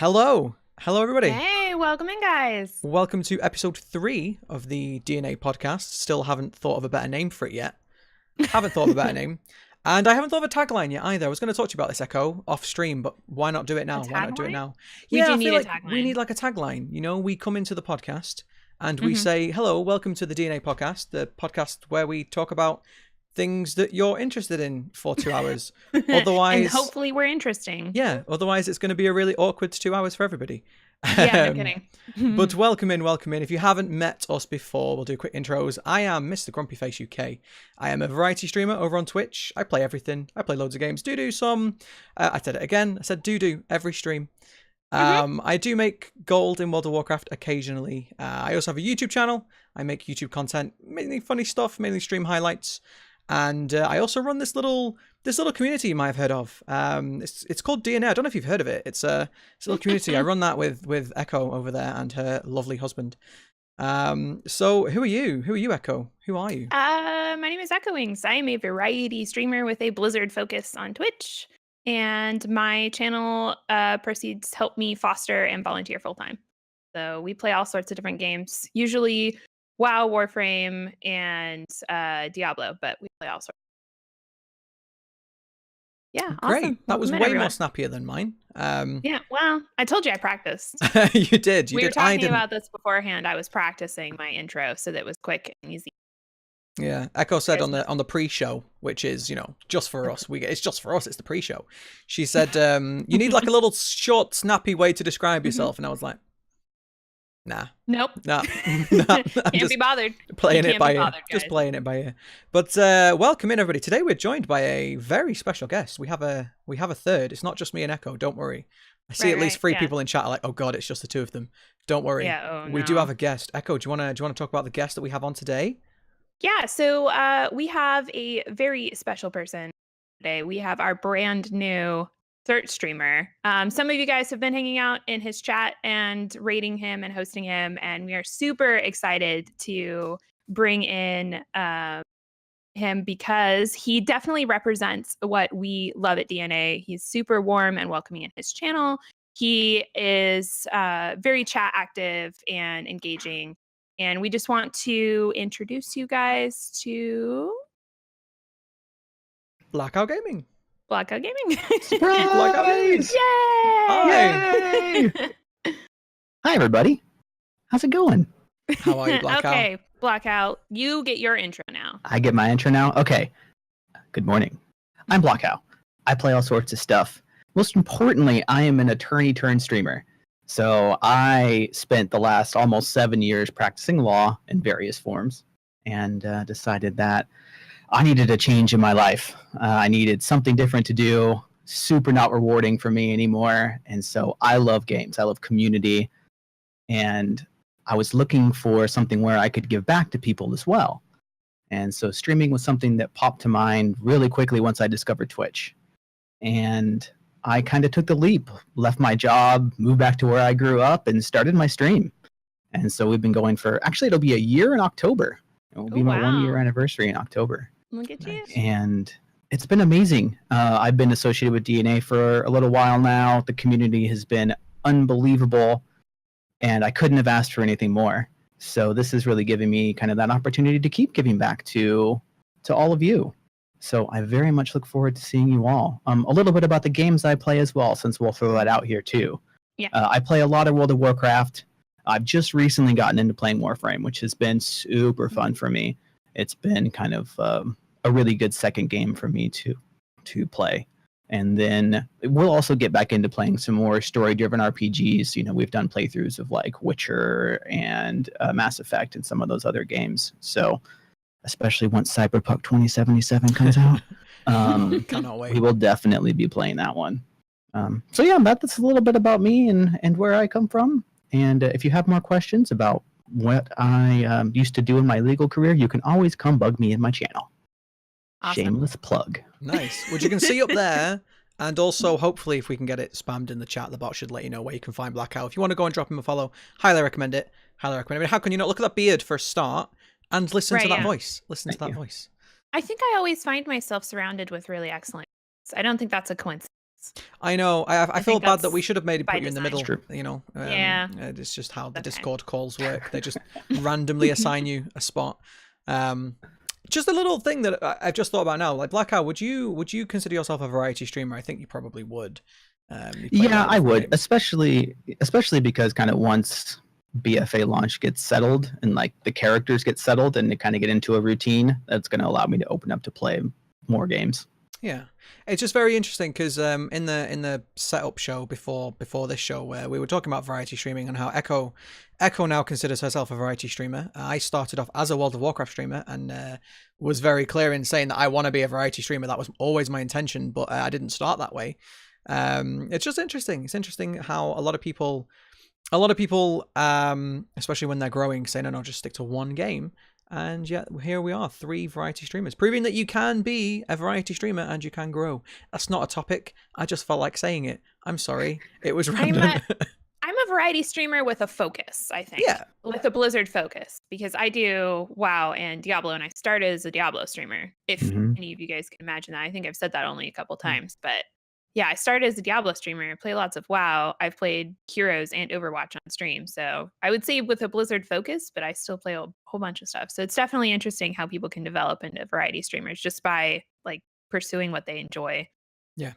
Hello. Hello, everybody. Hey, welcome in, guys. Welcome to episode 3 of the DNA podcast. Still haven't thought of a better name for it yet. Haven't thought of a better name. And I haven't thought of a tagline yet either. I was going to talk to you about this, Echo, off stream, but why not do it now? Why not do it now? We Yeah, do I need feel a like tagline. we need like a tagline. You know, we come into the podcast and we say, hello, welcome to the DNA podcast, the podcast where we talk about things that you're interested in for 2 hours. Otherwise, and hopefully we're interesting. Yeah, otherwise it's going to be a really awkward 2 hours for everybody. Yeah, no kidding. But welcome in. If you haven't met us before, we'll do quick intros. I am Mr. Grumpy Face UK. I am a variety streamer over on Twitch. I play everything. I play loads of games. Do some. I said it again. I said do every stream. I do make gold in World of Warcraft occasionally. I also have a YouTube channel. I make YouTube content, mainly funny stuff, mainly stream highlights. And I also run this little community you might have heard of. It's called DNA. I don't know if you've heard of it. It's a little community. I run that with Echo over there and her lovely husband. So who are you? Who are you, Echo? Who are you? My name is EchoeWings. I am a variety streamer with a Blizzard focus on Twitch, and my channel proceeds to help me foster and volunteer full time. So we play all sorts of different games, usually WoW, Warframe, and Diablo, but we play all sorts. Yeah, Great. awesome. That was Welcome in, way everyone. more snappier than mine. Yeah, well, I told you I practiced. You did. We were talking about this beforehand. I was practicing my intro, so that it was quick and easy. Yeah, Echo said on the pre-show, which is, you know, just for us. It's just for us. It's the pre-show. She said, you need like a little short, snappy way to describe yourself, and I was like, nah. Nope. Nah. Can't be bothered. Playing it by ear. Just playing it by ear. But welcome in, everybody. Today we're joined by a very special guest. We have a third. It's not just me and Echo. Don't worry. I see at least 3 people in chat are like, oh god, it's just the 2 of them. Don't worry. Yeah, we do have a guest. Echo, do you wanna talk about the guest that we have on today? Yeah, so we have a very special person today. We have our brand new third streamer. Some of you guys have been hanging out in his chat and rating him and hosting him, and we are super excited to bring in him because he definitely represents what we love at DNA. He's super warm and welcoming in his channel. He is very chat active and engaging. And we just want to introduce you guys to BlahCowGaming. BlahCowGaming. BlahCowGaming. Yay! Hi. Hi, everybody. How's it going? How are you, BlahCow? Okay, BlahCow, you get your intro now. I get my intro now? Okay. Good morning. I'm BlahCow. I play all sorts of stuff. Most importantly, I am an attorney turned streamer. So I spent the last almost 7 years practicing law in various forms and decided that I needed a change in my life. I needed something different to do, super not rewarding for me anymore. And so I love games. I love community. And I was looking for something where I could give back to people as well. And so streaming was something that popped to mind really quickly once I discovered Twitch. And I kind of took the leap, left my job, moved back to where I grew up, and started my stream. And so we've been going for, actually, it'll be a year in October. It will be my 1-year anniversary in October. Look at you. And it's been amazing. I've been associated with DNA for a little while now. The community has been unbelievable, and I couldn't have asked for anything more. So this is really giving me kind of that opportunity to keep giving back to all of you. So I very much look forward to seeing you all. A little bit about the games I play as well, since we'll throw that out here too. Yeah. I play a lot of World of Warcraft. I've just recently gotten into playing Warframe, which has been super fun for me. It's been kind of a really good second game for me to play. And then we'll also get back into playing some more story-driven RPGs. You know, we've done playthroughs of like Witcher and Mass Effect and some of those other games. So especially once Cyberpunk 2077 comes out. Cannot wait. We will definitely be playing that one. So yeah, that's a little bit about me and where I come from. And if you have more questions about what I used to do in my legal career, you can always come bug me in my channel. Awesome. Shameless plug. Nice. Which you can see up there. And also, hopefully, if we can get it spammed in the chat, the bot should let you know where you can find BlahCow. If you want to go and drop him a follow, highly recommend it. Highly recommend it. I mean, how can you not look at that beard for a start? And listen to that voice. Listen to that voice. I think I always find myself surrounded with really excellent. I don't think that's a coincidence. I know. I feel think bad that that's we should have maybe by put you in the design. middle. True. You know, Yeah. it's just how the Okay. Discord calls work. They just randomly assign you a spot. Just a little thing that I've just thought about now. Like BlahCow, would you consider yourself a variety streamer? I think you probably would. You play a Yeah, lot of I would, games. especially because kind of once BFA launch gets settled and like the characters get settled and they kind of get into a routine, that's going to allow me to open up to play more games. Yeah, it's just very interesting because in the setup show before this show, where we were talking about variety streaming and how Echo now considers herself a variety streamer. I started off as a World of Warcraft streamer and was very clear in saying that I want to be a variety streamer. That was always my intention, but I didn't start that way. It's just interesting. It's interesting how a lot of people, especially when they're growing, say no, just stick to one game. And yet here we are, 3 variety streamers, proving that you can be a variety streamer and you can grow. That's not a topic. I just felt like saying it. I'm sorry. It was random. I'm a variety streamer with a focus, I think. Yeah. With a Blizzard focus, because I do WoW and Diablo, and I started as a Diablo streamer. If any of you guys can imagine that. I think I've said that only a couple times, but yeah, I started as a Diablo streamer. I play lots of WoW. I've played Heroes and Overwatch on stream. So I would say with a Blizzard focus, but I still play a whole bunch of stuff. So it's definitely interesting how people can develop into variety streamers just by like pursuing what they enjoy. Yeah.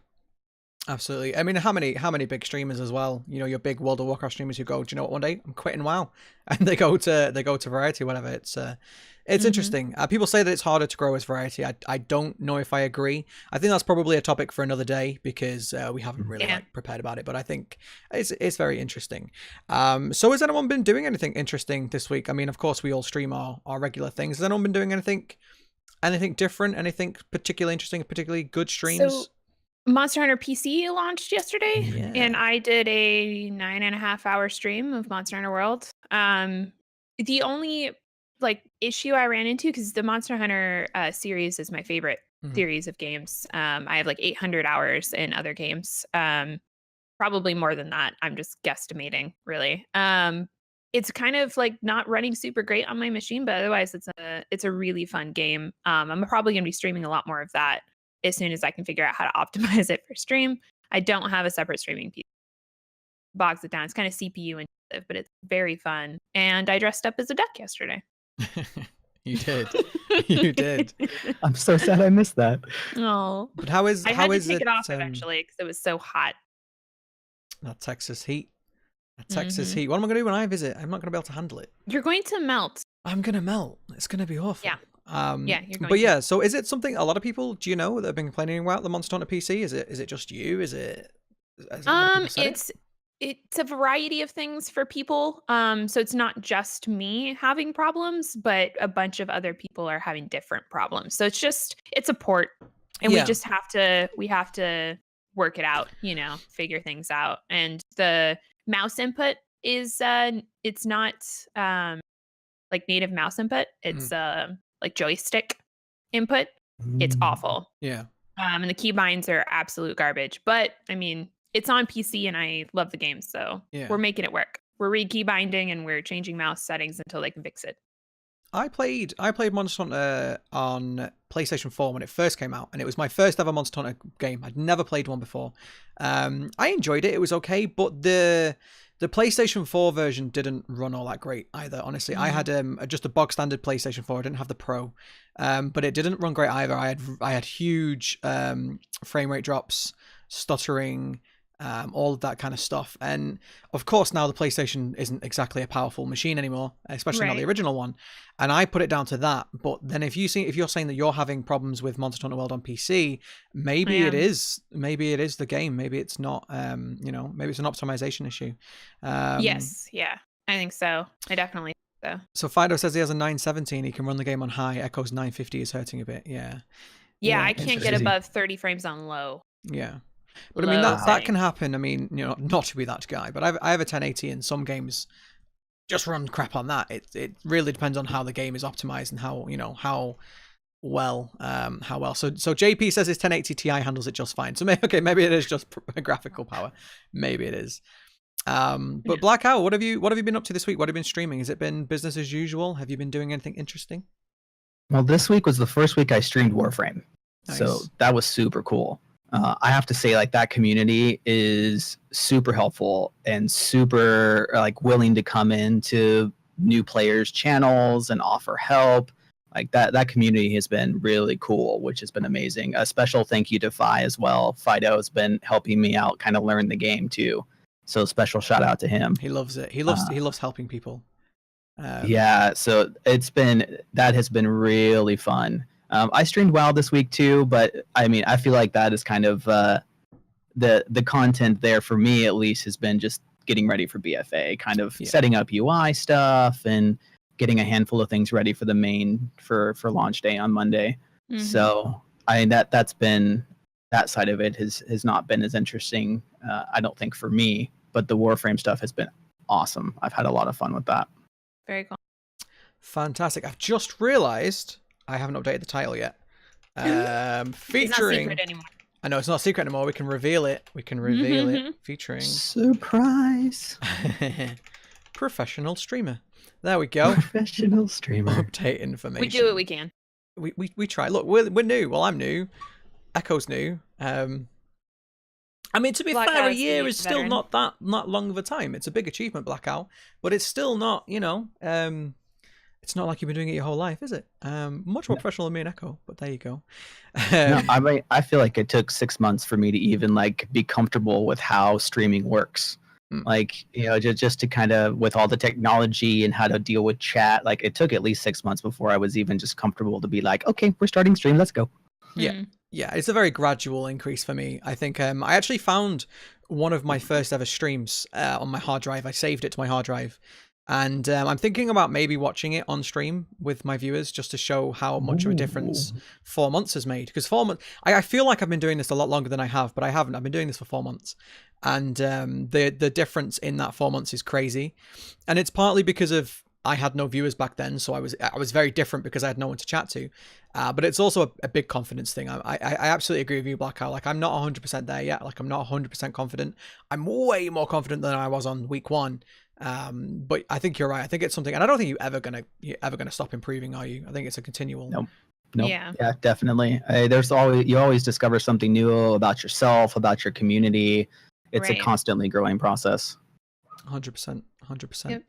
Absolutely. I mean, how many big streamers as well? You know, your big World of Warcraft streamers who go, do you know what? One day I'm quitting WoW, and they go to variety, whatever. It's interesting. People say that it's harder to grow as variety. I don't know if I agree. I think that's probably a topic for another day because we haven't really prepared about it. But I think it's very interesting. So has anyone been doing anything interesting this week? I mean, of course, we all stream our regular things. Has anyone been doing anything different? Anything particularly interesting? Particularly good streams? So Monster Hunter PC launched yesterday, and I did a 9.5-hour stream of Monster Hunter World. The only issue I ran into, because the Monster Hunter series is my favorite series of games. I have like 800 hours in other games, probably more than that. I'm just guesstimating, really. It's kind of like not running super great on my machine, but otherwise it's a really fun game. I'm probably gonna be streaming a lot more of that as soon as I can figure out how to optimize it for stream. I don't have a separate streaming PC. Bogs it down. It's kind of CPU intensive, but it's very fun. And I dressed up as a duck yesterday. You did. You did. I'm so sad I missed that. Oh. But I had to take it off eventually because it was so hot. That Texas heat. Texas heat. What am I going to do when I visit? I'm not going to be able to handle it. You're going to melt. I'm going to melt. It's going to be awful. Yeah. You're going but yeah, so is it something a lot of people do you know that have been complaining about the Monster Hunter PC? Is it just you? It's a variety of things for people. So it's not just me having problems, but a bunch of other people are having different problems. So it's a port, and we have to work it out, figure things out. And the mouse input is it's not like native mouse input. It's like joystick input. It's awful. Yeah. And the keybinds are absolute garbage. But I mean, it's on PC and I love the game, so we're making it work. We're re-keybinding and we're changing mouse settings until they can fix it. I played Monster Hunter on PlayStation 4 when it first came out, and it was my first ever Monster Hunter game. I'd never played one before. I enjoyed it. It was okay, but the PlayStation 4 version didn't run all that great either, honestly. I had just a bog standard PlayStation 4. I didn't have the Pro, but it didn't run great either. I had huge frame rate drops, stuttering, all of that kind of stuff. And of course now the PlayStation isn't exactly a powerful machine anymore, especially not the original one. And I put it down to that. But then if you're saying that you're having problems with Monster Hunter World on PC, maybe it is the game. Maybe it's not, maybe it's an optimization issue. Yes. Yeah, I think so. I definitely think so. So Fido says he has a 917. He can run the game on high. Echo's 950 is hurting a bit. Yeah, I can't get above 30 frames on low. Yeah. But I mean, that can happen. I mean, not to be that guy, but I have a 1080 and some games just run crap on that. It really depends on how the game is optimized and how well. So JP says his 1080 Ti handles it just fine. So maybe it is just graphical power. Maybe it is. But BlahCow, what have you been up to this week? What have you been streaming? Has it been business as usual? Have you been doing anything interesting? Well, this week was the first week I streamed Warframe. Nice. So that was super cool. I have to say, like, that community is super helpful and super like willing to come into new players' channels and offer help. Like that community has been really cool, which has been amazing. A special thank you to Fi as well. Fido has been helping me out, kind of learn the game too. So special shout out to him. He loves it. He loves helping people. Yeah, so that has been really fun. I streamed WoW this week too, but I mean, I feel like that is kind of the content there for me at least has been just getting ready for BFA, kind of setting up UI stuff and getting a handful of things ready for the main for launch day on Monday. Mm-hmm. So that's been, that side of it has not been as interesting, I don't think, for me, but the Warframe stuff has been awesome. I've had a lot of fun with that. Very cool. Fantastic. I've just realized I haven't updated the title yet. Featuring. It's not secret anymore. I know it's not secret anymore. We can reveal it. Featuring. Surprise. Professional streamer. There we go. Professional streamer. Update information. We do what we can. We try. Look, we're new. Well, I'm new. Echo's new. I mean, to be fair, a year is still not long of a time. It's a big achievement, BlahCow, but it's still not, it's not like you've been doing it your whole life, is it? Much more professional than me and Echo, but there you go. No, I feel like it took 6 months for me to even like be comfortable with how streaming works. Like, just to kind of, with all the technology and how to deal with chat, like it took at least 6 months before I was even just comfortable to be like, okay, we're starting stream, let's go. Yeah. Yeah, it's a very gradual increase for me. I think I actually found one of my first ever streams on my hard drive. I saved it to my hard drive. And I'm thinking about maybe watching it on stream with my viewers just to show how much of a difference 4 months has made. Because 4 months, I feel like I've been doing this a lot longer than I have, but I haven't. I've been doing this for 4 months. And the difference in that 4 months is crazy. And it's partly because of I had no viewers back then, so I was very different because I had no one to chat to. But it's also a big confidence thing. I absolutely agree with you, BlahCow. Like, I'm not 100% there yet. Like, I'm not 100% confident. I'm way more confident than I was on week 1. But I think you're right. I think it's something, and I don't think you're ever gonna stop improving, are you? I think it's a continual. Nope. Yeah, definitely. You always discover something new about yourself, about your community. It's a constantly growing process. 100%. Yep.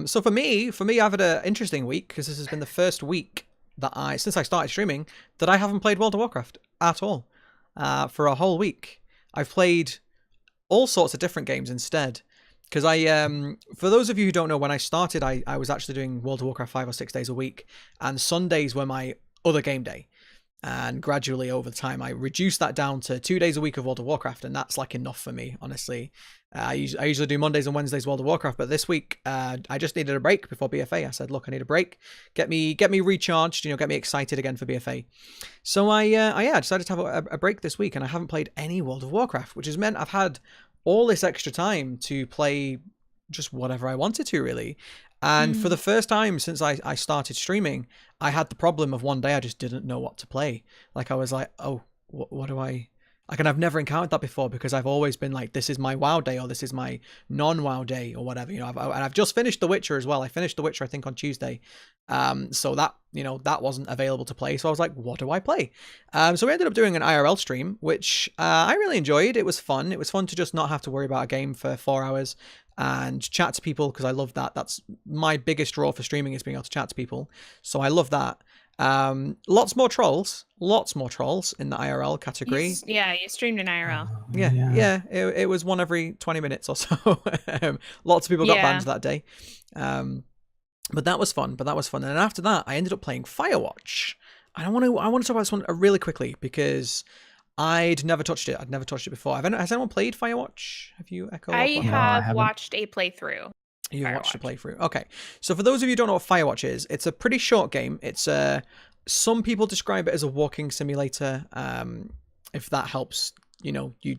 So for me, I've had an interesting week because this has been the first week that since I started streaming, that I haven't played World of Warcraft at all. For a whole week, I've played all sorts of different games instead. Because for those of you who don't know, when I started, I was actually doing World of Warcraft 5 or 6 days a week, and Sundays were my other game day. And gradually over time, I reduced that down to 2 days a week of World of Warcraft, and that's like enough for me, honestly. I usually do Mondays and Wednesdays World of Warcraft, but this week I just needed a break before BFA. I said, look, I need a break, get me recharged, get me excited again for BFA. So I decided to have a break this week, and I haven't played any World of Warcraft, which has meant I've had all this extra time to play just whatever I wanted to, really. And for the first time since I started streaming, I had the problem of one day I just didn't know what to play. Like, I was like, oh, what do I... Like, and I've never encountered that before because I've always been like, this is my WoW day or this is my non-WoW day or whatever. I've just finished The Witcher as well. I finished The Witcher, I think, on Tuesday. So that, that wasn't available to play. So I was like, what do I play? So we ended up doing an IRL stream, which I really enjoyed. It was fun. It was fun to just not have to worry about a game for 4 hours and chat to people, because I love that. That's my biggest draw for streaming, is being able to chat to people. So I love that. Lots more trolls in the IRL category. You streamed in IRL. Yeah. It was one every 20 minutes or so. Lots of people got banned that day. But that was fun. And then after that, I ended up playing Firewatch. And I want to talk about this one really quickly because I'd never touched it. I'd never touched it before. Has anyone played Firewatch? Have you, Echo? I have watched a playthrough. You watched a playthrough. Okay. So for those of you who don't know what Firewatch is, it's a pretty short game. It's some people describe it as a walking simulator. If that helps, you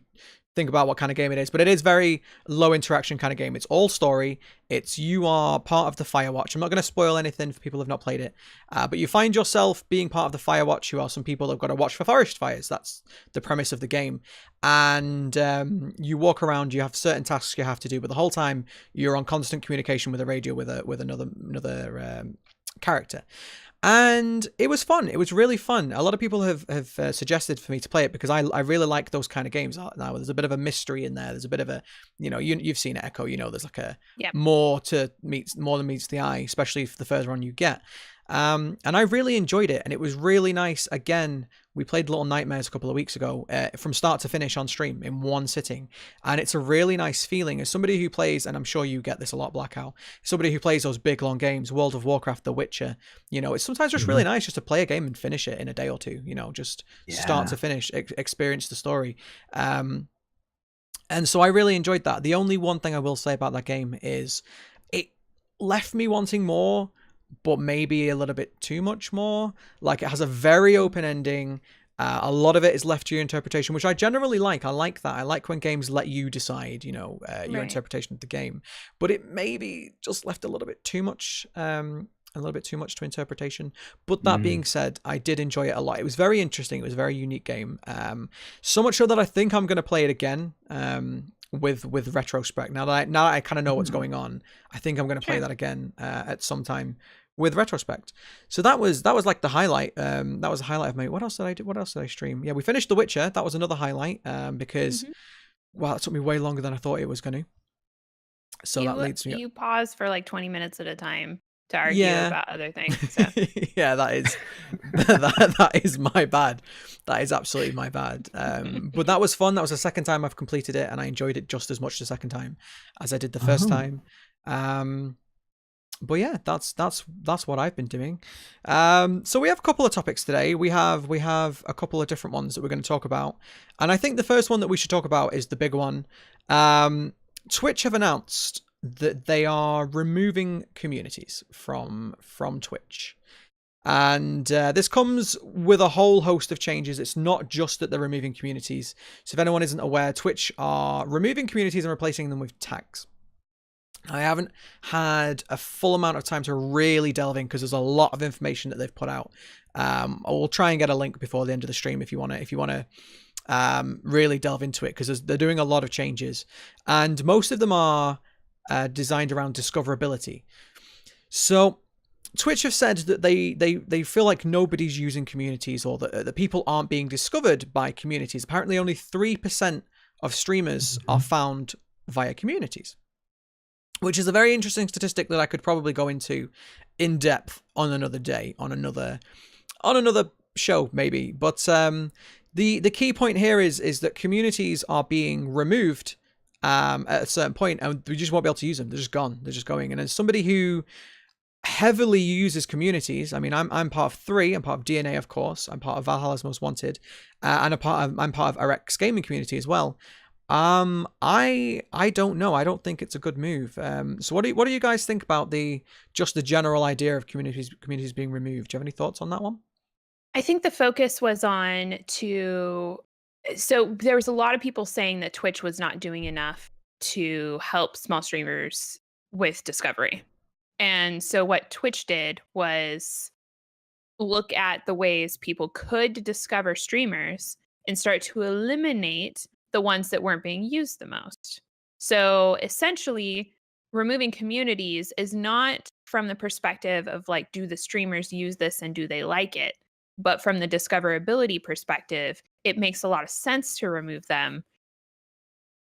think about what kind of game it is, but it is very low interaction kind of game. It's all story. You are part of the Firewatch. I'm not going to spoil anything for people who have not played it, but you find yourself being part of the Firewatch, who are some people who've got to watch for forest fires. That's the premise of the game. And you walk around, you have certain tasks you have to do, but the whole time you're on constant communication with a radio with another character. And it was fun. It was really fun. A lot of people have suggested for me to play it because I really like those kind of games. Now there's a bit of a mystery in there. There's a bit of a, you've seen it, Echo. There's like a more than meets the eye, especially if the further on you get. And I really enjoyed it, and it was really nice. Again, we played Little Nightmares a couple of weeks ago, from start to finish on stream in one sitting, and it's a really nice feeling. As somebody who plays, and I'm sure you get this a lot, BlahCow, somebody who plays those big long games, World of Warcraft, The Witcher, it's sometimes just really nice just to play a game and finish it in a day or two. Just start to finish, experience the story. And so I really enjoyed that. The only one thing I will say about that game is it left me wanting more, but maybe a little bit too much more. Like, it has a very open ending. A lot of it is left to your interpretation, which I generally like. I like that. I like when games let you decide, your interpretation of the game. But it maybe just left a little bit too much, to interpretation. But that being said, I did enjoy it a lot. It was very interesting. It was a very unique game. So much so that I think I'm going to play it again. With retrospect, now that I kind of know what's going on, I think I'm going to play that again at some time with retrospect. So that was like the highlight. That was a highlight of me. What else did I do? What else did I stream? Yeah, we finished The Witcher. That was another highlight, because it took me way longer than I thought it was going to. So that leads me. You pause for like 20 minutes at a time to argue about other things. So. Yeah, that is that is my bad. That is absolutely my bad. But that was fun. That was the second time I've completed it, and I enjoyed it just as much the second time as I did the first time. But yeah, that's what I've been doing. So we have a couple of topics today. We have a couple of different ones that we're going to talk about, and I think the first one that we should talk about is the big one. Twitch have announced that they are removing communities from Twitch. And this comes with a whole host of changes. It's not just that they're removing communities. So if anyone isn't aware, Twitch are removing communities and replacing them with tags. I haven't had a full amount of time to really delve in because there's a lot of information that they've put out. I will try and get a link before the end of the stream if you want to really delve into it, because they're doing a lot of changes, and most of them are designed around discoverability. So Twitch have said that they feel like nobody's using communities, or that the people aren't being discovered by communities. Apparently only 3% of streamers are found via communities, which is a very interesting statistic that I could probably go into in depth on another day, on another show maybe. But the key point here is that communities are being removed at a certain point, and we just won't be able to use them. They're just gone. They're just going. And as somebody who heavily uses communities, I mean, I'm part of 3. I'm part of DNA, of course. I'm part of Valhalla's Most Wanted, and I'm part of EchoeWings community as well. I don't know. I don't think it's a good move. So what do you guys think about the general idea of communities being removed? Do you have any thoughts on that one? I think the focus was so there was a lot of people saying that Twitch was not doing enough to help small streamers with discovery. And so what Twitch did was look at the ways people could discover streamers and start to eliminate the ones that weren't being used the most. So essentially, removing communities is not from the perspective of like, do the streamers use this and do they like it? But from the discoverability perspective, it makes a lot of sense to remove them.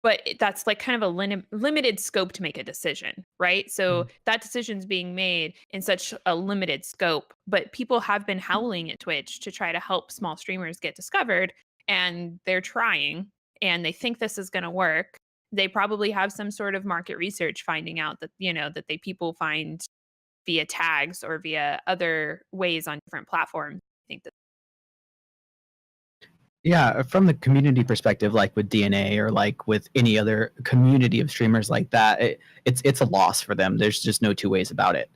But that's like kind of a limited scope to make a decision, right? So that decision's being made in such a limited scope. But people have been howling at Twitch to try to help small streamers get discovered, and they're trying, and they think this is going to work. They probably have some sort of market research finding out that, that people find via tags or via other ways on different platforms. I think that. Yeah, from the community perspective, like with DNA or like with any other community of streamers like that, it's a loss for them. There's just no two ways about it.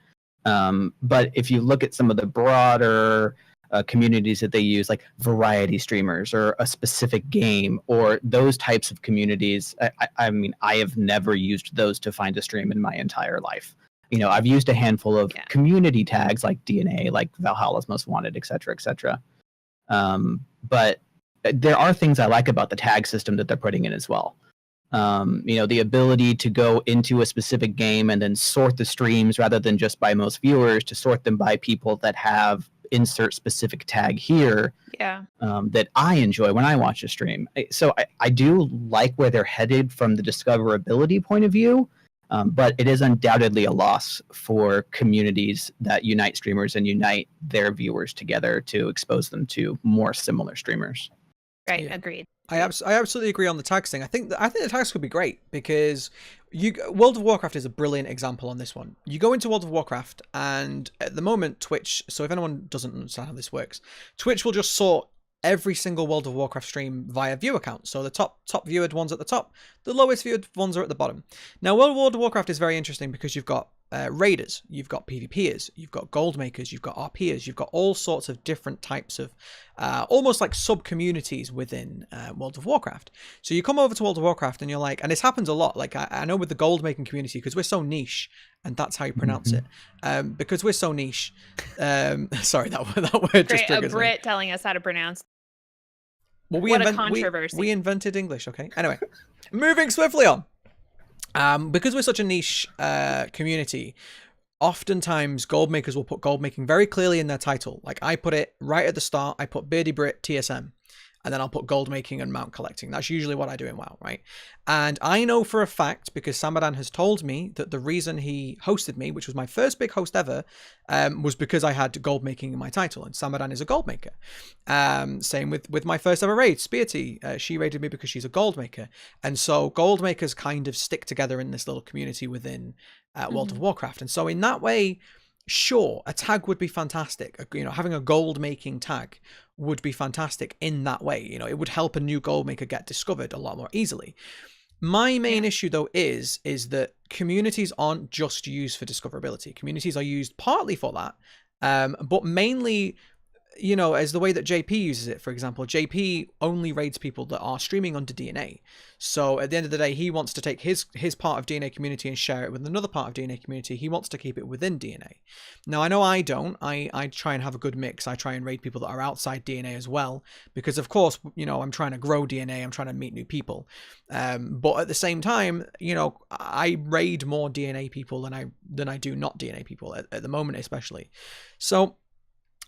But if you look at some of the broader communities that they use, like variety streamers or a specific game or those types of communities, I mean, I have never used those to find a stream in my entire life. I've used a handful of community tags like DNA, like Valhalla's Most Wanted, et cetera, et cetera. But there are things I like about the tag system that they're putting in as well. The ability to go into a specific game and then sort the streams rather than just by most viewers, to sort them by people that have insert specific tag here. Yeah. That I enjoy when I watch a stream. So I do like where they're headed from the discoverability point of view, but it is undoubtedly a loss for communities that unite streamers and unite their viewers together to expose them to more similar streamers. Right. Yeah. Agreed. I absolutely agree on the tags thing. I think the tags could be great because World of Warcraft is a brilliant example on this one. You go into World of Warcraft, and at the moment Twitch, so if anyone doesn't understand how this works, Twitch will just sort every single World of Warcraft stream via view account. So the top viewed ones at the top, the lowest viewed ones are at the bottom. Now World of Warcraft is very interesting because you've got raiders, you've got PvPers, you've got gold makers, you've got RPers, you've got all sorts of different types of almost like sub-communities within World of Warcraft. So you come over to World of Warcraft and you're like, and this happens a lot, like I know with the gold making community, because we're so niche, and that's how you pronounce it, because we're so niche. Sorry, that word just triggers a Brit me. telling us how to pronounce. Well, a controversy. We invented English, okay? Anyway, moving swiftly on. Because we're such a niche community, oftentimes gold makers will put gold making very clearly in their title. Like I put it right at the start, I put Beardy Brit TSM, and then I'll put gold making and mount collecting. That's usually what I do in WoW, right? And I know for a fact, because Samadan has told me, that the reason he hosted me, which was my first big host ever, was because I had gold making in my title, and Samadan is a gold maker. Same with my first ever raid, Spearty. She raided me because she's a gold maker. And so gold makers kind of stick together in this little community within World of Warcraft. And so in that way, sure, a tag would be fantastic. Having a gold making tag would be fantastic in that way. It would help a new gold maker get discovered a lot more easily. My main issue though is that communities aren't just used for discoverability. Communities are used partly for that, but mainly, as the way that JP uses it. For example, JP only raids people that are streaming under DNA. So at the end of the day, he wants to take his part of DNA community and share it with another part of DNA community. He wants to keep it within DNA. Now, I know I don't. I try and have a good mix. I try and raid people that are outside DNA as well, because of course, I'm trying to grow DNA. I'm trying to meet new people. But at the same time, I raid more DNA people than I do not DNA people at the moment, especially. So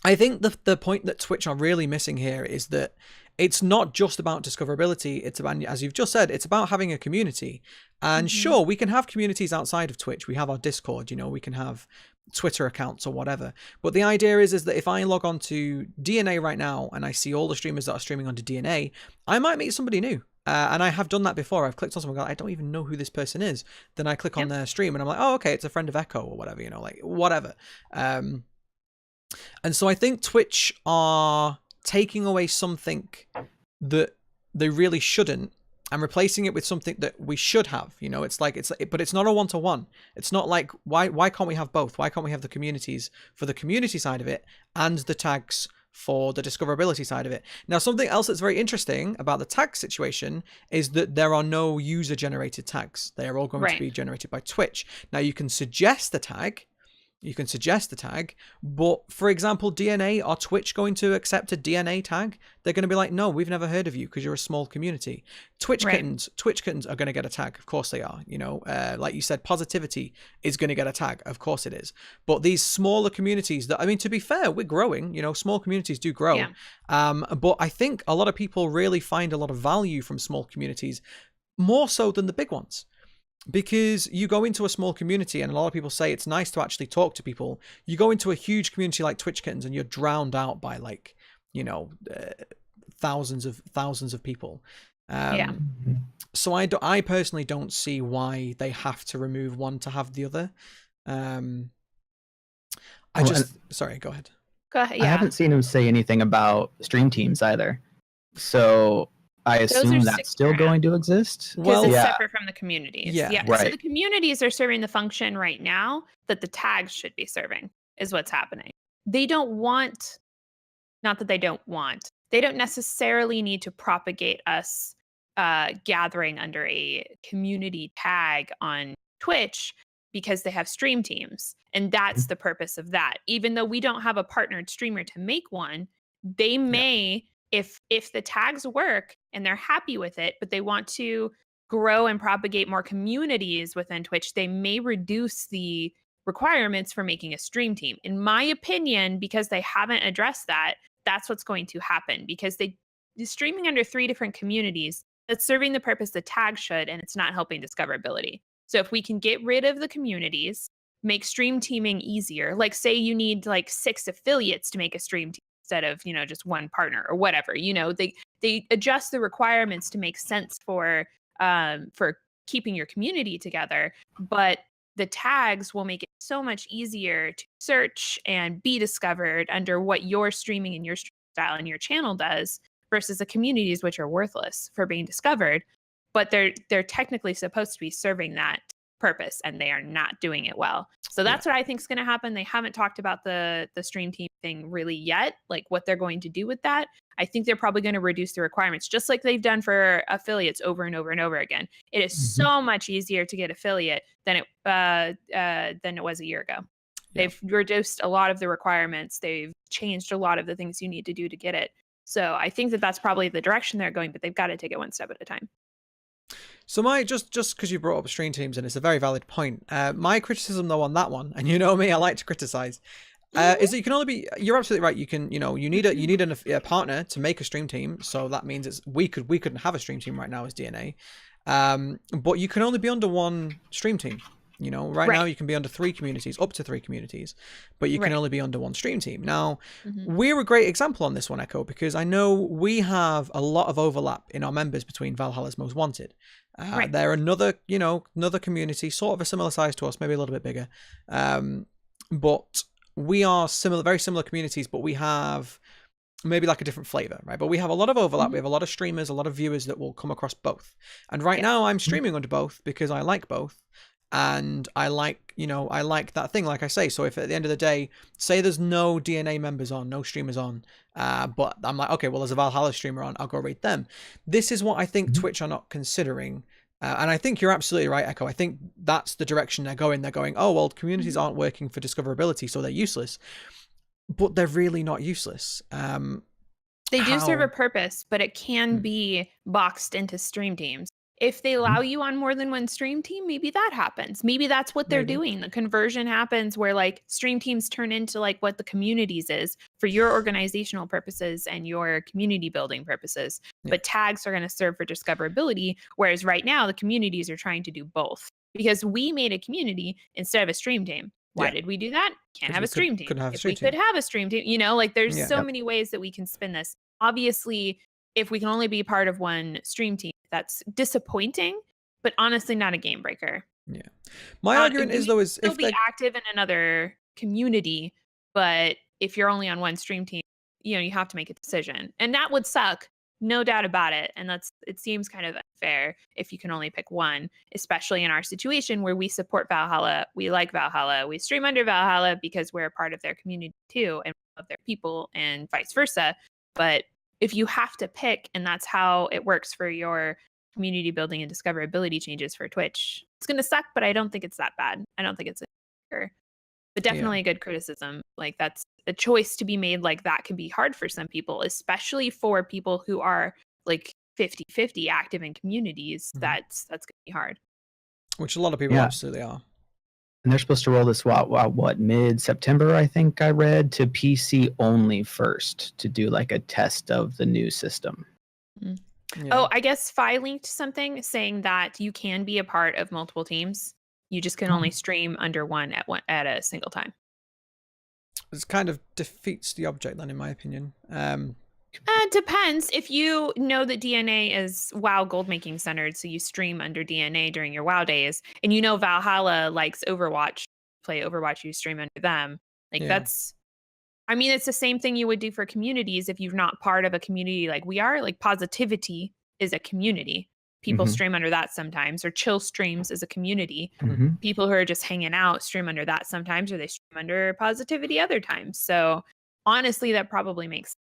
I think the point that Twitch are really missing here is that it's not just about discoverability. It's about, as you've just said, it's about having a community. And sure, we can have communities outside of Twitch. We have our Discord, we can have Twitter accounts or whatever. But the idea is that if I log on to DNA right now and I see all the streamers that are streaming onto DNA, I might meet somebody new. And I have done that before. I've clicked on someone and go, I don't even know who this person is. Then I click on their stream and I'm like, oh, okay, it's a friend of Echo or whatever, like whatever. And so I think Twitch are taking away something that they really shouldn't and replacing it with something that we should have. But it's not a one-to-one. It's not like, why can't we have both? Why can't we have the communities for the community side of it and the tags for the discoverability side of it? Now, something else that's very interesting about the tag situation is that there are no user-generated tags. They are all going to be generated by Twitch. Now, you can suggest the tag, but for example, DNA, are Twitch going to accept a DNA tag? They're going to be like, no, we've never heard of you because you're a small community. Twitch kittens are going to get a tag. Of course they are. Like you said, positivity is going to get a tag. Of course it is. But these smaller communities to be fair, we're growing, small communities do grow. Yeah. But I think a lot of people really find a lot of value from small communities, more so than the big ones. Because you go into a small community, and a lot of people say it's nice to actually talk to people. You go into a huge community like Twitch Kittens, and you're drowned out by thousands of people. So I personally don't see why they have to remove one to have the other. Sorry, go ahead. Go ahead. Yeah. I haven't seen him say anything about stream teams either. So I assume that's still going to exist. Well, it's separate from the communities. Yeah. Right. So the communities are serving the function right now that the tags should be serving, is what's happening. They don't necessarily need to propagate us gathering under a community tag on Twitch because they have stream teams. And that's the purpose of that. Even though we don't have a partnered streamer to make one, they may... If the tags work and they're happy with it, but they want to grow and propagate more communities within Twitch, they may reduce the requirements for making a stream team. In my opinion, because they haven't addressed that, that's what's going to happen, because they're streaming under 3 different communities. That's serving the purpose the tag should, and it's not helping discoverability. So if we can get rid of the communities, make stream teaming easier, like say you need like 6 affiliates to make a stream team instead of, just one partner or whatever, they adjust the requirements to make sense for keeping your community together, but the tags will make it so much easier to search and be discovered under what your streaming and your stream style and your channel does versus the communities, which are worthless for being discovered, but they're technically supposed to be serving that purpose, and they are not doing it well. So that's what I think is going to happen. They haven't talked about the stream team thing really yet, like what they're going to do with that. I think they're probably going to reduce the requirements, just like they've done for affiliates over and over and over again. It is so much easier to get affiliate than it was a year ago. Yeah. They've reduced a lot of the requirements. They've changed a lot of the things you need to do to get it. So I think that's probably the direction they're going, but they've got to take it one step at a time. So my just because you brought up stream teams, and it's a very valid point. My criticism though on that one, and you know me, I like to criticize, is that you can only be. You're absolutely right. You can, you need a partner to make a stream team. So that means we couldn't have a stream team right now as DNA, but you can only be under one stream team. Right now you can be under 3 communities, up to 3 communities, but you can only be under one stream team. Now, we're a great example on this one, Echo, because I know we have a lot of overlap in our members between Valhalla's Most Wanted. They're another community, sort of a similar size to us, maybe a little bit bigger. But we are very similar communities, but we have maybe like a different flavor, right? But we have a lot of overlap. We have a lot of streamers, a lot of viewers that will come across both. And right now I'm streaming under both because I like both. And I like that thing, like I say. So if at the end of the day, say there's no DNA members on, no streamers on, but I'm like, okay, well, there's a Valhalla streamer on, I'll go rate them. This is what I think Twitch are not considering. And I think you're absolutely right, Echo. I think that's the direction they're going. They're going, oh, well, communities aren't working for discoverability, so they're useless. But they're really not useless. They do serve a purpose, but it can be boxed into stream teams. If they allow you on more than one stream team, maybe that happens. Maybe that's what they're doing. The conversion happens where like stream teams turn into like what the communities is for your organizational purposes and your community building purposes. But tags are going to serve for discoverability. Whereas right now the communities are trying to do both, because we made a community instead of a stream team. Why did we do that? Can't have a stream team. If we could have a stream team, like there's so many ways that we can spin this. Obviously, if we can only be part of one stream team, that's disappointing, but honestly not a game breaker. Yeah. My argument is though is if be active in another community, but if you're only on one stream team, you have to make a decision. And that would suck, no doubt about it. And it seems kind of unfair if you can only pick one, especially in our situation where we support Valhalla, we like Valhalla, we stream under Valhalla because we're a part of their community too and love their people and vice versa. But if you have to pick, and that's how it works for your community building and discoverability changes for Twitch, it's going to suck, but I don't think it's that bad. I don't think it's but definitely a good criticism. Like that's a choice to be made. Like that can be hard for some people, especially for people who are like 50-50 active in communities. That's going to be hard. Which a lot of people absolutely are. And they're supposed to roll this what mid-September, I think I read, to PC only first to do like a test of the new system. Yeah. Oh, I guess Fi linked something saying that you can be a part of multiple teams. You just can only stream under one at a single time. This kind of defeats the object then, in my opinion. Depends. If you know that DNA is WoW gold making centered, so you stream under DNA during your WoW days, and Valhalla likes Overwatch, play Overwatch, you stream under them. That's, it's the same thing you would do for communities if you're not part of a community like we are. Like Positivity is a community. People stream under that sometimes, or Chill Streams is a community. People who are just hanging out stream under that sometimes, or they stream under Positivity other times. So honestly, that probably makes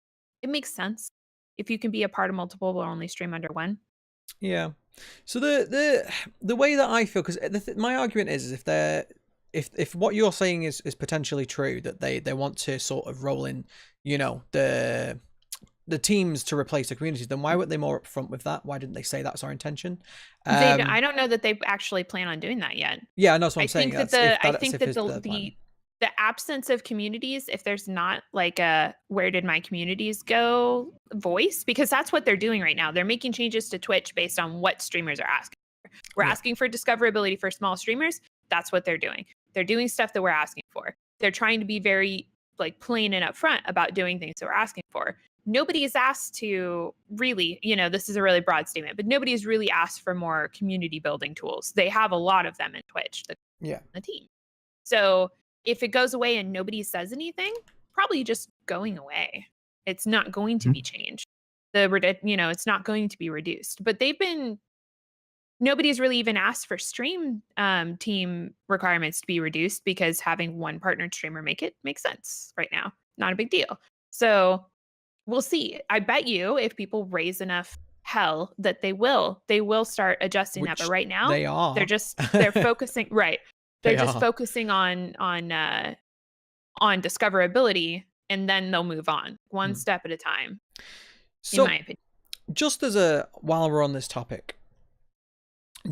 sense if you can be a part of multiple but only stream under one. Yeah. So the way that I feel, because my argument is if what you're saying is potentially true, that they want to sort of roll in, the teams to replace the communities, then why weren't they more upfront with that? Why didn't they say that's our intention? I don't know that they actually plan on doing that yet. Yeah, that's what I'm I saying. think that the absence of communities, if there's not like a where did my communities go voice, because that's what they're doing right now. They're making changes to Twitch based on what streamers are asking for. We're asking for discoverability for small streamers. That's what they're doing. They're doing stuff that we're asking for. They're trying to be very like plain and upfront about doing things that we're asking for. Nobody is asked to really, this is a really broad statement, but nobody has really asked for more community building tools. They have a lot of them in Twitch, the team. So if it goes away and nobody says anything, probably just going away. It's not going to be changed. It's not going to be reduced. But nobody's really even asked for stream team requirements to be reduced, because having one partnered streamer makes sense right now. Not a big deal. So we'll see. I bet you if people raise enough hell that they will start adjusting that. But right now they're focusing right. They're just focusing on discoverability, and then they'll move on one step at a time. So, in my opinion, just while we're on this topic,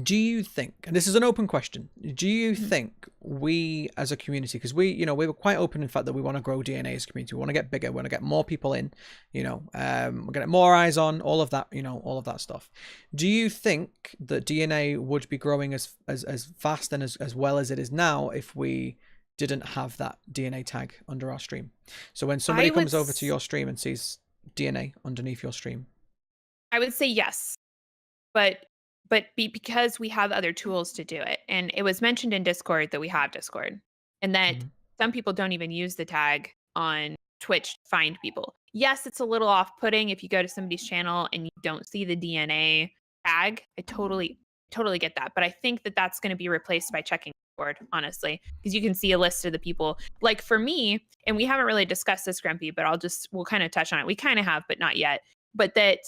do you think, and this is an open question, do you think we as a community, because we were quite open in the fact that we want to grow DNA as a community, we want to get bigger, we want to get more people in, we're getting more eyes on all of that, all of that stuff. Do you think that DNA would be growing as fast and as well as it is now if we didn't have that DNA tag under our stream? So when somebody comes over to your stream and sees DNA underneath your stream, I would say yes, but because we have other tools to do it. And it was mentioned in Discord that we have Discord, and that some people don't even use the tag on Twitch to find people. Yes, it's a little off-putting if you go to somebody's channel and you don't see the DNA tag. I totally get that. But I think that that's going to be replaced by checking Discord, honestly, because you can see a list of the people. Like for me, and we haven't really discussed this, Grumpy, but we'll kind of touch on it. We kind of have, but not yet. But that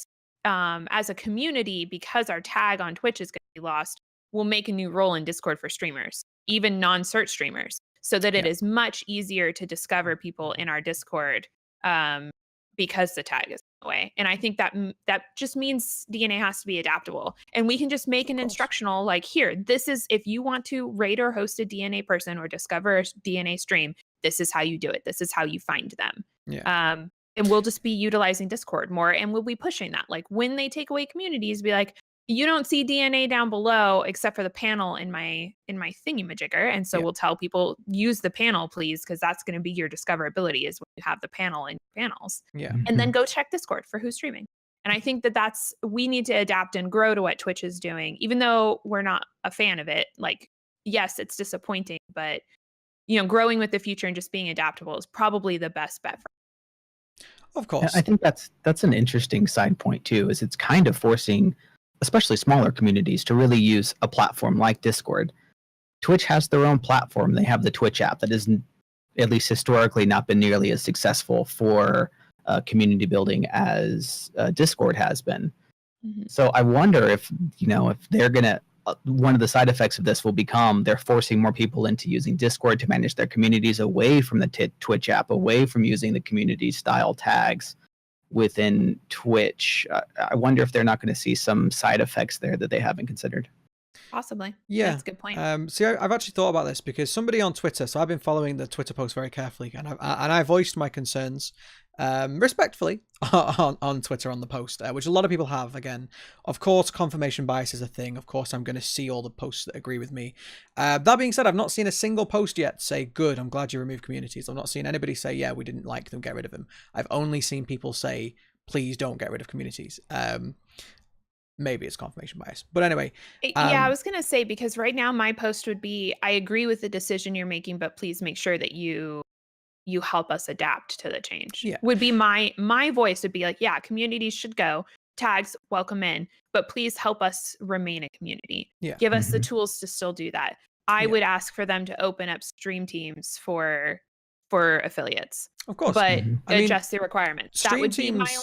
as a community, because our tag on Twitch is going to be lost, we'll make a new role in Discord for streamers, even non-cert streamers, so that it is much easier to discover people in our Discord because the tag is away. And I think that just means DNA has to be adaptable, and we can just make an instructional like, here, this is, if you want to rate or host a DNA person or discover a DNA stream, this is how you do it. This is how you find them. And we'll just be utilizing Discord more, and we'll be pushing that. Like when they take away communities, be like, you don't see DNA down below except for the panel in my thingamajigger. And so we'll tell people, use the panel, please, because that's going to be your discoverability, is when you have the panel in your panels. And then go check Discord for who's streaming. And I think that we need to adapt and grow to what Twitch is doing, even though we're not a fan of it. Like, yes, it's disappointing, but growing with the future and just being adaptable is probably the best bet for. Of course. I think that's an interesting side point too, is it's kind of forcing especially smaller communities to really use a platform like Discord. Twitch has their own platform. They have the Twitch app that is, at least historically, not been nearly as successful for community building as Discord has been. So I wonder if they're gonna, one of the side effects of this will become they're forcing more people into using Discord to manage their communities away from the Twitch app, away from using the community style tags within Twitch. I wonder if they're not going to see some side effects there that they haven't considered. Possibly. Yeah, that's a good point. See, I've actually thought about this because somebody on Twitter, so I've been following the Twitter post very carefully, and I voiced my concerns respectfully on Twitter on the post, which a lot of people have. Again, of course, confirmation bias is a thing. Of course, I'm going to see all the posts that agree with me. That being said, I've not seen a single post yet say, good, I'm glad you removed communities. I've not seen anybody say, yeah, we didn't like them, get rid of them. I've only seen people say, please don't get rid of communities. Maybe it's confirmation bias, but anyway. I was going to say, because right now my post would be, I agree with the decision you're making, but please make sure that you help us adapt to the change. Would be my voice would be like, yeah, communities should go, tags welcome in, but please help us remain a community. Give us the tools to still do that. I would ask for them to open up stream teams for affiliates, of course, but adjust the requirements. That would be my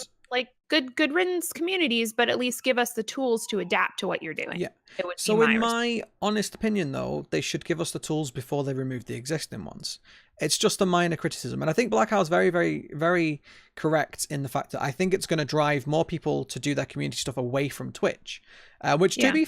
good riddance communities, but at least give us the tools to adapt to what you're doing. Yeah. It would So be in my my honest opinion, though, they should give us the tools before they remove the existing ones. It's just a minor criticism. And I think BlahCow is very, very, very correct in the fact that I think it's going to drive more people to do their community stuff away from Twitch. Which, to be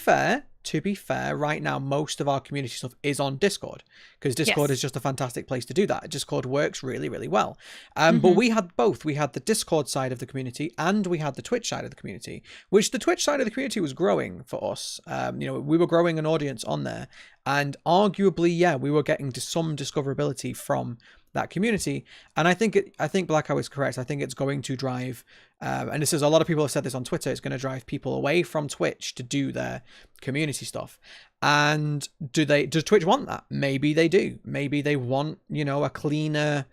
fair, right now, most of our community stuff is on Discord, because Discord is just a fantastic place to do that. Discord works really, really well. But we had both. We had the Discord side of the community and we had the Twitch side of the community, which the Twitch side of the community was growing for us. You know, we were growing an audience on there, and arguably, yeah, we were getting some discoverability from that community. And I think BlahCow is correct. I think it's going to drive, and this is, a lot of people have said this on Twitter, it's going to drive people away from Twitch to do their community stuff. And does Twitch want that? Maybe they do. Maybe they want, you know, a cleaner,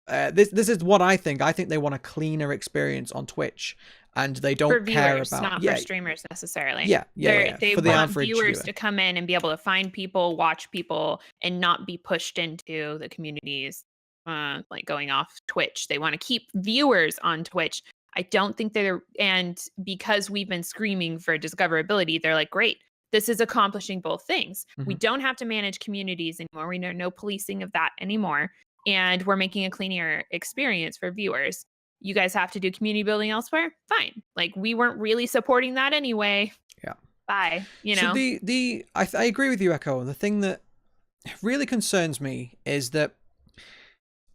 this is what I think. I think they want a cleaner experience on Twitch, and they don't for care viewers, about, not for streamers necessarily. For They the want average viewers viewer to come in and be able to find people, watch people, and not be pushed into the communities, like going off Twitch. They want to keep viewers on Twitch. I don't think and because we've been screaming for discoverability, they're like, great, this is accomplishing both things. We don't have to manage communities anymore. We know no policing of that anymore. And we're making a cleaner experience for viewers. You guys have to do community building elsewhere? Fine. Like, we weren't really supporting that anyway. Yeah. Bye. You know? So I agree with you, Echo. The thing that really concerns me is that,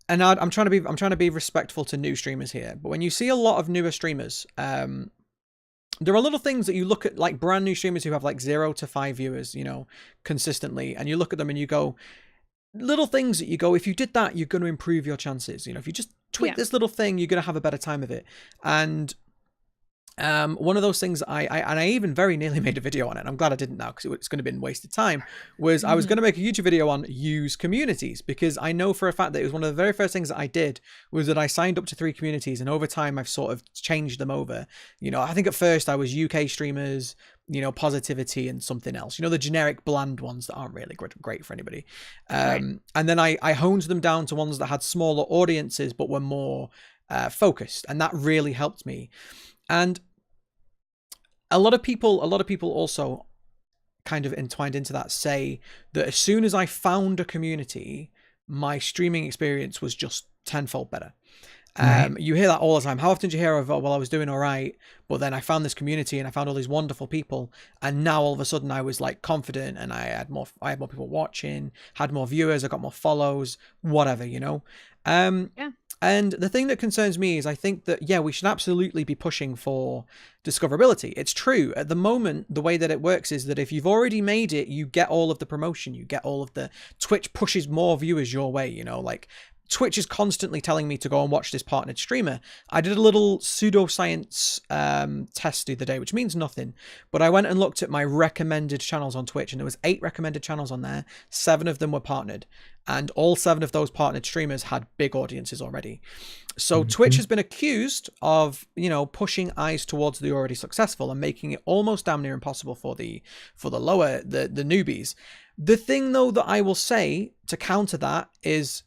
and I'm trying to be respectful to new streamers here, but when you see a lot of newer streamers, there are little things that you look at, like brand new streamers who have like 0 to 5 viewers, you know, consistently, and you look at them and you go, little things that you go, if you did that, you're going to improve your chances. You know, if you just tweak this little thing, you're going to have a better time of it. And one of those things I even very nearly made a video on it. I'm glad I didn't now, because it's going to be wasted time. Was I was going to make a YouTube video on use communities, because I know for a fact that it was one of the very first things that I did, was that I signed up to 3 communities, and over time I've sort of changed them over. You know, I think at first I was UK streamers, you know, positivity and something else, you know, the generic bland ones that aren't really great for anybody. And then I honed them down to ones that had smaller audiences but were more focused, and that really helped me. And a lot of people also kind of entwined into that say that as soon as I found a community, my streaming experience was just tenfold better. You hear that all the time. How often do you hear of, well, I was doing all right, but then I found this community and I found all these wonderful people, and now all of a sudden I was like confident, and I had more people watching, had more viewers, I got more follows, whatever, you know. And the thing that concerns me is I think that, yeah, we should absolutely be pushing for discoverability. It's true. At the moment, the way that it works is that if you've already made it, you get all of the promotion, you get all of the, Twitch pushes more viewers your way, you know, like Twitch is constantly telling me to go and watch this partnered streamer. I did a little pseudoscience test the other day, which means nothing, but I went and looked at my recommended channels on Twitch, and there was 8 recommended channels on there. 7 of them were partnered, and all 7 of those partnered streamers had big audiences already. So Twitch has been accused of, you know, pushing eyes towards the already successful and making it almost damn near impossible for the newbies. The thing, though, that I will say to counter that is,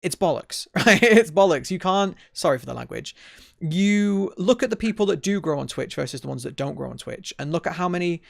it's bollocks, right? It's bollocks. You can't, sorry for the language. You look at the people that do grow on Twitch versus the ones that don't grow on Twitch, and look at how many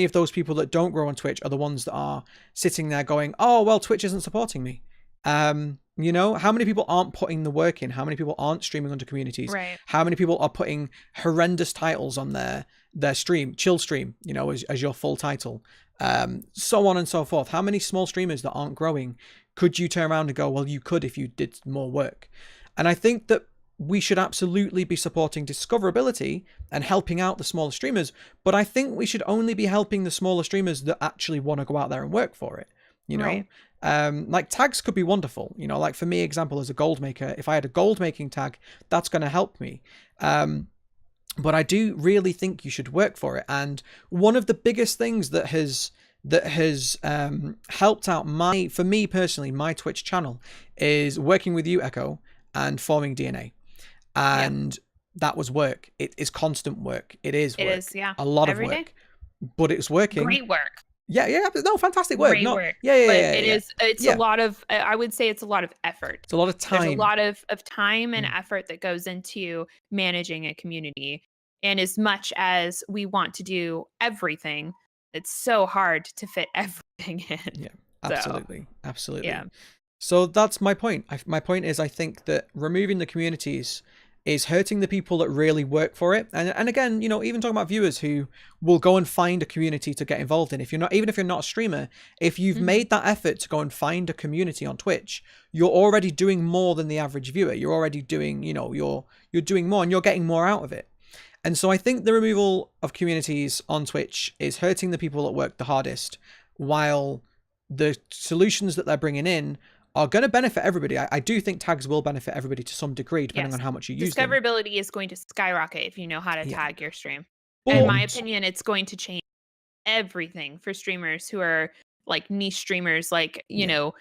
of those people that don't grow on Twitch are the ones that are sitting there going, oh, well, Twitch isn't supporting me. You know, how many people aren't putting the work in? How many people aren't streaming under communities? Right. How many people are putting horrendous titles on their stream, chill stream, you know, as your full title, so on and so forth. How many small streamers that aren't growing could you turn around and go, well, you could if you did more work? And I think that we should absolutely be supporting discoverability and helping out the smaller streamers, but I think we should only be helping the smaller streamers that actually want to go out there and work for it, you know? Right. Like tags could be wonderful, you know, like for me, example, as a gold maker, if I had a gold making tag, that's going to help me. But I do really think you should work for it. And one of the biggest things that has helped out for me personally, my Twitch channel, is working with you, Echo, and forming DNA. And that was work. It is constant work. It is work. It is, yeah. A lot Every of work. day. But it's working. Great work. Yeah. No, fantastic work. Great work. Yeah. But it's Yeah. a lot of, I would say it's a lot of effort. It's a lot of time. There's a lot of time and effort that goes into managing a community. And as much as we want to do everything, it's so hard to fit everything in. Yeah, absolutely. So, Absolutely. yeah. So that's my point. My point is, I think that removing the communities is hurting the people that really work for it. And again, you know, even talking about viewers who will go and find a community to get involved in. If you're not, even if you're not a streamer, if you've made that effort to go and find a community on Twitch, you're already doing more than the average viewer. You're already doing, you know, you're doing more and you're getting more out of it. And so I think the removal of communities on Twitch is hurting the people that work the hardest, while the solutions that they're bringing in are going to benefit everybody. I do think tags will benefit everybody to some degree, depending on how much you use them. Discoverability is going to skyrocket if you know how to tag your stream. But, in my opinion, it's going to change everything for streamers who are like niche streamers, like, you know,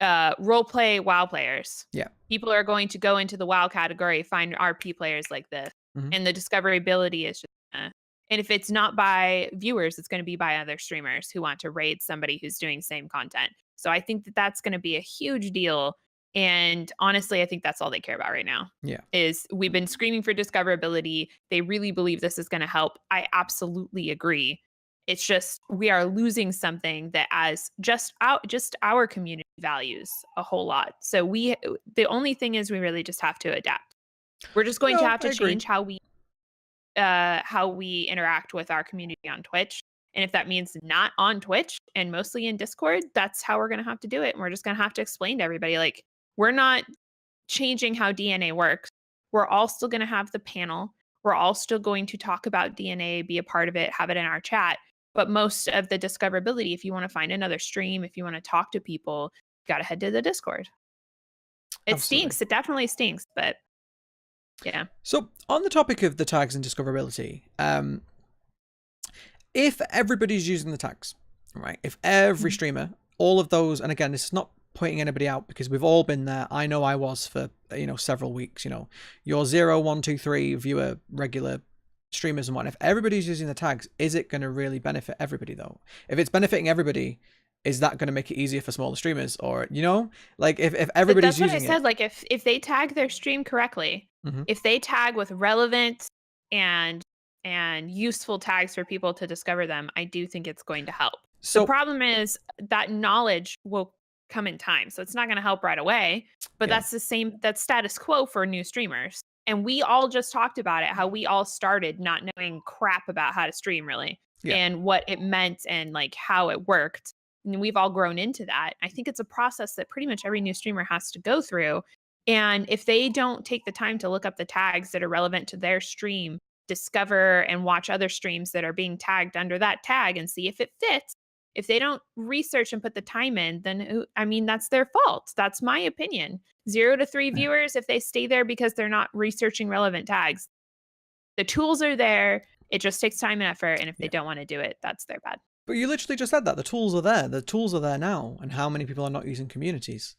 roleplay WoW players. Yeah. People are going to go into the WoW category, find RP players like this. And the discoverability is just, and if it's not by viewers, it's going to be by other streamers who want to raid somebody who's doing same content. So I think that that's going to be a huge deal. And honestly, I think that's all they care about right now. Yeah. Is we've been screaming for discoverability. They really believe this is going to help. I absolutely agree. It's just we are losing something that as just our community values a whole lot. So the only thing is we really just have to adapt. We're just going to have to change how we interact with our community on Twitch. And if that means not on Twitch and mostly in Discord, that's how we're going to have to do it. And we're just going to have to explain to everybody, like, we're not changing how DNA works. We're all still going to have the panel. We're all still going to talk about DNA, be a part of it, have it in our chat. But most of the discoverability, if you want to find another stream, if you want to talk to people, you got to head to the Discord. It stinks. It definitely stinks, but yeah. So on the topic of the tags and discoverability, if everybody's using the tags, right? If every streamer, all of those, and again, this is not pointing anybody out because we've all been there. I know I was for, you know, several weeks, you know, your 0, 1, 2, 3 viewer, regular streamers and whatnot. If everybody's using the tags, is it going to really benefit everybody though? If it's benefiting everybody, is that going to make it easier for smaller streamers? Or, you know, like if everybody's using it. That's what I said. Like if they tag their stream correctly, if they tag with relevant and useful tags for people to discover them, I do think it's going to help. So the problem is that knowledge will come in time. So it's not going to help right away, but that's that's status quo for new streamers. And we all just talked about it, how we all started not knowing crap about how to stream really and what it meant and like how it worked. And we've all grown into that. I think it's a process that pretty much every new streamer has to go through. And if they don't take the time to look up the tags that are relevant to their stream, discover and watch other streams that are being tagged under that tag and see if it fits, if they don't research and put the time in, then I mean, that's their fault. That's my opinion. 0 to 3 viewers, if they stay there because they're not researching relevant tags, the tools are there. It just takes time and effort. And if they don't want to do it, that's their bad. But you literally just said that the tools are there. The tools are there now. And how many people are not using communities?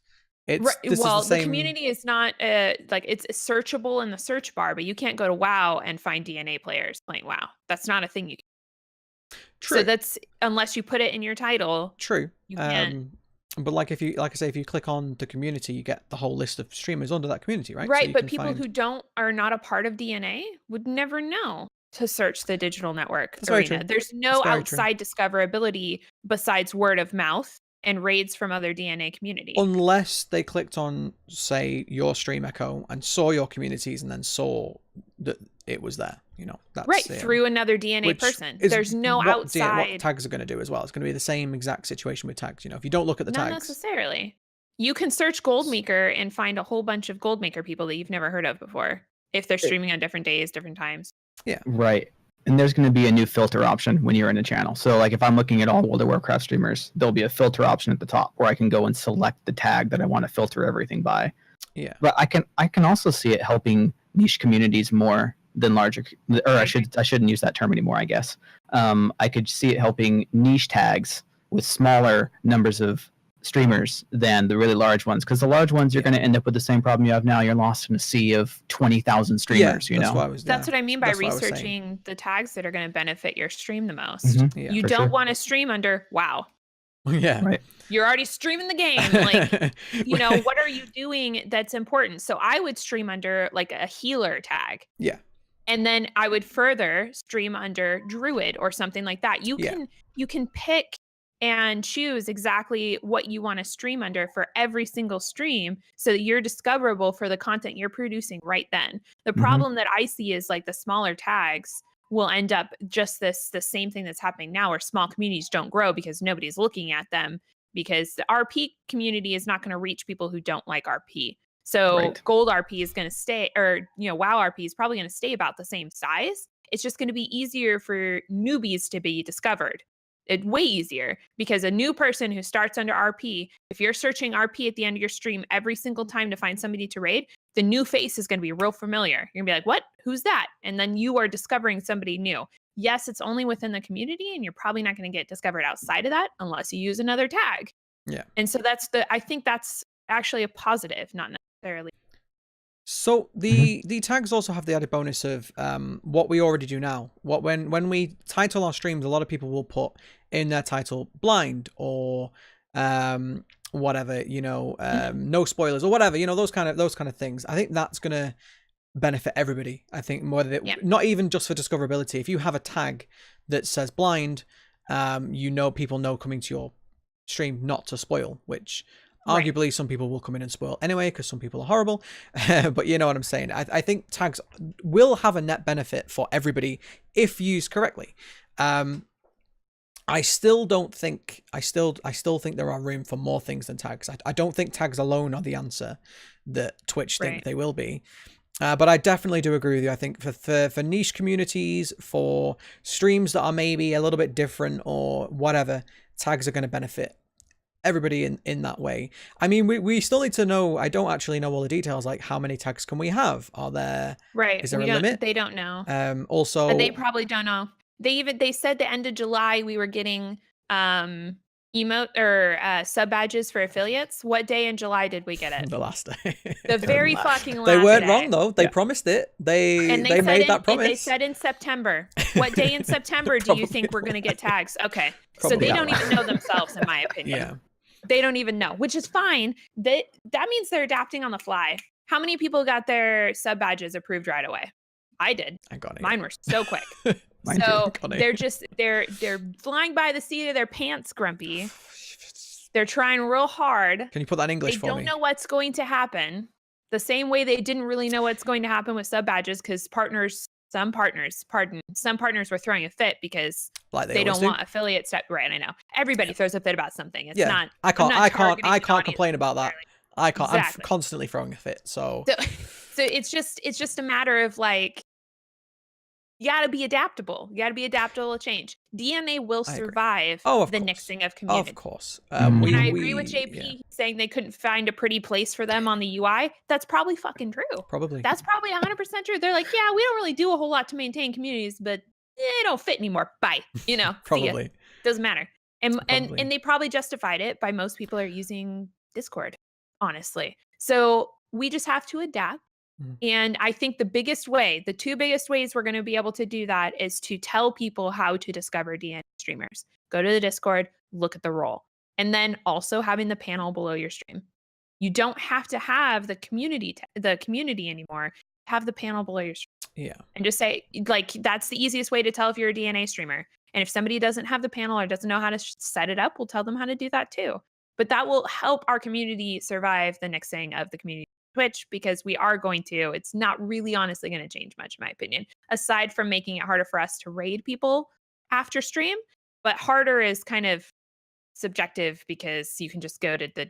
The community is not like it's searchable in the search bar, but you can't go to WoW and find DNA players playing WoW. That's not a thing you can. True. So that's unless you put it in your title. True. You can't. But like I say, if you click on the community, you get the whole list of streamers under that community, right? Right, so but people who are not a part of DNA would never know to search the digital network arena. There's no outside discoverability besides word of mouth and raids from other DNA communities. Unless they clicked on, say, your stream Echo and saw your communities and then saw that it was there. You know, that's right through another DNA person. There's no outside. What tags are going to do as well. It's going to be the same exact situation with tags. You know, if you don't look at the tags, not necessarily. You can search Goldmaker and find a whole bunch of Goldmaker people that you've never heard of before if they're streaming on different days, different times. Yeah. Right. And there's going to be a new filter option when you're in a channel. So like if I'm looking at all World of Warcraft streamers, there'll be a filter option at the top where I can go and select the tag that I want to filter everything by. Yeah. But I can also see it helping niche communities more than larger, or I shouldn't use that term anymore, I guess. I could see it helping niche tags with smaller numbers of streamers than the really large ones, because the large ones you're going to end up with the same problem you have now. You're lost in a sea of 20,000 streamers. Yeah, that's that's what I mean by That's what I was saying. researching the tags that are going to benefit your stream the most. Mhm. You for don't sure. want to stream under WoW. Yeah. Right. You're already streaming the game. Like, you know, what are you doing that's important? So I would stream under like a healer tag. Yeah. And then I would further stream under druid or something like that. You can pick and choose exactly what you want to stream under for every single stream so that you're discoverable for the content you're producing right then. The problem that I see is like the smaller tags will end up just the same thing that's happening now, where small communities don't grow because nobody's looking at them, because the RP community is not going to reach people who don't like RP. So gold RP is going to stay, or, you know, WoW RP is probably going to stay about the same size. It's just going to be easier for newbies to be discovered. It's way easier, because a new person who starts under RP, if you're searching RP at the end of your stream every single time to find somebody to raid, the new face is going to be real familiar. You're gonna be like, what? Who's that? And then you are discovering somebody new. Yes, it's only within the community, and you're probably not going to get discovered outside of that unless you use another tag. Yeah. And so I think that's actually a positive, not necessarily. So the tags also have the added bonus of what we already do now. When we title our streams, a lot of people will put in their title blind or whatever, you know, no spoilers or whatever, you know, those kind of things. I think that's gonna benefit everybody. I think more than not even just for discoverability. If you have a tag that says blind, you know, people know coming to your stream not to spoil, which arguably some people will come in and spoil anyway because some people are horrible. But you know what I'm saying. I think tags will have a net benefit for everybody if used correctly. I still think there are room for more things than tags. I don't think tags alone are the answer that Twitch think they will be. But I definitely do agree with you. I think for niche communities, for streams that are maybe a little bit different or whatever, tags are going to benefit everybody in that way. I mean, we still need to know. I don't actually know all the details, like how many tags can we have? Are there is there a limit? They don't know. Also, but they probably don't know. They said the end of July we were getting emote or sub badges for affiliates. What day in July did we get it? The last day. The very fucking last They weren't day. wrong though. They promised it. They made that promise. They said in September. What day in September do you think we're going to get tags? Okay. So they don't even know themselves, in my opinion. Yeah. They don't even know, which is fine. That means they're adapting on the fly. How many people got their sub badges approved right away? I did. I got it. Mine were so quick. So they're flying by the seat of their pants, Grumpy. They're trying real hard. Can you put that in English for me? They don't know what's going to happen. The same way they didn't really know what's going to happen with sub badges, because some partners were throwing a fit because they don't want affiliates. Right, I know. Everybody throws a fit about something. It's not. I can't complain about that. I can't. Exactly. I'm constantly throwing a fit. So it's just a matter of like, you got to be adaptable. You got to be adaptable to change. DNA will survive the nixing of community. Of course. And I agree with JP saying they couldn't find a pretty place for them on the UI. That's probably fucking true. Probably. That's probably 100% true. They're like, yeah, we don't really do a whole lot to maintain communities, but they don't fit anymore. Bye. You know, probably. Doesn't matter. And they probably justified it by most people are using Discord, honestly. So we just have to adapt. And I think the two biggest ways we're going to be able to do that is to tell people how to discover DNA streamers. Go to the Discord, look at the role, and then also having the panel below your stream. You don't have to have the community anymore. Have the panel below your stream. Yeah. And just say, like, that's the easiest way to tell if you're a DNA streamer. And if somebody doesn't have the panel or doesn't know how to set it up, we'll tell them how to do that too. But that will help our community survive the nixing of the community Twitch, because it's not really honestly going to change much, in my opinion, aside from making it harder for us to raid people after stream. But harder is kind of subjective, because you can just go to the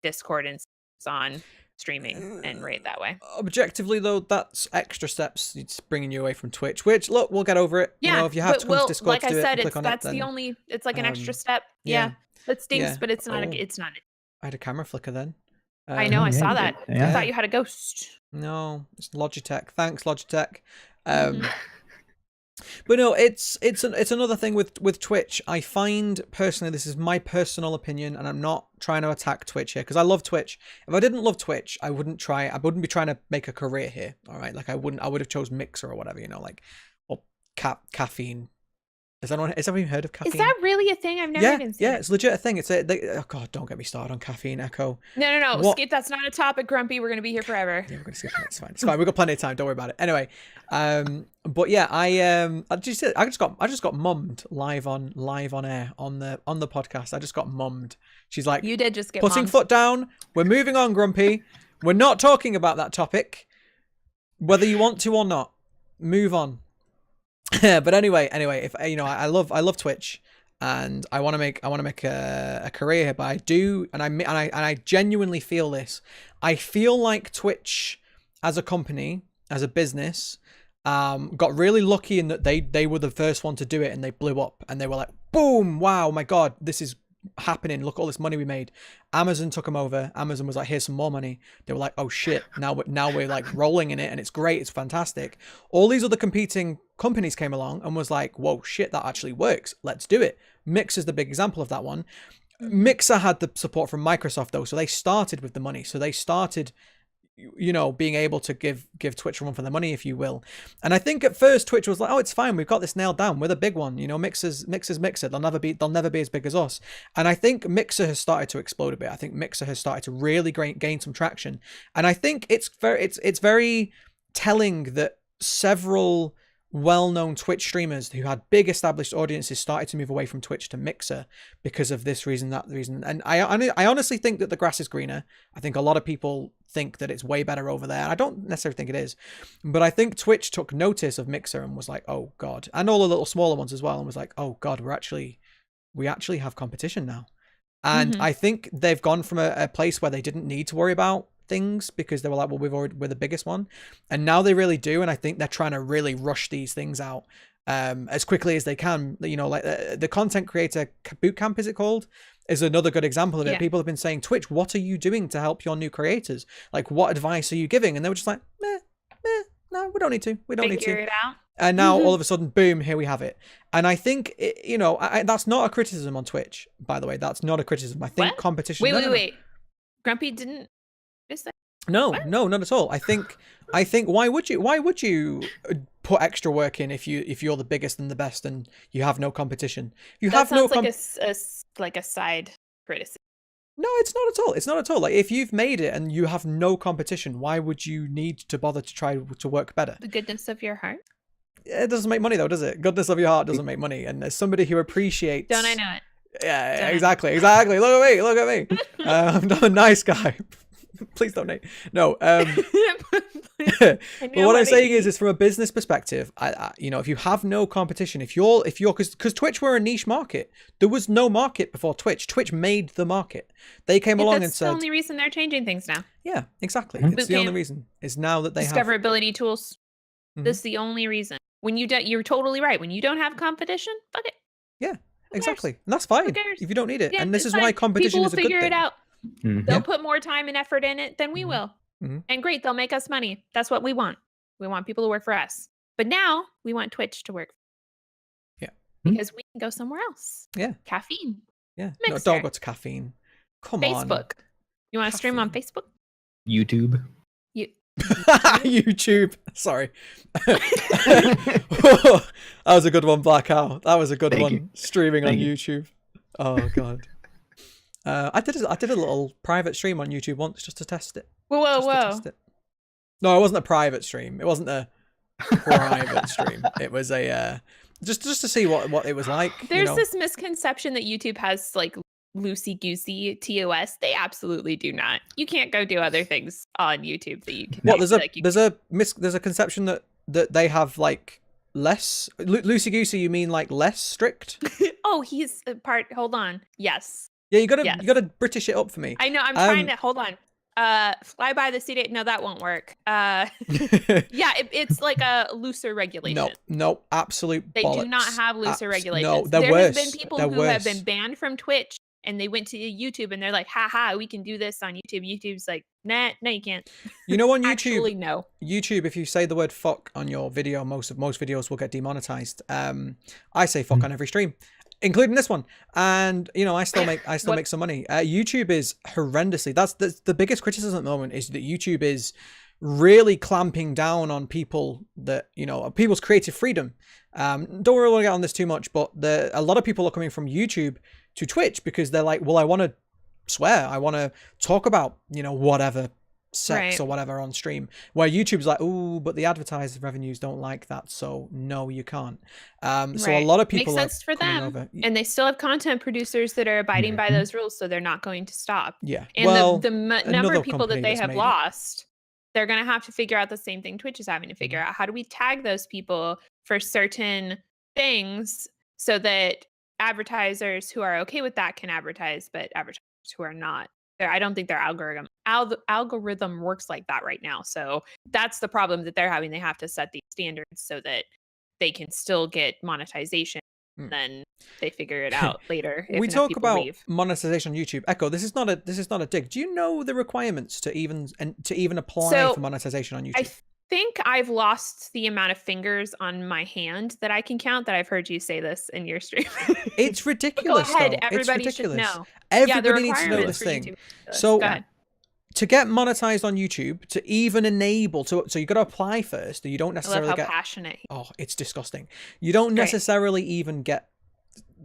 Discord and on streaming and raid that way. Objectively though, that's extra steps. It's bringing you away from Twitch, which, look, we'll get over it. Yeah, you know, if you have to come to Discord like to do I said, it, click on that's it, the then, only, it's like an extra step. Yeah. That stinks, but it's not I had a camera flicker then. I know, I saw that. I thought you had a ghost. No, it's Logitech. Thanks, Logitech. But no, it's another thing with Twitch. I find personally, this is my personal opinion, and I'm not trying to attack Twitch here because I love Twitch. If I didn't love Twitch, I wouldn't be trying to make a career here. All right, like I would have chose Mixer or whatever, like or caffeine. Has anyone heard of caffeine? Is that really a thing? I've never even seen it. It's legit a thing. It's oh god, don't get me started on caffeine, Echo. No. Skip, that's not a topic, Grumpy. We're gonna be here forever. Yeah, we're gonna skip it. It's fine. It's fine. We've got plenty of time. Don't worry about it. Anyway, but yeah, I just got mummed live on air on the podcast. I just got mummed. She's like, you did just get putting mummed. Foot down. We're moving on, Grumpy. We're not talking about that topic, whether you want to or not. Move on. But anyway, if I love Twitch, and I want to make a career here, but I do, and I genuinely feel this. I feel like Twitch as a company, as a business, got really lucky in that they were the first one to do it, and they blew up, and they were like, boom, wow, my god, this is happening, look at all this money we made. Amazon took them over. Amazon was like, here's some more money. They were like, oh shit, now we're like rolling in it, and it's great, it's fantastic. All these other competing companies came along and was like, whoa, shit, that actually works, let's do it. Mixer's the big example of that one. Mixer had the support from Microsoft though, so they started with the money. So they started, being able to give Twitch a run for the money, if you will. And I think at first Twitch was like, oh, it's fine, we've got this nailed down, we're the big one. Mixer's Mixer. They'll never be as big as us. And I think Mixer has started to explode a bit. I think Mixer has started to really gain some traction. And I think it's very telling that several well-known Twitch streamers who had big established audiences started to move away from Twitch to Mixer because of this reason, that reason. And I honestly think that the grass is greener. I think a lot of people think that it's way better over there. I don't necessarily think it is, but I think Twitch took notice of Mixer and was like, oh god, and all the little smaller ones as well, and was like, oh god, we actually have competition now. And I think they've gone from a place where they didn't need to worry about things because they were like, well, we're the biggest one, and now they really do. And I think they're trying to really rush these things out as quickly as they can. Like the content creator boot camp, is it called, is another good example of it. People have been saying, Twitch, what are you doing to help your new creators? Like, what advice are you giving? And they were just like, no, we don't need to. Figure it out. And now all of a sudden, boom, here we have it. And I think, that's not a criticism on Twitch, by the way. That's not a criticism. I think competition. Wait. Grumpy didn't. No, not at all. I think why would you put extra work in if you're the biggest and the best and you have no competition? You that have no like a side criticism. No, it's not at all. It's not at all. Like, if you've made it and you have no competition, why would you need to bother to try to work better? The goodness of your heart. It doesn't make money though, does it? Goodness of your heart doesn't make money. And as somebody who appreciates, don't I know it? Yeah, exactly. Look at me. I'm not a nice guy. Please donate. No. But what I'm saying is from a business perspective, if you have no competition, if you're, because Twitch were a niche market, there was no market before Twitch. Twitch made the market. They came along and said, that's the only reason they're changing things now. Yeah, exactly. It's the only reason is now that they have discoverability tools. This is the only reason. When you're totally right. When you don't have competition, fuck it. Yeah, exactly. And that's fine if you don't need it. Yeah, and this is why competition is a good thing. People will figure it out. They'll put more time and effort in it than we will. And great, they'll make us money. That's what we want. We want people to work for us. But now we want Twitch to work. Yeah. Because we can go somewhere else. Yeah. Caffeine. Yeah. No, don't go to caffeine. Come on. Facebook. You want to stream on Facebook? YouTube. YouTube. Sorry. That was a good one, BlahCow. That was a good one. Streaming on YouTube. Oh god. I did a little private stream on YouTube once just to test it. Whoa. No, it wasn't a private stream. It wasn't a private stream. It was a just to see what it was like. There's this misconception that YouTube has like loosey-goosey TOS. They absolutely do not. You can't go do other things on YouTube that you can. What there's a conception that they have like less loosey-goosey. You mean like less strict? Oh, he's a part. Hold on. Yes. Yeah, you gotta British it up for me. I know. I'm trying to. Hold on. Fly by the seat. No, that won't work. Yeah, it's like a looser regulation. No, absolute. They bollocks. do not have looser regulations. No, they're worse. There have been people who have been banned from Twitch and they went to YouTube and they're like, haha, we can do this on YouTube. YouTube's like, nah, no, you can't. You know, on YouTube, Actually, no. YouTube, if you say the word fuck on your video, most videos will get demonetized. I say fuck on every stream, including this one, and you know, I still make some money. YouTube is horrendously, that's the biggest criticism at the moment, is that YouTube is really clamping down on people, that, you know, people's creative freedom. Don't really want to get on this too much, but a lot of people are coming from YouTube to Twitch because they're like, well, I want to swear, I want to talk about, you know, whatever sex or whatever on stream, where YouTube's like, oh, but the advertiser revenues don't like that, so no, you can't. So a lot of people makes sense for them over. And they still have content producers that are abiding by those rules, so they're not going to stop. And well, the number of people that they have lost, they're going to have to figure out the same thing Twitch is having to figure out. How do we tag those people for certain things so that advertisers who are okay with that can advertise, but advertisers who are not, I don't think their algorithm works like that right now. So that's the problem that they're having. They have to set these standards so that they can still get monetization. Then they figure it out later. We talk about monetization on YouTube. Echo, this is not a dig. Do you know the requirements to even apply for monetization on YouTube? I think I've lost the amount of fingers on my hand that I can count. That I've heard you say this in your stream. It's ridiculous. Go ahead. Though. Everybody should know. Everybody needs to know this thing. So to get monetized on YouTube, to even enable, so you got to apply first. You don't necessarily get passionate. Oh, it's disgusting. You don't necessarily even get.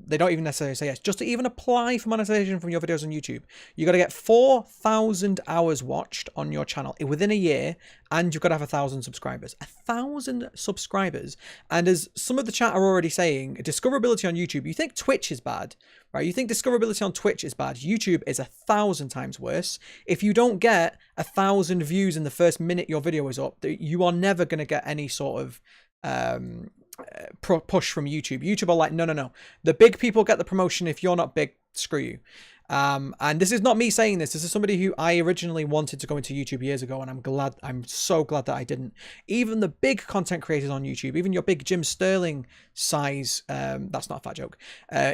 They don't even necessarily say yes. Just to even apply for monetization from your videos on YouTube, you got to get 4,000 hours watched on your channel within a year, and you've got to have 1,000 subscribers. 1,000 subscribers. And as some of the chat are already saying, discoverability on YouTube, you think Twitch is bad, right? You think discoverability on Twitch is bad. YouTube is 1,000 times worse. If you don't get 1,000 views in the first minute your video is up, you are never going to get any sort of push from YouTube. YouTube are like, no. The big people get the promotion. If you're not big, screw you. And this is not me saying this. This is somebody who I originally wanted to go into YouTube years ago, and I'm so glad that I didn't. Even the big content creators on YouTube, even your big Jim Sterling size, that's not a fat joke.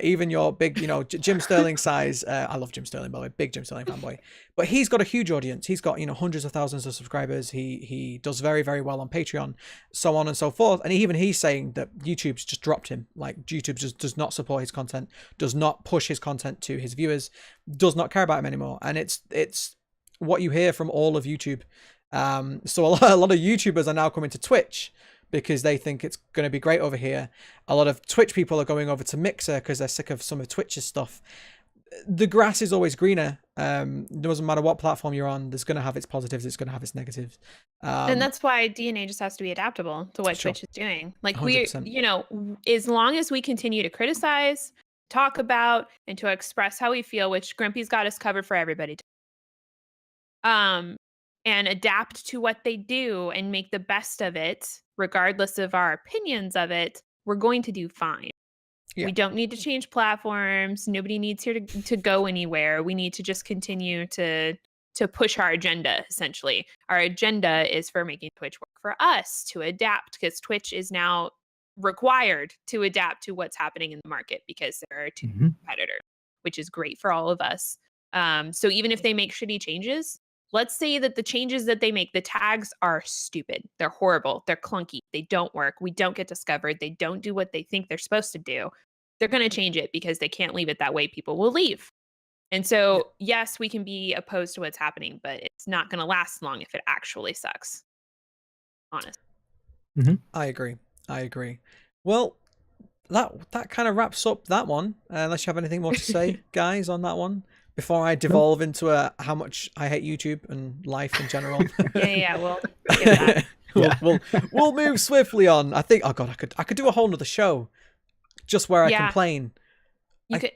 Even your big, Jim Sterling size, I love Jim Sterling, by the way, big Jim Sterling fanboy. But he's got a huge audience. He's got, hundreds of thousands of subscribers. He does very, very well on Patreon, so on and so forth. And even he's saying that YouTube's just dropped him. Like, YouTube just does not support his content, does not push his content to his viewers, does not care about him anymore. And it's what you hear from all of YouTube. So a lot of YouTubers are now coming to Twitch because they think it's going to be great over here. A lot of Twitch people are going over to Mixer because they're sick of some of Twitch's stuff. The grass is always greener. It doesn't matter what platform you're on. There's going to have its positives. It's going to have its negatives. And that's why DNA just has to be adaptable to what Twitch is doing. Like 100%. As long as we continue to criticize, talk about, and to express how we feel, which Grumpy's got us covered for everybody. And adapt to what they do and make the best of it, regardless of our opinions of it, we're going to do fine. Yeah. We don't need to change platforms. Nobody needs here to go anywhere. We need to just continue to push our agenda, essentially. Our agenda is for making Twitch work for us, to adapt, because Twitch is now required to adapt to what's happening in the market because there are two competitors, which is great for all of us. So even if they make shitty changes, let's say that the changes that they make, the tags are stupid. They're horrible. They're clunky. They don't work. We don't get discovered. They don't do what they think they're supposed to do. They're going to change it because they can't leave it that way. People will leave. And so, yes, we can be opposed to what's happening, but it's not going to last long if it actually sucks. Honest. I agree. Well, that kind of wraps up that one. Unless you have anything more to say, guys, on that one, before I devolve into how much I hate YouTube and life in general. We'll get that. We'll move swiftly on. I think, oh god, I could do a whole nother show just where I complain. You could.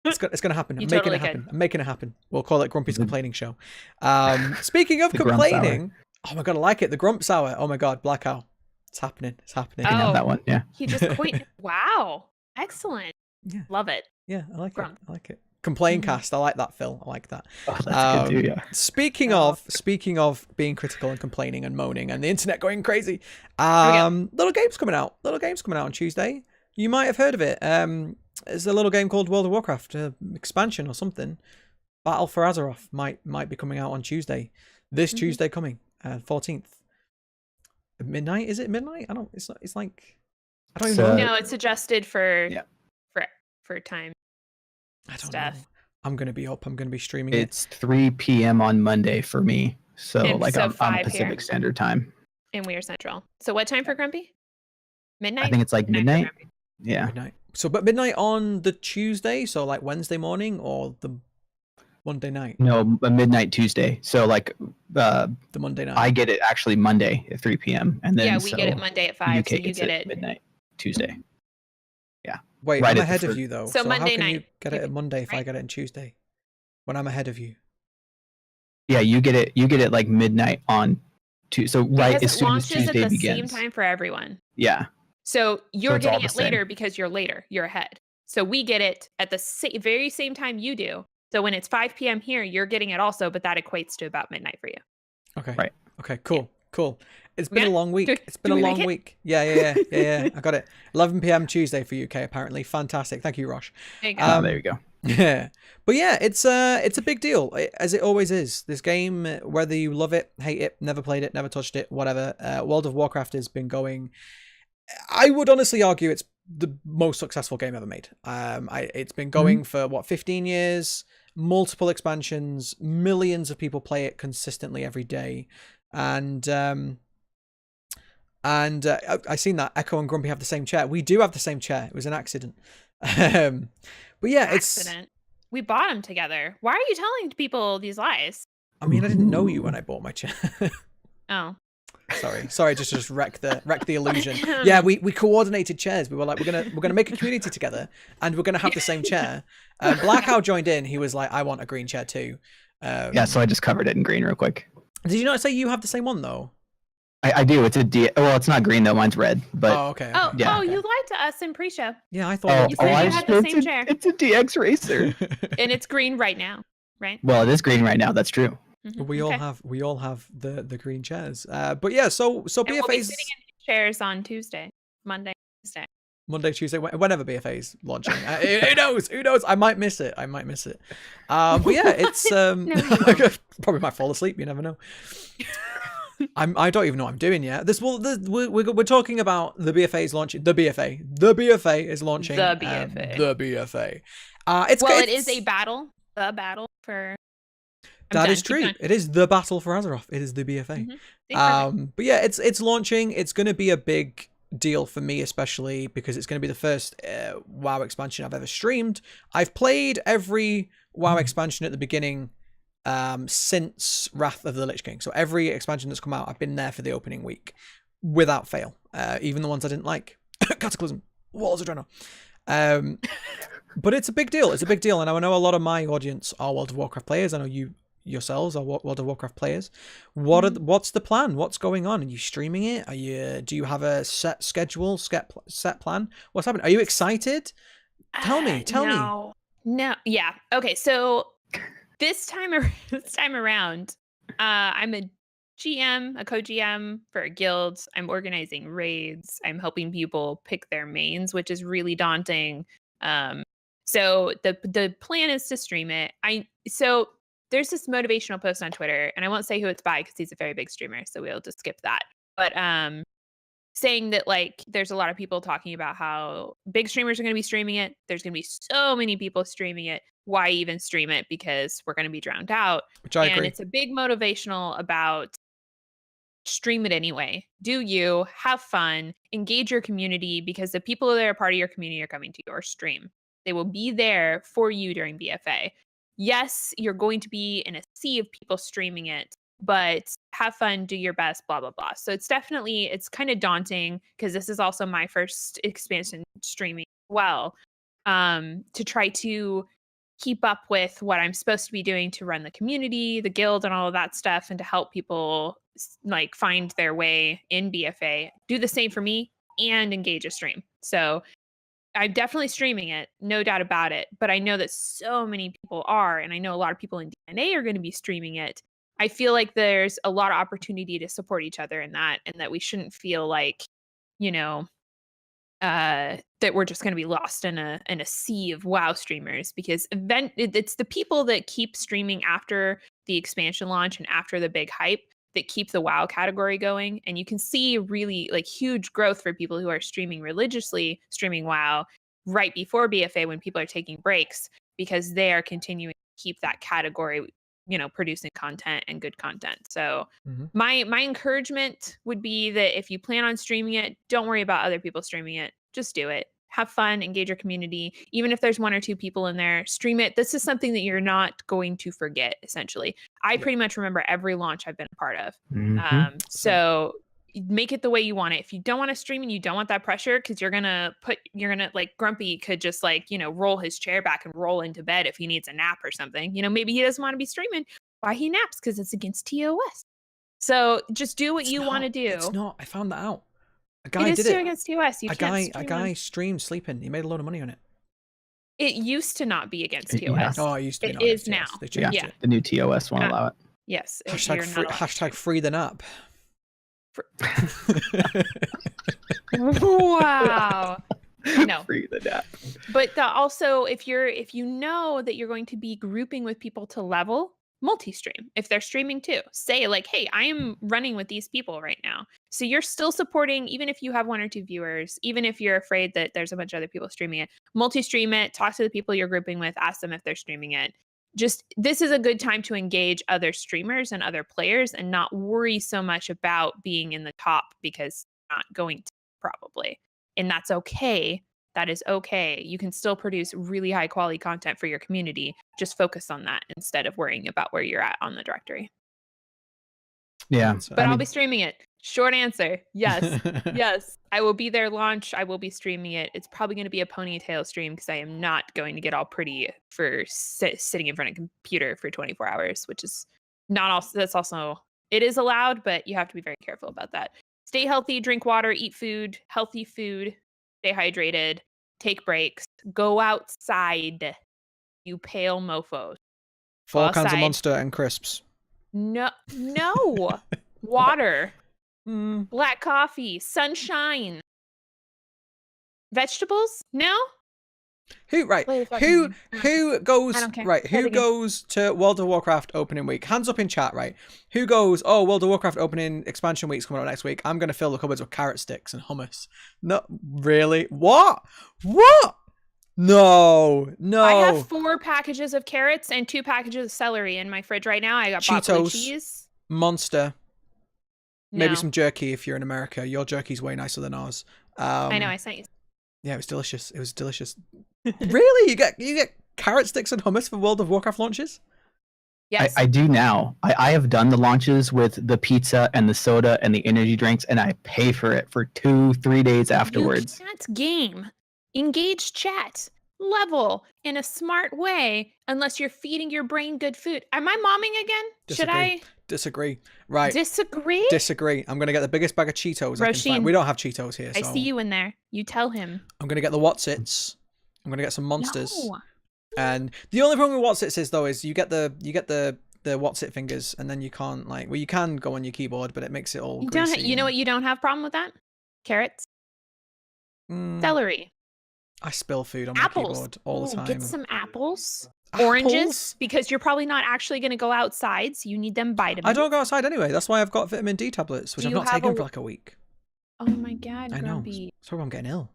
It's going to happen. I'm making it happen. We'll call it Grumpy's Complaining Show. Speaking of complaining, oh my god, I like it. The Grumps Hour. Oh my god, BlahCow. It's happening. I can have that one. Yeah. He just quit. Wow. Excellent. Yeah. Love it. Yeah, I like it. Complain cast. I like that, Phil. I like that. Oh, that's good too, yeah. Speaking of being critical and complaining and moaning and the internet going crazy, little game's coming out on Tuesday. You might have heard of it. It's a little game called World of Warcraft expansion or something. Battle for Azeroth might be coming out on Tuesday. This Tuesday coming, 14th. Midnight? Is it midnight? I don't. It's not. It's like I don't even know. No, it's adjusted for time. I don't stuff. know. I'm gonna be up. I'm gonna be streaming it. It's 3 p.m. on Monday for me. So And like so I'm 5 Pacific here. Standard Time. And we are Central. So what time for Grumpy? Midnight? I think it's like Midnight for midnight. Grumpy. Yeah. Midnight. So, but midnight on the Tuesday, so like Wednesday morning or the Monday night? No, a midnight Tuesday. So like The Monday night. I get it actually Monday at 3 p.m. and then we get it Monday at 5. UK So you gets get it it midnight Tuesday. Wait, right I'm at the ahead of first- you though. So how Monday can you night, get it on Monday if I right? get it on Tuesday? When I'm ahead of you. Yeah, you get it like midnight on Tuesday. So right because as it soon as launches Tuesday at the begins. same time for everyone. Yeah. So you're it's all getting the it same. later because you're later. You're ahead. So we get it at the very same time you do. So when it's 5 p.m. here, you're getting it also, but that equates to about midnight for you. Okay. Right. Okay. Cool. Cool. It's been Yeah. a long week. It's been do a we long make it? week. Yeah. I got it. 11 p.m. Tuesday for UK apparently. Fantastic. Thank you, Rosh. There you go. There you go. Yeah, but yeah, it's a big deal, as it always is. This game, whether you love it, hate it, never played it, never touched it, whatever, World of Warcraft has been going. I would honestly argue it's the most successful game ever made. It's been going for what 15 years, multiple expansions, millions of people play it consistently every day, and I seen that Echo and Grumpy have the same chair. We do have the same chair. It was an accident. But yeah, Accident. We bought them together. Why are you telling people these lies? I mean, I didn't know you when I bought my chair. Oh. Sorry, just wreck the illusion. Yeah, we coordinated chairs. We were like, we're gonna make a community together, and we're gonna have the same chair. BlahCow joined in. He was like, I want a green chair too. Yeah, so I just covered it in green real quick. Did you not say you have the same one though? I do. It's a D. Well, it's not green though. Mine's red. But Oh, okay. Oh, Yeah. you lied to us in pre-show. Yeah, I thought. You said you had the same chair. It's a DX racer. And it's green right now, right? Well, it is green right now. That's true. Mhm. We all have the green chairs. But yeah, so And we'll be BFA's sitting in chairs on Monday, Tuesday. Monday, Tuesday, whenever BFA's launching. Who knows? Who knows? I might miss it. But yeah, it's probably might fall asleep. You never know. I don't even know what I'm doing yet. We're talking about the BFA is launching. The BFA is launching. The BFA. The BFA. It is a battle. The battle for. That is true. It is the battle for Azeroth. It is the BFA. But yeah, it's launching. It's going to be a big deal for me, especially because it's going to be the first WoW expansion I've ever streamed. I've played every WoW expansion at the beginning since Wrath of the Lich King. So every expansion that's come out, I've been there for the opening week without fail. Even the ones I didn't like. Cataclysm, Walls of Draenor. But it's a big deal. It's a big deal. And I know a lot of my audience are World of Warcraft players. I know you yourselves are World of Warcraft players. What's the plan? What's going on? Are you streaming it? Do you have a set schedule, set plan? What's happening? Are you excited? Tell me. No. Yeah. Okay. So this time around, I'm a GM, a co-GM for a guild. I'm organizing raids. I'm helping people pick their mains, which is really daunting. So the plan is to stream it. So there's this motivational post on Twitter, and I won't say who it's by because he's a very big streamer, so we'll just skip that. But saying that like there's a lot of people talking about how big streamers are going to be streaming it. There's going to be so many people streaming it. Why even stream it? Because we're going to be drowned out. Which I agree. And it's a big motivational about stream it anyway. Do you have fun, engage your community, because the people that are part of your community are coming to your stream. They will be there for you during BFA. Yes, you're going to be in a sea of people streaming it, but have fun, do your best, blah, blah, blah. So it's kind of daunting because this is also my first expansion streaming as well, to try to keep up with what I'm supposed to be doing to run the community, the guild, and all of that stuff, and to help people like find their way in BFA. Do the same for me and engage a stream. So I'm definitely streaming it, no doubt about it. But I know that so many people are, and I know a lot of people in DNA are going to be streaming it. I feel like there's a lot of opportunity to support each other in that, and that we shouldn't feel like, that we're just going to be lost in a sea of WoW streamers, because it's the people that keep streaming after the expansion launch and after the big hype that keep the WoW category going. And you can see really like huge growth for people who are streaming religiously, streaming WoW right before BFA when people are taking breaks, because they are continuing to keep that category, producing content and good content. So my encouragement would be that if you plan on streaming it, don't worry about other people streaming it. Just do it. Have fun, engage your community. Even if there's 1 or 2 people in there, stream it. This is something that you're not going to forget, essentially. I pretty much remember every launch I've been a part of. So make it the way you want it. If you don't want to stream and you don't want that pressure, because you're gonna like Grumpy could just roll his chair back and roll into bed if he needs a nap or something. Maybe he doesn't want to be streaming. Why he naps? Because it's against TOS. So just do what you want to do. It's not. I found that out. A guy it is did it. Against TOS. A guy streamed sleeping. He made a lot of money on it. It used to not be against TOS. Yeah. Oh, it used to be. It is now. They changed it. The new TOS won't allow it. Yes. Hashtag free the nap. Wow. No. Free the nap. But also, if you know that you're going to be grouping with people to level, multi-stream. If they're streaming too, say like, hey, I am running with these people right now. So you're still supporting, even if you have 1 or 2 viewers, even if you're afraid that there's a bunch of other people streaming it, multi-stream it, talk to the people you're grouping with, ask them if they're streaming it. This is a good time to engage other streamers and other players and not worry so much about being in the top, because you're not going to probably. And that's okay. That is okay. You can still produce really high quality content for your community. Just focus on that instead of worrying about where you're at on the directory. Yeah. But I'll be streaming it. Short answer. Yes. Yes. I will be there launch. I will be streaming it. It's probably going to be a ponytail stream because I am not going to get all pretty for sitting in front of a computer for 24 hours, which is not also, that's also, it is allowed, but you have to be very careful about that. Stay healthy, drink water, eat food, healthy food, stay hydrated, take breaks, go outside, you pale mofos. 4 cans of Monster and crisps. No. Water, black coffee, sunshine, vegetables. No. Who goes right? Who goes to World of Warcraft opening week? Hands up in chat, right? Who goes? Oh, World of Warcraft opening expansion week's coming out next week. I'm gonna fill the cupboards with carrot sticks and hummus. No, really? What? No. I have 4 packages of carrots and 2 packages of celery in my fridge right now. I got Cheetos, cheese, Monster, maybe some jerky if you're in America. Your jerky's way nicer than ours. I know. I sent you. Yeah, it was delicious. It was delicious. Really? You get carrot sticks and hummus for World of Warcraft launches? Yes. I do now. I have done the launches with the pizza and the soda and the energy drinks, and I pay for it for 2-3 days afterwards. You can't game. Engage chat. Level in a smart way unless you're feeding your brain good food. Am I momming again? Should I? Disagree. Right. Disagree? I'm going to get the biggest bag of Cheetos I can find. We don't have Cheetos here. So I see you in there. You tell him. I'm going to get the Whatsits. I'm going to get some Monsters. No. And the only problem with Whatsits is, though, is you get the Whatsit fingers, and then you can't, like, well, you can go on your keyboard, but it makes it all greasy. You know what you don't have problem with that? Carrots. Celery. I spill food on apples. my keyboard all the time. Get some apples. Oranges, because you're probably not actually going to go outside, so you need them vitamins. I don't go outside anyway. That's why I've got vitamin D tablets, which I've not taken for like a week. Oh my God, I Grumpy. know. Sorry, I'm getting ill.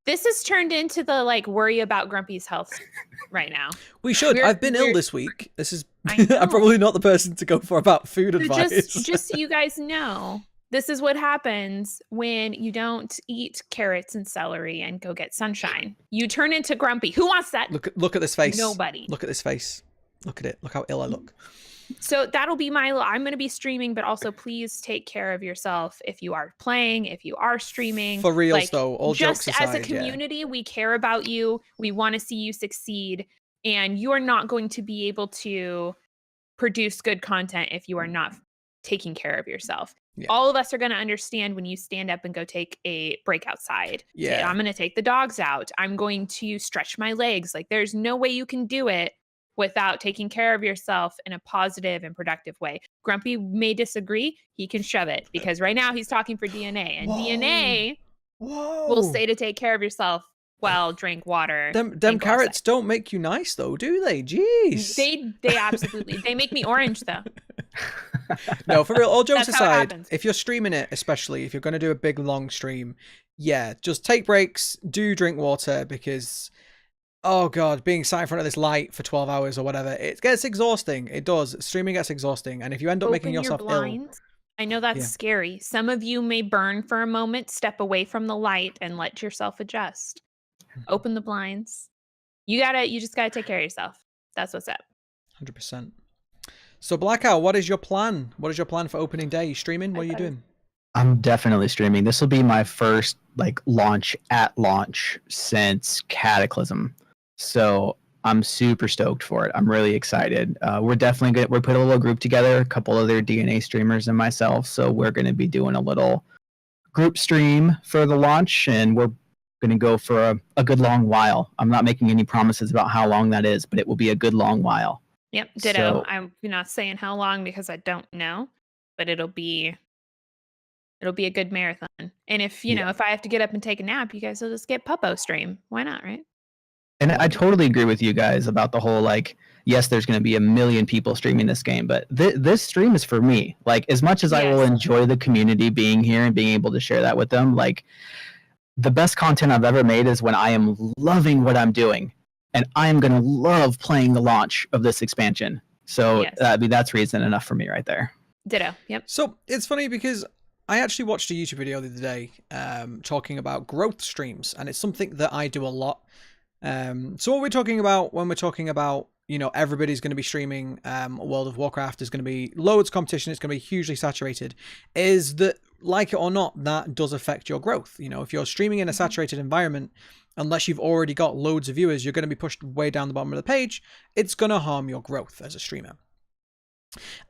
This has turned into the worry about Grumpy's health right now. We should. I've been ill this week. This is. I'm probably not the person to go for about food advice. Just so you guys know, this is what happens when you don't eat carrots and celery and go get sunshine. You turn into Grumpy. Who wants that? Look at this face. Nobody. Look at this face. Look at it. Look how ill I look. So that'll be I'm going to be streaming, but also please take care of yourself if you are playing, if you are streaming. For reals though, all just jokes aside, as a community, we care about you. We want to see you succeed, and you are not going to be able to produce good content if you are not taking care of yourself. Yeah. All of us are going to understand when you stand up and go take a break outside. Yeah. Say, I'm going to take the dogs out. I'm going to stretch my legs. Like, there's no way you can do it without taking care of yourself in a positive and productive way. Grumpy may disagree. He can shove it because right now he's talking for DNA, and DNA will Whoa. say to take care of yourself while drink water. Them carrots don't make you nice though, do they? Jeez. They absolutely, they make me orange though. No, for real, all jokes That's how it aside, happens. if you're streaming it, especially if you're going to do a big long stream, yeah, just take breaks, do drink water, because oh god, being sat in front of this light for 12 hours or whatever, it gets exhausting. It does. Streaming gets exhausting, and if you end up making Open your yourself ill, blinds. I know that's yeah. scary. Some of you may burn for a moment, step away from the light and let yourself adjust. Open the blinds. You just gotta take care of yourself. That's what's up. 100%. So BlahCow, what is your plan? What is your plan for opening day? You streaming? What are you doing? I'm definitely streaming. This will be my first like launch since Cataclysm. So I'm super stoked for it. I'm really excited. We're definitely we're putting a little group together, a couple other DNA streamers and myself. So we're going to be doing a little group stream for the launch, and we're going to go for a good long while. I'm not making any promises about how long that is, but it will be a good long while. Yep, ditto. So, I'm not saying how long because I don't know, but it'll be a good marathon. And if you know, if I have to get up and take a nap, you guys will just get Puppo stream. Why not, right? and I totally agree with you guys about the whole like, yes, there's going to be a million people streaming this game, but this stream is for me. Like, as much as I will enjoy the community being here and being able to share that with them, like, the best content I've ever made is when I am loving what I'm doing, and I am going to love playing the launch of this expansion. So that's reason enough for me right there. Ditto. Yep. So it's funny because I actually watched a YouTube video the other day talking about growth streams, and it's something that I do a lot. So what we're talking about when we're talking about, you know, everybody's going to be streaming World of Warcraft, there's going to be loads of competition, it's going to be hugely saturated, is that, like it or not, that does affect your growth. You know, if you're streaming in a saturated environment, unless you've already got loads of viewers, you're going to be pushed way down the bottom of the page. It's going to harm your growth as a streamer.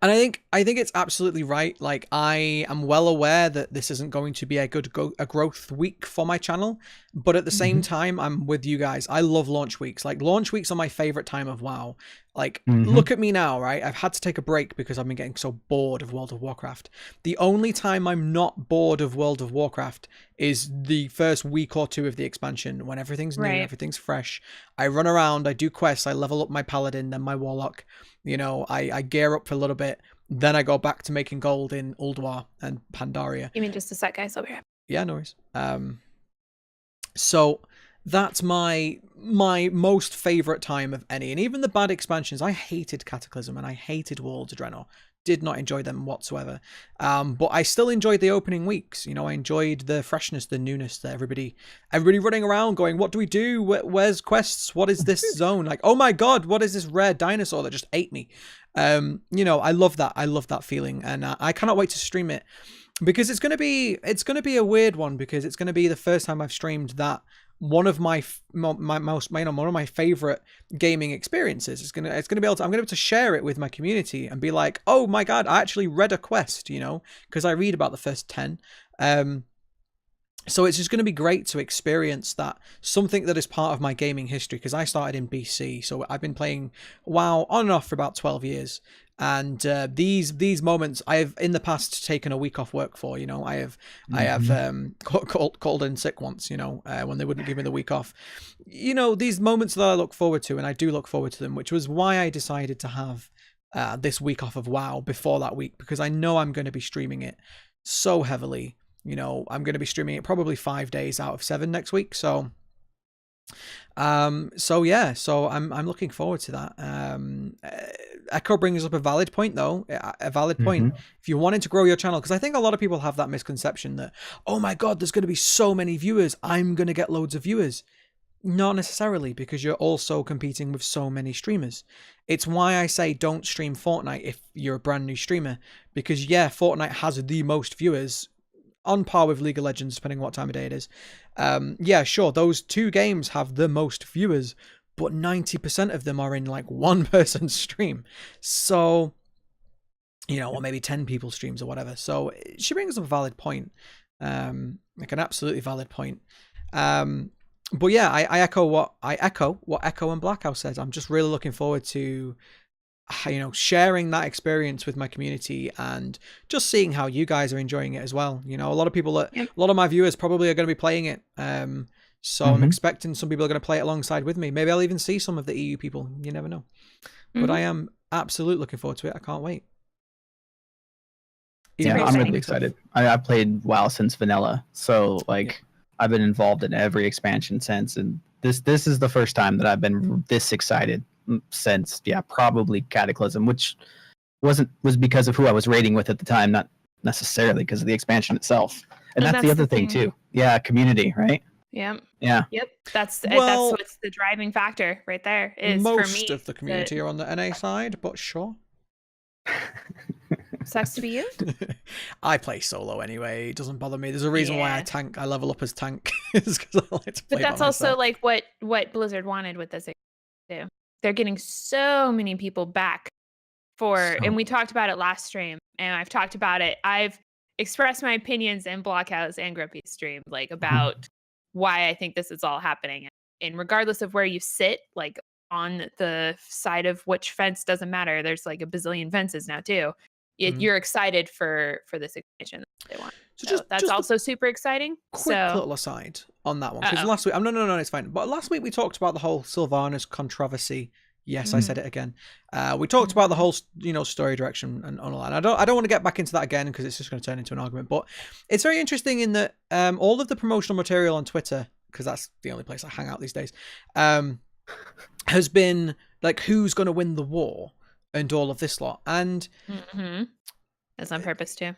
And I think it's absolutely right. Like, I am well aware that this isn't going to be a growth week for my channel, but at the same time, I'm with you guys. I love launch weeks. Like, launch weeks are my favorite time of WoW. Like, look at me now, right? I've had to take a break because I've been getting so bored of World of Warcraft. The only time I'm not bored of World of Warcraft is the first week or two of the expansion, when everything's new, everything's fresh. I run around, I do quests, I level up my paladin, then my warlock. You know, I gear up for a little bit, then I go back to making gold in Ulduar and Pandaria. Give me just a sec, guys. Over here. Yeah, no worries. So that's my most favorite time of any, and even the bad expansions. I hated Cataclysm and I hated Worlds of Draenor. Did not enjoy them whatsoever. But I still enjoyed the opening weeks. You know, I enjoyed the freshness, the newness, that everybody running around going, what do we do? Where's quests? What is this zone? Like, oh my God, what is this rare dinosaur that just ate me? You know, I love that. I love that feeling. And I cannot wait to stream it, because it's going to be a weird one, because it's going to be the first time I've streamed that one of my favorite gaming experiences. I'm going to be able to share it with my community and be like, oh my God, I actually read a quest, you know, because I read about the first 10. So it's just going to be great to experience that, something that is part of my gaming history, because I started in BC, so I've been playing WoW on and off for about 12 years. And these moments I've in the past taken a week off work for. You know, I have called in sick once, you know, when they wouldn't give me the week off. You know, these moments that I look forward to, and I do look forward to them, which was why I decided to have this week off of WoW before that week, because I know I'm going to be streaming it so heavily. You know, I'm going to be streaming it probably 5 days out of 7 next week. So yeah, so I'm looking forward to that. Echo brings up a valid point, though, a valid point. If you wanted to grow your channel, because I think a lot of people have that misconception that, oh my God, there's going to be so many viewers, I'm going to get loads of viewers. Not necessarily, because you're also competing with so many streamers. It's why I say don't stream Fortnite if you're a brand new streamer, because yeah, Fortnite has the most viewers, on par with League of Legends, depending on what time of day it is. Yeah, sure, those two games have the most viewers, but 90% of them are in like one person's stream. So, you know, or maybe 10 people streams or whatever. So she brings up a valid point, like an absolutely valid point. But yeah, I echo what Echo and BlahCow says. I'm just really looking forward to sharing that experience with my community and just seeing how you guys are enjoying it as well. A lot of people, a lot of my viewers probably are going to be playing it. So I'm expecting some people are going to play it alongside with me. Maybe I'll even see some of the EU people. You never know. But I am absolutely looking forward to it. I can't wait. I'm really excited. I've played WoW since vanilla, so I've been involved in every expansion since, and this is the first time that I've been this excited since probably Cataclysm, which was because of who I was raiding with at the time, not necessarily because of the expansion itself. And that's the other thing too. Yeah, community, right? Yeah. Yeah. Yep. That's what's the driving factor right there. Is most for me, of the community are on the NA side, but sure. Sucks to be you. I play solo anyway. It doesn't bother me. There's a reason why I tank. I level up as tank. It's because I like to play. But that's also like what Blizzard wanted with this too. They're getting so many people back and we talked about it last stream, and I've talked about it. I've expressed my opinions in BlahCow's and Grumpy's stream, about why I think this is all happening. And regardless of where you sit, on the side of which fence doesn't matter. There's a bazillion fences now too. You're excited for this expansion that they want. So that's also super exciting. Quick little aside on that one, because last week, no, it's fine. But last week we talked about the whole Sylvanas controversy. Yes, I said it again. We talked about the whole, story direction and all that. And I don't want to get back into that again because it's just going to turn into an argument. But it's very interesting in that all of the promotional material on Twitter, because that's the only place I hang out these days, has been who's going to win the war and all of this lot. And that's on purpose too.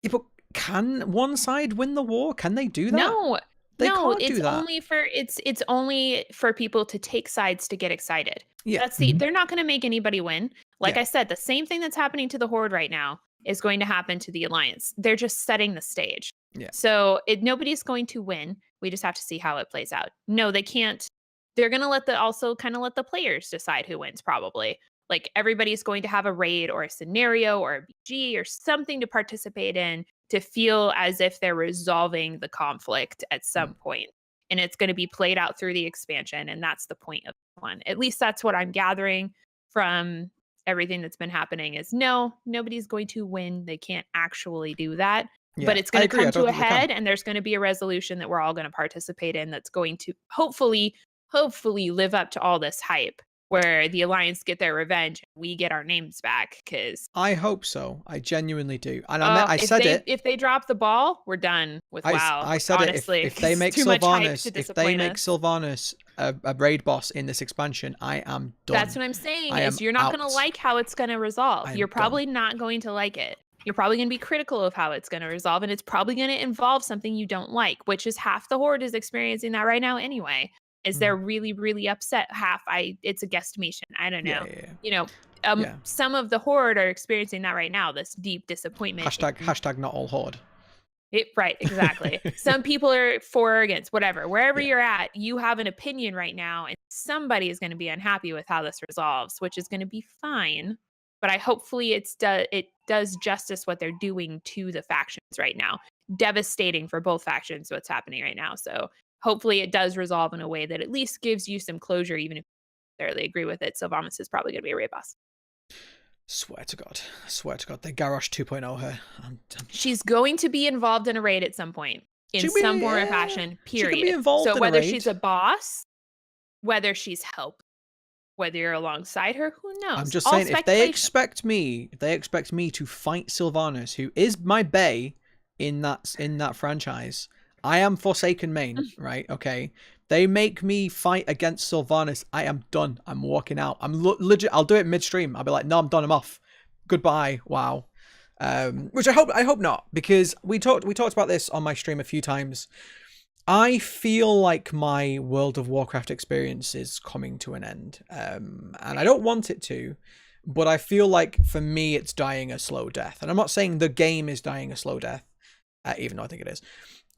Yeah, but can one side win the war? Can they do that? No, can't it's do that. it's only for people to take sides to get excited. Yeah. They're not going to make anybody win. I said, the same thing that's happening to the Horde right now is going to happen to the Alliance. They're just setting the stage. Yeah. So nobody's going to win. We just have to see how it plays out. No, they can't. They're going to let the players decide who wins, probably. Everybody's going to have a raid or a scenario or a BG or something to participate in to feel as if they're resolving the conflict at some point. And it's going to be played out through the expansion. And that's the point of one. At least that's what I'm gathering from everything that's been happening is nobody's going to win. They can't actually do that. Yeah, but it's going to come to a head, and there's going to be a resolution that we're all going to participate in that's going to hopefully live up to all this hype, where the Alliance get their revenge and we get our names back. Because I hope so. I genuinely do. And I said it. If they drop the ball, we're done with WoW. I said honestly. If they make Sylvanas a raid boss in this expansion, I am done. That's what I'm saying. You're not going to like how it's going to resolve. You're probably not going to like it. You're probably going to be critical of how it's going to resolve, and it's probably going to involve something you don't like, which is half the Horde is experiencing that right now anyway. Is they're really, really upset. It's a guesstimation. I don't know. Some of the Horde are experiencing that right now, this deep disappointment. Hashtag not all Horde. Right, exactly. Some people are for or against, whatever. Wherever you're at, you have an opinion right now, and somebody is going to be unhappy with how this resolves, which is going to be fine. But hopefully it does justice what they're doing to the factions right now. Devastating for both factions what's happening right now. So hopefully it does resolve in a way that at least gives you some closure, even if you don't necessarily agree with it. Sylvanas is probably going to be a raid boss. Swear to God, they Garrosh 2.0 her. She's going to be involved in a raid at some point in some form or fashion, period. She could be involved in whether a raid. She's a boss, whether she's help, whether you're alongside her, who knows? I'm just saying, if they expect me to fight Sylvanas, who is my bae in that franchise, I am Forsaken main, right? Okay. They make me fight against Sylvanas, I am done. I'm walking out. I'm legit. I'll do it midstream. I'll be like, no, I'm done. I'm off. Goodbye. Wow. Which I hope not, because we talked about this on my stream a few times. I feel like my World of Warcraft experience is coming to an end, and I don't want it to, but I feel like for me it's dying a slow death. And I'm not saying the game is dying a slow death, even though I think it is.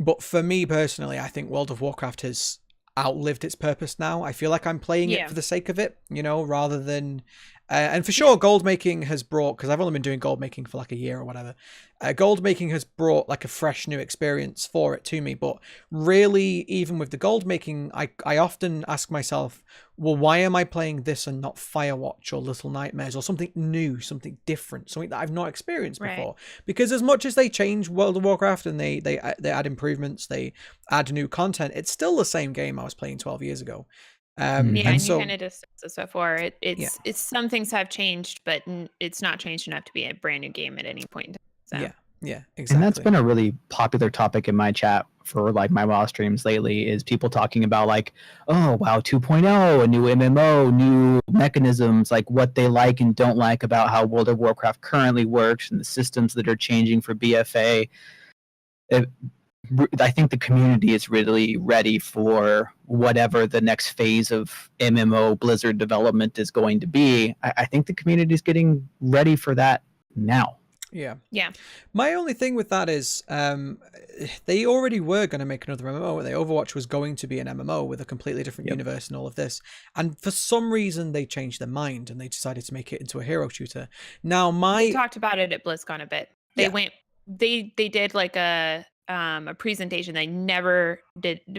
But for me personally, I think World of Warcraft has outlived its purpose now. I feel like I'm playing it for the sake of it, rather than And for sure, gold making has brought, because I've only been doing gold making for like a year or whatever, gold making has brought like a fresh new experience for it to me. But really, even with the gold making, I often ask myself, well, why am I playing this and not Firewatch or Little Nightmares or something new, something different, something that I've not experienced before? Because as much as they change World of Warcraft and they add improvements, they add new content, it's still the same game I was playing 12 years ago. Yeah, And and so, you kind of discussed this before. It's some things have changed, but it's not changed enough to be a brand new game at any point in time. So. Yeah, exactly. And that's been a really popular topic in my chat for like my WoW streams lately, is people talking about like, oh, WoW 2.0, a new MMO, new mechanisms, like what they like and don't like about how World of Warcraft currently works and the systems that are changing for BFA. I think the community is really ready for whatever the next phase of MMO Blizzard development is going to be. I think the community is getting ready for that now. Yeah. Yeah. My only thing with that is they already were going to make another MMO. Overwatch was going to be an MMO with a completely different universe and all of this. And for some reason, they changed their mind and they decided to make it into a hero shooter. Now, we talked about it at BlizzCon a bit. They went. They did like a presentation they never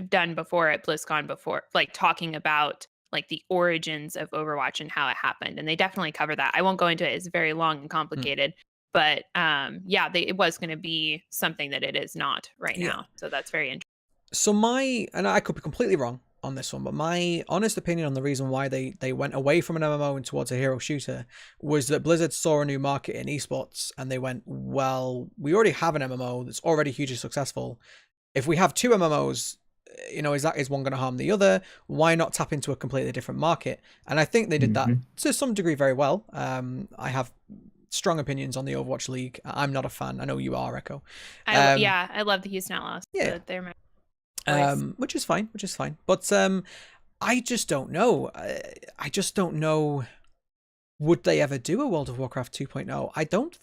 done before at BlizzCon before, like talking about like the origins of Overwatch and how it happened. And they definitely cover that. I won't go into it. It's very long and complicated. But it was going to be something that it is not right now. So that's very interesting. So and I could be completely wrong on this one, but my honest opinion on the reason why they went away from an MMO and towards a hero shooter was that Blizzard saw a new market in esports and they went, well, we already have an MMO that's already hugely successful. If we have two MMOs, is one going to harm the other? Why not tap into a completely different market? And I think they did that to some degree very well. I have strong opinions on the Overwatch League. I'm not a fan. I know you are, Echo. I love the Houston Outlaws. Yeah. They're my which is fine. But I just don't know. I just don't know. Would they ever do a World of Warcraft 2.0? I don't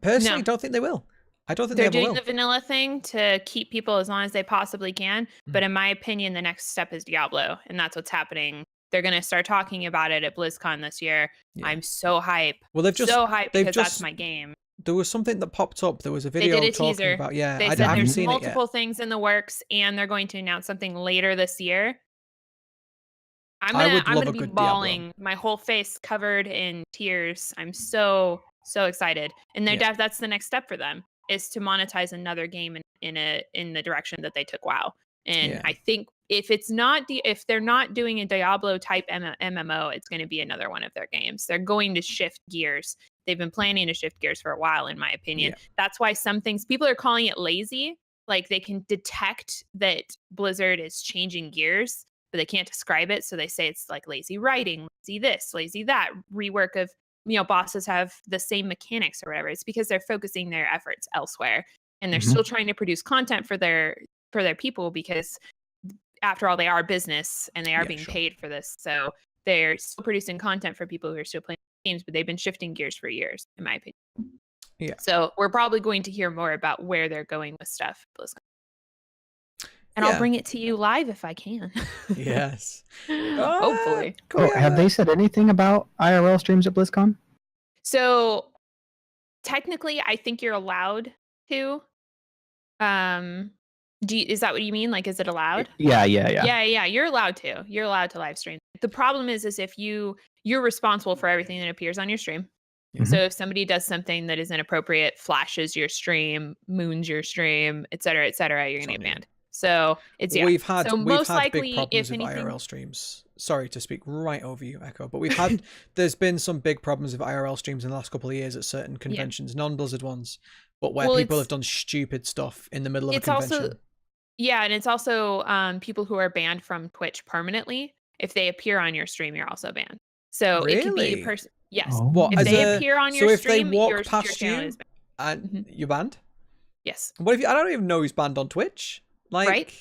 personally don't think they will. I don't think they're they ever doing will. the vanilla thing to keep people as long as they possibly can. But in my opinion, the next step is Diablo, and that's what's happening. They're going to start talking about it at BlizzCon this year. Yeah. I'm so hyped. Well, so hyped because that's my game. There was something that popped up. There was a video talking about, they said there's multiple things in the works, and they're going to announce something later this year. I'm gonna be bawling, Diablo. My whole face covered in tears. I'm so excited, and that's the next step for them, is to monetize another game in the direction that they took WoW. And I think if they're not doing a Diablo type MMO, it's going to be another one of their games. They're going to shift gears. They've been planning to shift gears for a while, in my opinion. That's why some things people are calling it lazy. Like they can detect that Blizzard is changing gears, but they can't describe it. So they say it's like lazy writing, lazy this, lazy that, rework of, bosses have the same mechanics or whatever. It's because they're focusing their efforts elsewhere, and they're still trying to produce content for their people, because after all, they are business and they are being paid for this. So they're still producing content for people who are still playing games, but they've been shifting gears for years, in my opinion. Yeah. So we're probably going to hear more about where they're going with stuff. And I'll bring it to you live if I can. Yes. Hopefully. Have they said anything about IRL streams at BlizzCon? So technically, I think you're allowed to. Is that what you mean? Like, is it allowed? Yeah. You're allowed to. You're allowed to live stream. The problem is if you're responsible for everything that appears on your stream. So if somebody does something that is inappropriate, flashes your stream, moons your stream, et cetera, you're going to get banned. So it's we've had big problems with IRL streams. Sorry to speak right over you, Echo, but there's been some big problems with IRL streams in the last couple of years at certain conventions, non-Blizzard ones, but where people have done stupid stuff in the middle of a convention. And it's also people who are banned from Twitch permanently. If they appear on your stream, you're also banned. So it could be a person. Yes. If they appear on your stream, your channel is banned. And you're banned? Yes. What if I don't even know who's banned on Twitch? Right.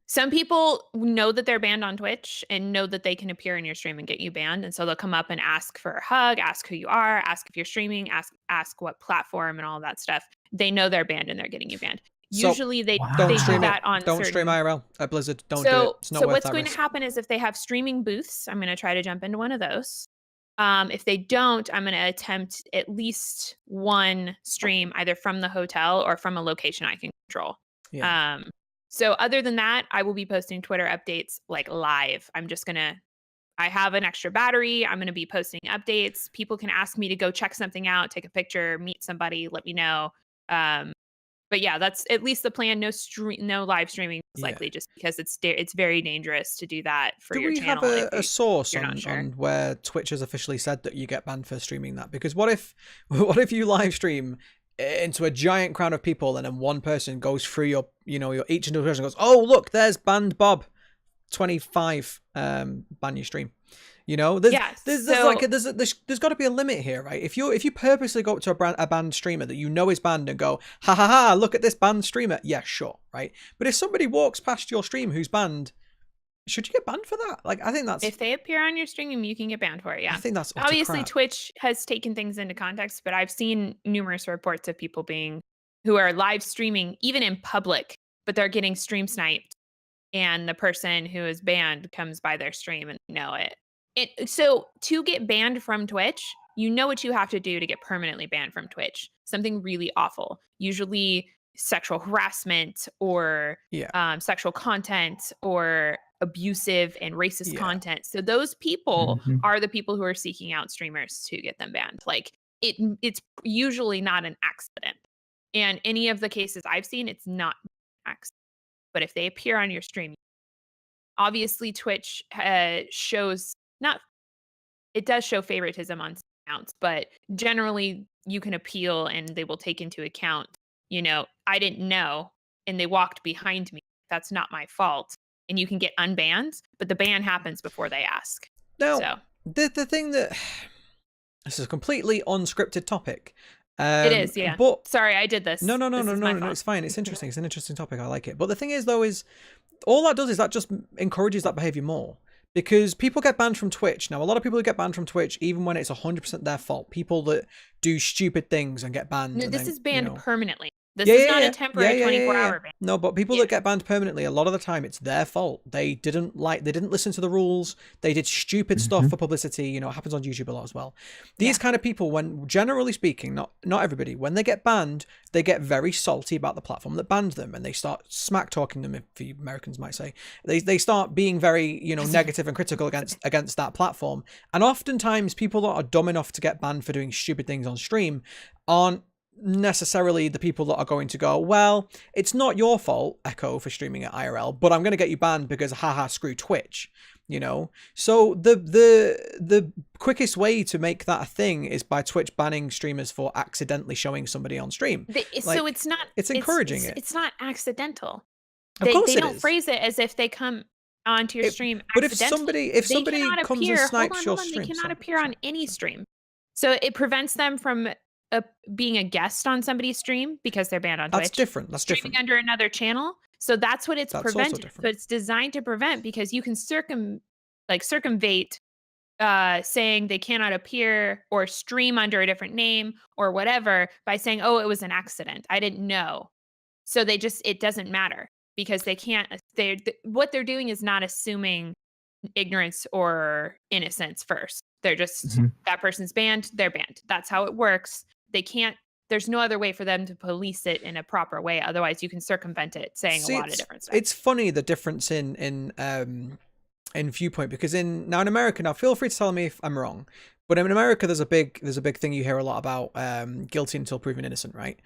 Some people know that they're banned on Twitch and know that they can appear in your stream and get you banned. And so they'll come up and ask for a hug, ask who you are, ask if you're streaming, ask what platform and all that stuff. They know they're banned and they're getting you banned. Usually they do that on Don't stream IRL at Blizzard. Don't do it. It's not worth what's that going risk. to happen is if they have streaming booths, I'm going to try to jump into one of those. If they don't, I'm going to attempt at least one stream either from the hotel or from a location I can control. Yeah. So other than that, I will be posting Twitter updates like live. I have an extra battery. I'm going to be posting updates. People can ask me to go check something out, take a picture, meet somebody, let me know. But yeah, that's at least the plan. No live streaming is likely, just because it's very dangerous to do that for your channel. Do we have a source you're not sure. on where Twitch has officially said that you get banned for streaming that? Because what if you live stream into a giant crowd of people and then one person goes through your each individual person goes, oh look, there's banned Bob 25, ban your stream. There's got to be a limit here, right? If you purposely go up to a banned streamer that you know is banned and go, ha ha ha, look at this banned streamer, yeah, sure, right? But if somebody walks past your stream who's banned, should you get banned for that? Like, I think that's, if they appear on your stream, you can get banned for it. Yeah, I think that's obviously crap. Twitch has taken things into context, but I've seen numerous reports of people who are live streaming even in public, but they're getting stream sniped, and the person who is banned comes by their stream and know it. So to get banned from Twitch, you know what you have to do to get permanently banned from Twitch. Something really awful, usually sexual harassment or sexual content or abusive and racist content. So those people are the people who are seeking out streamers to get them banned. Like it's usually not an accident. And any of the cases I've seen, it's not an accident. But if they appear on your stream, obviously Twitch shows it does show favoritism on accounts, but generally you can appeal and they will take into account, I didn't know and they walked behind me. That's not my fault. And you can get unbanned, but the ban happens before they ask. Now, the thing that this is a completely unscripted topic. It is, yeah. But sorry, I did this. No, it's fine. It's interesting. It's an interesting topic. I like it. But the thing is, though, is all that does is that just encourages that behavior more. Because people get banned from Twitch. Now, a lot of people who get banned from Twitch, even when it's 100% their fault, people that do stupid things and get banned. No, this is banned permanently. This is not a temporary 24-hour ban. No, but people that get banned permanently, a lot of the time, it's their fault. They didn't listen to the rules. They did stupid stuff for publicity. It happens on YouTube a lot as well. These kind of people, when generally speaking, not everybody, when they get banned, they get very salty about the platform that banned them, and they start smack talking them, if the Americans might say. They start being very, negative and critical against that platform. And oftentimes, people that are dumb enough to get banned for doing stupid things on stream aren't necessarily the people that are going to go, well, it's not your fault, Echo, for streaming at IRL, but I'm going to get you banned because haha, screw Twitch. So the quickest way to make that a thing is by Twitch banning streamers for accidentally showing somebody on stream. So it's encouraging it. It's not accidental. Of course they don't phrase it as if they come onto your stream but accidentally. if somebody comes and snipes your stream, they cannot appear on any stream. So it prevents them from being a guest on somebody's stream because they're banned on Twitch. That's streaming under another channel. So that's what it's preventing. So it's designed to prevent, because you can circumvent saying they cannot appear or stream under a different name or whatever by saying, oh, it was an accident, I didn't know. So it doesn't matter, because they can't. What they're doing is not assuming ignorance or innocence first. They're just that person's banned, they're banned. That's how it works. They can't. There's no other way for them to police it in a proper way. Otherwise, you can circumvent it, saying a lot of different stuff. It's funny, the difference in viewpoint, because in America, now feel free to tell me if I'm wrong, but in America there's a big thing you hear a lot about, guilty until proven innocent, right?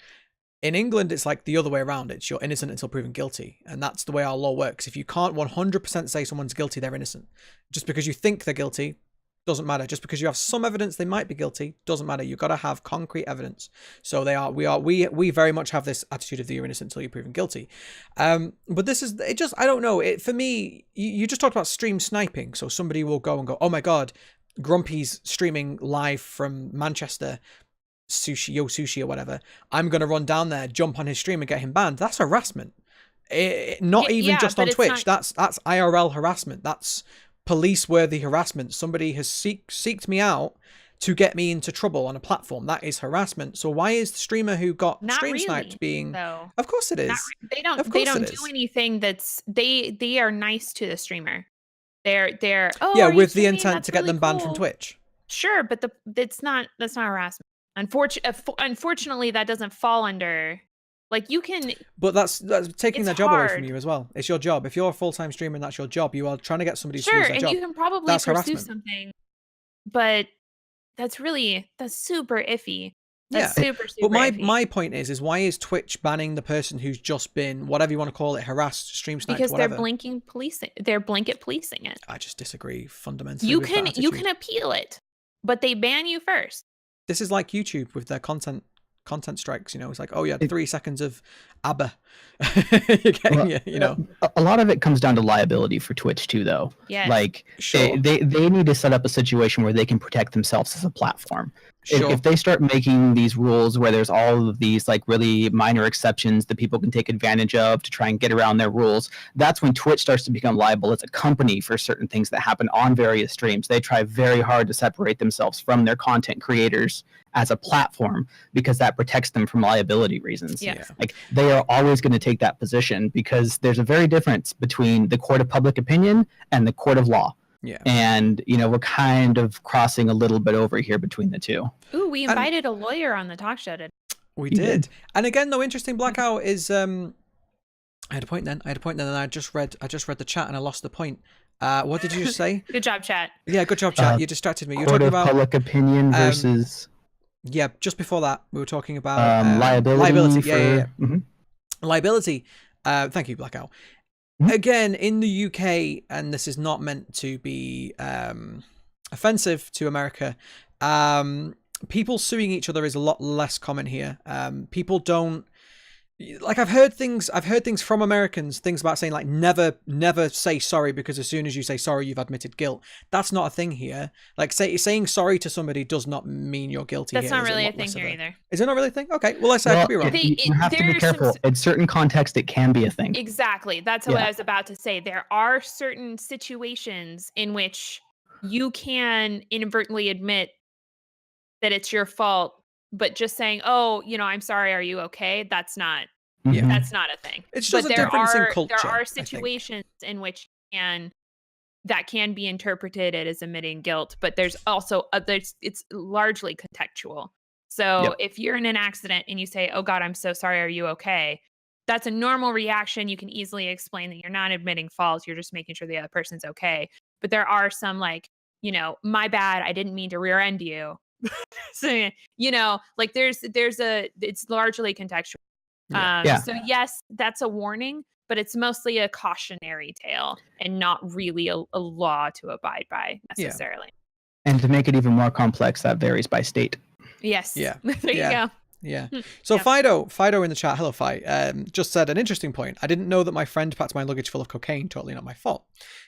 In England, it's like the other way around. It's you're innocent until proven guilty, and that's the way our law works. If you can't 100% say someone's guilty, they're innocent. Just because you think they're guilty doesn't matter. Just because you have some evidence they might be guilty doesn't matter. You've got to have concrete evidence. So we very much have this attitude of you're innocent until you're proven guilty. But this is, it just, I don't know. For me, you just talked about stream sniping. So somebody will go and go, oh my God, Grumpy's streaming live from Manchester, sushi or whatever. I'm going to run down there, jump on his stream and get him banned. That's harassment. Not even just on Twitch. That's IRL harassment. That's police-worthy harassment. Somebody has seeked me out to get me into trouble on a platform. That is harassment. So why is the streamer who got stream sniped being? No. Of course it is. They don't do anything that's they are nice to the streamer. They're with the intent to get them banned from Twitch. Sure, but that's not harassment. Unfortunately, that doesn't fall under. Like you can. But that's taking It's their job away from hard. you as well. It's your job. If you're a full-time streamer and that's your job, you are trying to get somebody to Sure, lose their and job. you can probably That's pursue harassment. something, but that's super iffy. That's Yeah. super But iffy. my point is why is Twitch banning the person who's just been, whatever you want to call it, harassed, stream sniped, because whatever? they're blanket policing it. I just disagree fundamentally You with can that you attitude. can appeal it, but they ban you first. This is like YouTube with their content strikes, you know. It's like, oh yeah, 3 seconds of ABBA. You're getting you know. A lot of it comes down to liability for Twitch too, though. Yes. Like Sure. they need to set up a situation where they can protect themselves as a platform. Sure. If they start making these rules where there's all of these like really minor exceptions that people can take advantage of to try and get around their rules, that's when Twitch starts to become liable as a company for certain things that happen on various streams. They try very hard to separate themselves from their content creators as a platform because that protects them from liability reasons. Yeah. Like they are always going to take that position because there's a very difference between the court of public opinion and the court of law. Yeah. And, you know, we're kind of crossing a little bit over here between the two. Ooh, we invited a lawyer on the talk show today. We did. And again, though, interesting, BlahCow is I had a point then, and I just read the chat and I lost the point. What did you just say? Good job, chat. Yeah, good job, chat. You distracted me. You were Court talking of about public opinion versus yeah, just before that, we were talking about liability. Yeah. Mm-hmm. Liability. Thank you, BlahCow. Again, in the UK, and this is not meant to be offensive to America, people suing each other is a lot less common here. People don't, like, I've heard things from Americans, things about saying like never say sorry because as soon as you say sorry, you've admitted guilt. That's not a thing here. Like saying sorry to somebody does not mean you're guilty. That's here. not really a lot thing less here of either. Is it not really a thing? Okay, well, I could be wrong. You have to be careful. In certain contexts, it can be a thing. Exactly. That's what I was about to say. There are certain situations in which you can inadvertently admit that it's your fault, but just saying, "Oh, you know, I'm sorry. Are you okay?" That's not. Yeah. That's not a thing. It's just but a difference in culture. There are situations in which that can be interpreted as admitting guilt, but there's also it's largely contextual. So if you're in an accident and you say, "Oh God, I'm so sorry. Are you okay?" That's a normal reaction. You can easily explain that you're not admitting fault. You're just making sure the other person's okay. But there are some like, you know, my bad. I didn't mean to rear end you. So, you know, like it's largely contextual. So yes, that's a warning, but it's mostly a cautionary tale and not really a law to abide by necessarily. And to make it even more complex, that varies by state. Yes. Yeah. There you go. Yeah. So Fido in the chat, hello Fi, just said an interesting point. I didn't know that my friend packed my luggage full of cocaine. Totally not my fault.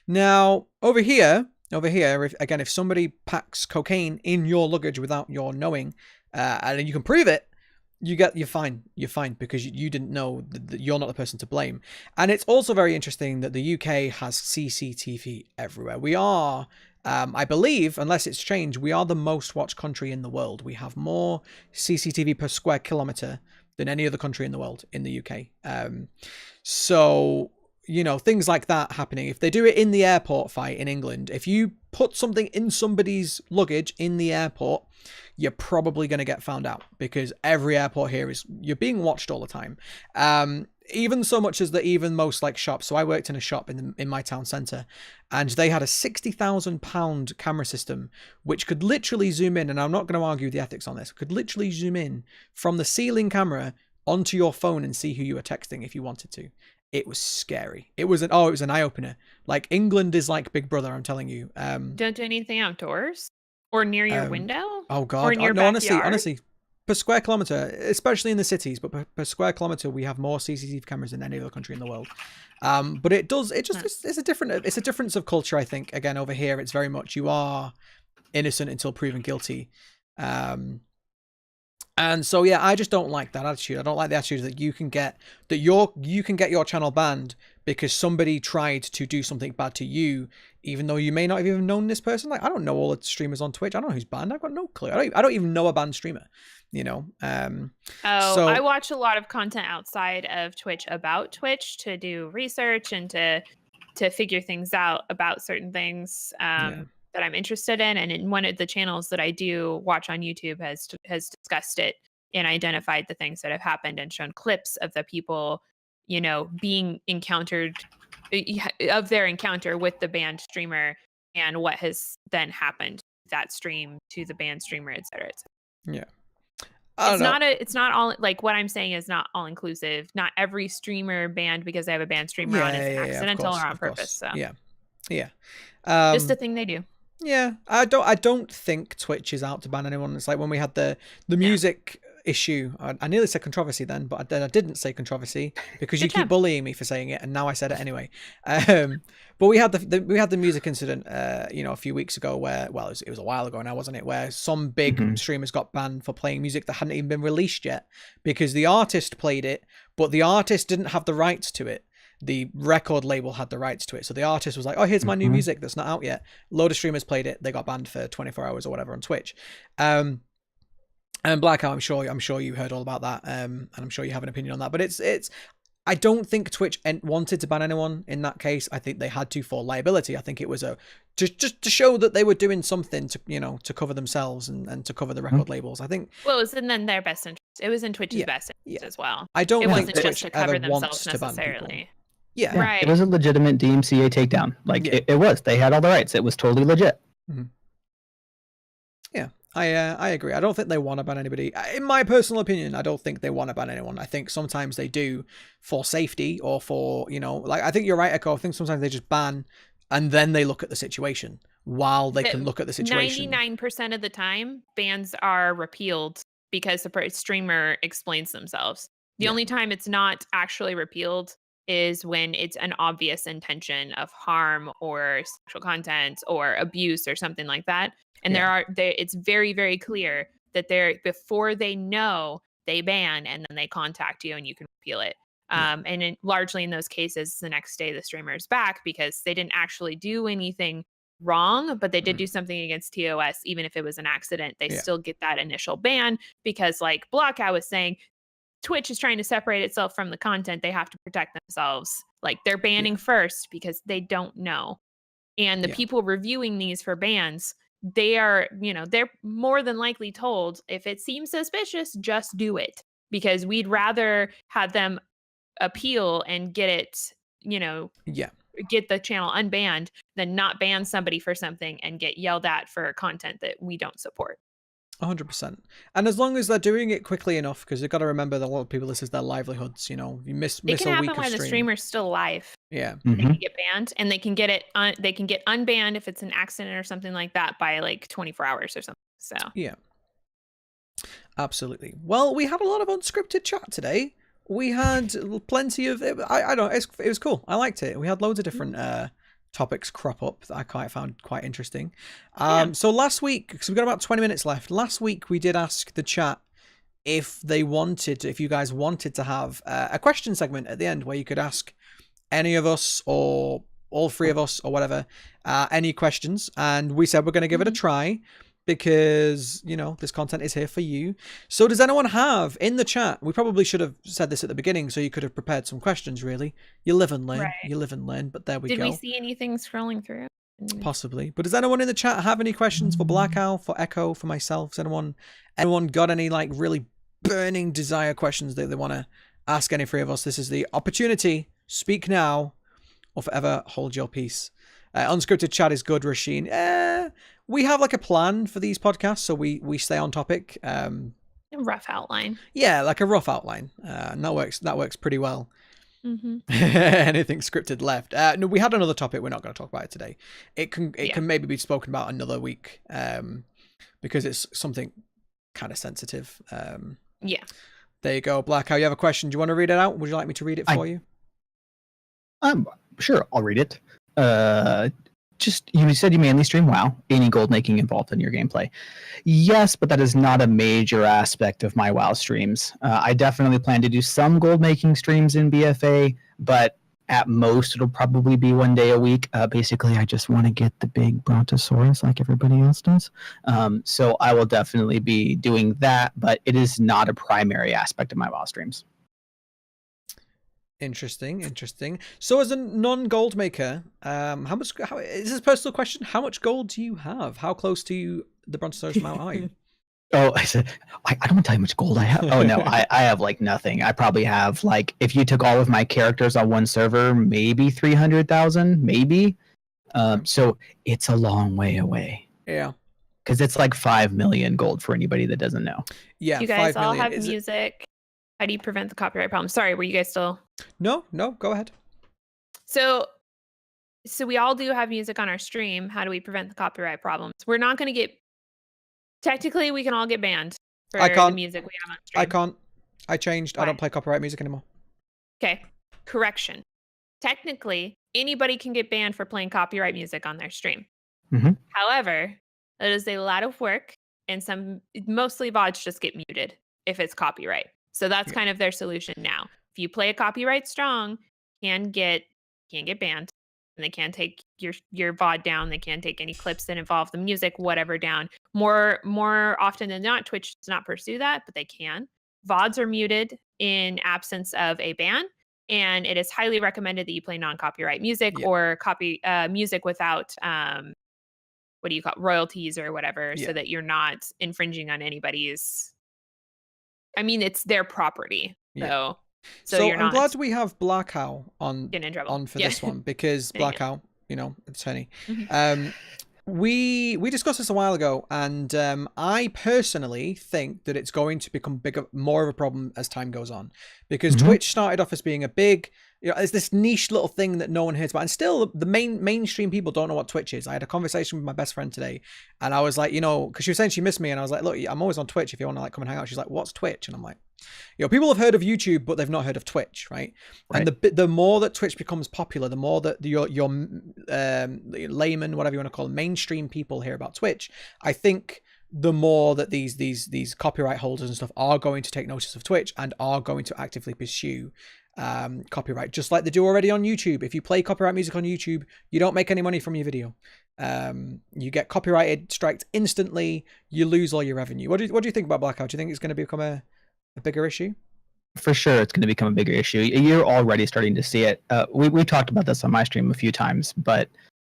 Now, over here, if somebody packs cocaine in your luggage without your knowing, and you can prove it, you're fine because you didn't know that you're not the person to blame. And it's also very interesting that the UK has CCTV everywhere. We are, I believe, unless it's changed, we are the most watched country in the world. We have more CCTV per square kilometer than any other country in the world in the UK. So, you know, things like that happening. If they do it in the airport fight in England, if you put something in somebody's luggage in the airport, you're probably going to get found out because every airport here you're being watched all the time. Even so much as that even most like shops. So I worked in a shop in my town centre and they had a £60,000 camera system, which could literally zoom in. And I'm not going to argue the ethics on this. Could literally zoom in from the ceiling camera onto your phone and see who you were texting if you wanted to. It was scary. It was an eye opener. Like England is like Big Brother. I'm telling you. Don't do anything outdoors or near your window. Oh God. Or near no, honestly, per square kilometer, especially in the cities, but per square kilometer, we have more CCTV cameras than any other country in the world. But it's a difference of culture. I think again over here, it's very much you are innocent until proven guilty. And so yeah, I just don't like that attitude. I don't like the attitude that you can get your channel banned because somebody tried to do something bad to you, even though you may not have even known this person. Like I don't know all the streamers on Twitch. I don't know who's banned. I've got no clue. I don't even know a banned streamer. You know. So I watch a lot of content outside of Twitch about Twitch to do research and to figure things out about certain things. that I'm interested in, and in one of the channels that I do watch on YouTube has discussed it and identified the things that have happened and shown clips of the people, being encountered of their encounter with the banned streamer and what has then happened to that stream, to the banned streamer, et cetera, et cetera. Yeah. It's not all, like, what I'm saying is not all inclusive. Not every streamer banned because they have a banned streamer on is accidental or on purpose. So Yeah. just a thing they do. Yeah. I don't think Twitch is out to ban anyone. It's like when we had the music issue. I nearly said controversy then, but I didn't say controversy because you keep bullying me for saying it, and now I said it anyway. But we had the music incident, a few weeks ago where, well, it was a while ago now, wasn't it? Where some big streamers got banned for playing music that hadn't even been released yet because the artist played it, but the artist didn't have the rights to it. The record label had the rights to it. So the artist was like, oh, here's my new music that's not out yet. Load of streamers played it. They got banned for 24 hours or whatever on Twitch. And BlahCow, I'm sure you heard all about that, and I'm sure you have an opinion on that. But it's I don't think Twitch wanted to ban anyone in that case. I think they had to for liability. I think it was just to show that they were doing something to cover themselves and to cover the record labels. I think. Well, it was in their best interest. It was in Twitch's best interest as well. I don't. It think wasn't Twitch just to cover ever wants themselves to ban necessarily. people. Yeah, right. It was a legitimate DMCA takedown. Like it was. They had all the rights. It was totally legit. Mm-hmm. Yeah. I agree. I don't think they want to ban anybody. In my personal opinion, I don't think they want to ban anyone. I think sometimes they do for safety or for, like, I think you're right, Echo. I think sometimes they just ban and then they look at the situation while they can look at the situation. 99% of the time, bans are repealed because the streamer explains themselves. The only time it's not actually repealed is when it's an obvious intention of harm or sexual content or abuse or something like that. And it's very, very clear that before they know, they ban and then they contact you and you can repeal it. And largely in those cases, the next day the streamer is back because they didn't actually do anything wrong, but they did do something against TOS. Even if it was an accident, they still get that initial ban because, like BlahCow was saying, Twitch is trying to separate itself from the content. They have to protect themselves. Like, they're banning first because they don't know. And the people reviewing these for bans, they are, they're more than likely told, if it seems suspicious, just do it. Because we'd rather have them appeal and get it, get the channel unbanned than not ban somebody for something and get yelled at for content that we don't support. 100%. And as long as they're doing it quickly enough, because you've got to remember that a lot of people, this is their livelihoods. You miss a week of stream. It can happen while the streamer's still live. Yeah. They can get banned, and they can get they can get unbanned if it's an accident or something like that by like 24 hours or something. So yeah, absolutely. Well, we had a lot of unscripted chat today. We had plenty of it was cool. I liked it. We had loads of different topics crop up that I found quite interesting. So last week, because we've got about 20 minutes left, last week we did ask the chat if you guys wanted to have a question segment at the end where you could ask any of us or all three of us or whatever any questions, and we said we're going to give it a try because this content is here for you. So does anyone have in the chat? We probably should have said this at the beginning so you could have prepared some questions. Really, you live and learn. Right. You live and learn. But there we go. Did we see anything scrolling through? Possibly. But does anyone in the chat have any questions for BlahCow, for Echo, for myself? Does anyone got any like really burning desire questions that they want to ask any three of us? This is the opportunity. Speak now or forever hold your peace. Unscripted chat is good, Rasheen. We have like a plan for these podcasts, so we stay on topic. A rough outline. Yeah, like a rough outline. And that works pretty well. Mm-hmm. Anything scripted left? No, we had another topic. We're not going to talk about it today. It can maybe be spoken about another week, because it's something kind of sensitive. Yeah. There you go, BlahCow. You have a question? Do you want to read it out? Would you like me to read it for you? Sure, I'll read it. You said you mainly stream WoW. Any gold making involved in your gameplay? Yes, but that is not a major aspect of my WoW streams. I definitely plan to do some gold making streams in BFA, but at most it'll probably be one day a week. Basically, I just want to get the big Brontosaurus like everybody else does. So I will definitely be doing that, but it is not a primary aspect of my WoW streams. Interesting. So as a non-gold maker, how is this a personal question? How much gold do you have? How close to the Brontosaurus amount are you? Oh, I said, I don't want to tell you how much gold I have. Oh, no, I have like nothing. I probably have like, if you took all of my characters on one server, maybe 300,000, maybe. So it's a long way away. Yeah. Because it's like 5 million gold for anybody that doesn't know. Yeah, you guys 5 all million. have music. How do you prevent the copyright problem? Sorry, were you guys still? No, go ahead. So we all do have music on our stream. How do we prevent the copyright problems? We're not going to get. Technically, we can all get banned for the music we have on stream. I can't. I changed. Why? I don't play copyright music anymore. Okay. Correction. Technically, anybody can get banned for playing copyright music on their stream. However, it is a lot of work, and mostly VODs just get muted if it's copyright. So that's kind of their solution now. If you play a copyright strong, can get banned, and they can take your VOD down. They can take any clips that involve the music, whatever, down. More often than not, Twitch does not pursue that, but they can. VODs are muted in absence of a ban, and it is highly recommended that you play non-copyright music or music without what do you call royalties or whatever, so that you're not infringing on anybody's. I mean, it's their property, so you're not. I'm glad we have BlahCow on for this one, because BlahCow, attorney. We discussed this a while ago, and I personally think that it's going to become more of a problem as time goes on, because Twitch started off as being a big, it's this niche little thing that no one hears about, and still the mainstream people don't know what Twitch is. I had a conversation with my best friend today, and I was like, because she was saying she missed me, and I was like, look, I'm always on Twitch if you want to come and hang out. She's like, what's Twitch? And I'm like, people have heard of YouTube, but they've not heard of Twitch, right? And the more that Twitch becomes popular, the more that your layman, whatever you want to call them, mainstream people hear about Twitch, I think the more that these copyright holders and stuff are going to take notice of Twitch and are going to actively pursue copyright, just like they do already on YouTube. If you play copyright music on YouTube, you don't make any money from your video. You get copyrighted striked instantly. You lose all your revenue. What do you think about BlahCow? Do you think it's going to become a bigger issue? For sure, it's going to become a bigger issue. You're already starting to see it. We've talked about this on my stream a few times, but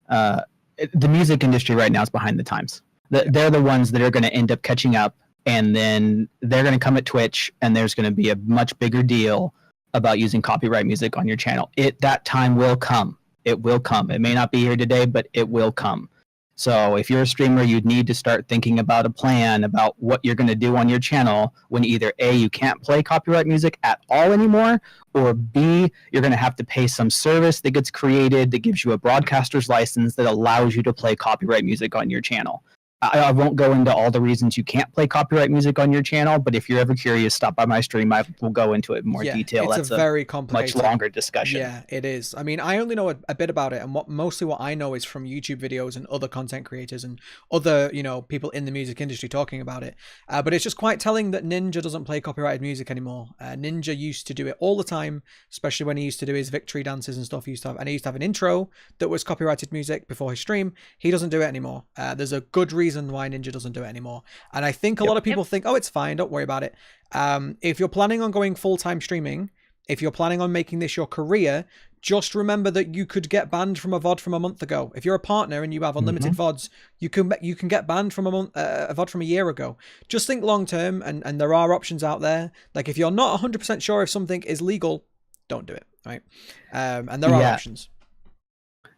the music industry right now is behind the times. They're the ones that are going to end up catching up, and then they're going to come at Twitch, and there's going to be a much bigger deal about using copyright music on your channel. That time will come. It will come. It may not be here today, but it will come. So if you're a streamer, you'd need to start thinking about a plan about what you're going to do on your channel when either A, you can't play copyright music at all anymore, or B, you're going to have to pay some service that gets created that gives you a broadcaster's license that allows you to play copyright music on your channel. I won't go into all the reasons you can't play copyright music on your channel, but if you're ever curious, stop by my stream. I will go into it in more detail. It's a very complicated, much longer discussion. Yeah, it is. I mean, I only know a bit about it, and mostly what I know is from YouTube videos and other content creators and other, people in the music industry talking about it. But it's just quite telling that Ninja doesn't play copyrighted music anymore. Ninja used to do it all the time, especially when he used to do his victory dances and stuff. He used to have an intro that was copyrighted music before his stream. He doesn't do it anymore. There's a good reason why Ninja doesn't do it anymore, and I think a lot of people think, oh, it's fine, don't worry about it. If you're planning on going full-time streaming, if you're planning on making this your career, just remember that you could get banned from a VOD from a month ago. If you're a partner and you have unlimited VODs, you can get banned from a VOD from a year ago. Just think long term, and there are options out there. Like if you're not 100% sure if something is legal, don't do it, right? And there are options.